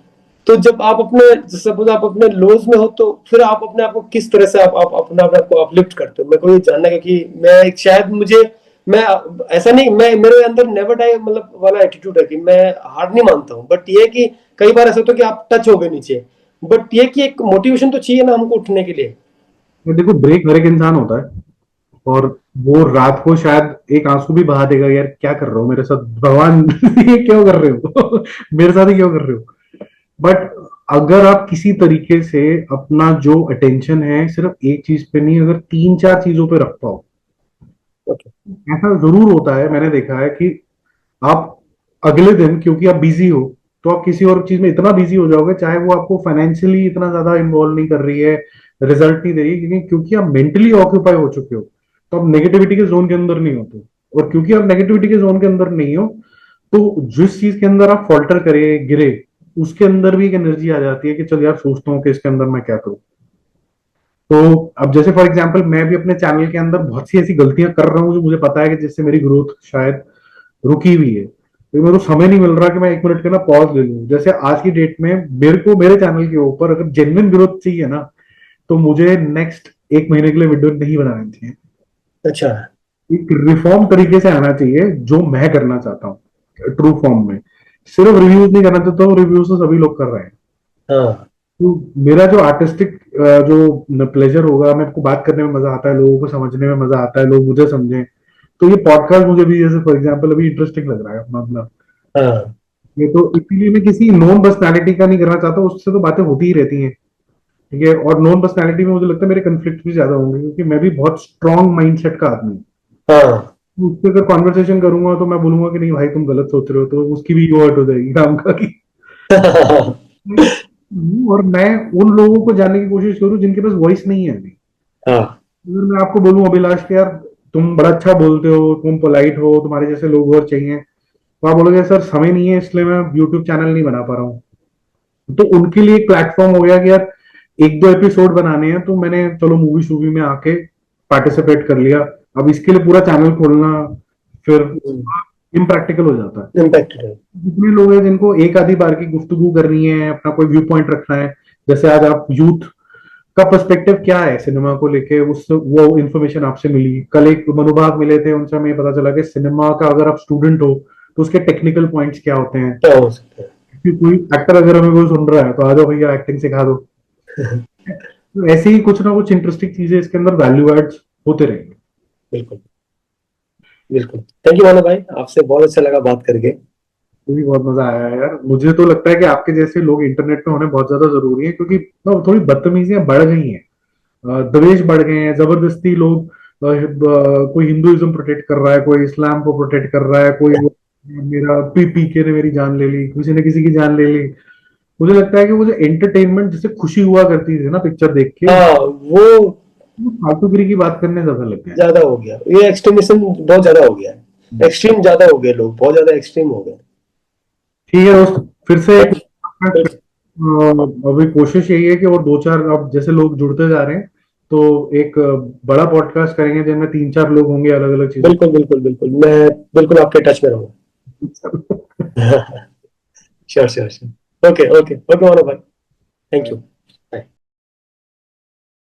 तो जब आप अपने सपोज आप अपने लोज में हो, तो फिर आप अपने आप को किस तरह से आप अपने आप को अपलिफ्ट करते हो? मेरे को ये जानना है, क्योंकि मैं एक शायद मुझे मैं ऐसा नहीं, मैं मेरे अंदर नेवर डाई मतलब वाला एटीट्यूड है कि मैं हार नहीं मानता हूँ, बट ये कि कई बार ऐसा होता है कि आप टच हो गए नीचे, बट ये कि एक मोटिवेशन तो चाहिए ना हमको उठने के लिए। तो देखो, ब्रेक हर एक इंसान होता है, और वो रात को शायद एक आंसू भी बहा देगा, यार क्या कर रहे हो मेरे साथ भगवान, ये क्यों कर रहे हो मेरे साथ ही क्यों कर रहे हो। बट अगर आप किसी तरीके से अपना जो अटेंशन है सिर्फ एक चीज पे नहीं, अगर 3-4 चीजों पे रख पाओ, ओके। ऐसा जरूर होता है, मैंने देखा है कि आप अगले दिन, क्योंकि आप बिजी हो, तो आप किसी और चीज में इतना बिजी हो जाओगे, चाहे वो आपको फाइनेंशियली इतना ज्यादा इन्वॉल्व नहीं कर रही है, रिजल्ट नहीं दे रही है, क्योंकि आप मेंटली ऑक्यूपाई हो चुके हो, तो आप नेगेटिविटी के जोन के अंदर नहीं होते। और क्योंकि आप नेगेटिविटी के जोन के अंदर नहीं हो, तो जिस चीज के अंदर आप फॉल्टर करे, गिरे, उसके अंदर भी एक एनर्जी आ जाती है कि चल यार, सोचता हूँ कि इसके अंदर मैं क्या करूँ। तो अब जैसे फॉर एग्जाम्पल मैं भी अपने चैनल के अंदर बहुत सी ऐसी गलतियां कर रहा हूँ जो मुझे पता है कि जिससे मेरी ग्रोथ शायद रुकी हुई है, तो मेरे को समय नहीं मिल रहा कि मैं 1 मिनट का ना पॉज ले लूं। जैसे आज की डेट में मेरे को मेरे चैनल के ऊपर अगर जेन्युइन ग्रोथ चाहिए ना, तो मुझे नेक्स्ट 1 महीने के लिए वीडियो नहीं बनानी चाहिए। अच्छा। एक रिफॉर्म तरीके से आना चाहिए जो मैं करना चाहता हूँ, ट्रू फॉर्म में, सिर्फ रिव्यूज नहीं करना चाहता, तो रिव्यूज तो सभी लोग कर रहे हैं। हाँ तो मेरा जो आर्टिस्टिक जो प्लेजर होगा, मेरे को बात करने में मजा आता है, लोगों को समझने में मजा आता है, लोग मुझे समझें, तो ये पॉडकास्ट मुझे भी जैसे फॉर एग्जांपल अभी इंटरेस्टिंग लग रहा है अपना अपना। हाँ ये तो इसीलिए मैं किसी नॉन पर्सनालिटी का नहीं करना चाहता, उससे तो बातें होती ही रहती हैं, ठीक है। और नॉन पर्सनालिटी में मुझे लगता है मेरे कन्फ्लिक्ट भी ज्यादा होंगे, क्योंकि मैं भी बहुत स्ट्रांग माइंडसेट का आदमी हूँ। हाँ तो उससे अगर कॉन्वर्सेशन करूंगा तो मैं बोलूंगा कि नहीं भाई तुम गलत सोच रहे हो, तो उसकी भी ईगो हर्ट हो जाएगी काम का कि और मैं उन लोगों को जानने की कोशिश करूं जिनके पास वॉइस नहीं है अभी। हाँ अगर मैं आपको बोलूं अभिलाष के यार तुम बड़ा अच्छा बोलते हो, तुम पोलाइट हो, तुम्हारे जैसे लोग और चाहिए, तो आप बोलोगे सर समय नहीं है इसलिए मैं यूट्यूब चैनल नहीं बना पा रहा हूँ। तो उनके लिए एक प्लेटफॉर्म हो गया कि यार एक दो एपिसोड बनाने हैं, तो मैंने चलो मूवी शूवी में आके पार्टिसिपेट कर लिया। अब इसके लिए पूरा चैनल खोलना फिर इम्प्रैक्टिकल हो जाता है। इम्पैक्टेड है। जितने लोग हैं जिनको एक आधी बार की गुफ्तगू करनी है, अपना कोई व्यू पॉइंट रखना है, जैसे आज आप यूथ का पर्सपेक्टिव क्या है सिनेमा को लेके, उस वो इन्फॉर्मेशन आपसे मिली, कल एक मनोभाव मिले थे, उनसे हमें पता चला कि सिनेमा का अगर आप स्टूडेंट हो तो उसके टेक्निकल पॉइंट्स क्या होते हैं। क्या हो सकता है। कि कोई एक्टर अगर हमें कोई सुन रहा है तो आ जाओ भैया एक्टिंग सिखा दो। तो ऐसे ही कुछ ना कुछ इंटरेस्टिंग चीजें इसके अंदर वैल्यू एड्स होते रहेंगे। बिल्कुल बिल्कुल। थैंक यू मानो भाई, आपसे बहुत अच्छा लगा बात करके। मुझे भी बहुत मजा आया है यार। मुझे तो लगता है कि आपके जैसे लोग इंटरनेट पे होने बहुत ज्यादा जरूरी है, क्योंकि ना थोड़ी बदतमीजियां बढ़ गई हैं, द्वेष बढ़ गए हैं, जबरदस्ती लोग कोई हिंदुइज्म प्रोटेक्ट कर रहा है, कोई इस्लाम को प्रोटेक्ट कर रहा है, कोई मेरा पीके ने मेरी जान ले ली, किसी ने किसी की जान ले ली। मुझे लगता है कि वो जो एंटरटेनमेंट जिससे खुशी हुआ करती थी ना पिक्चर देख के, हाँ वो वो फालतूगिरी की बात करने ज्यादा लग गया ज्यादा हो गया, ये एक्सट्रीमिज्म बहुत ज्यादा हो गया है, है। एक्सट्रीम ज्यादा हो गए, लोग बहुत ज्यादा एक्सट्रीम हो गए। ठीक है दोस्त, फिर से एक बिल्कुल अभी कोशिश यही है कि और दो चार अब जैसे लोग जुड़ते जा रहे हैं, तो एक बड़ा पॉडकास्ट करेंगे जिनमें तीन चार लोग होंगे अलग अलग चीजों बिल्कुल बिल्कुल बिल्कुल, मैं बिल्कुल आपके टच में रहूंगा। Sure sure sure. Okay okay okay मानो भाई, थैंक यू।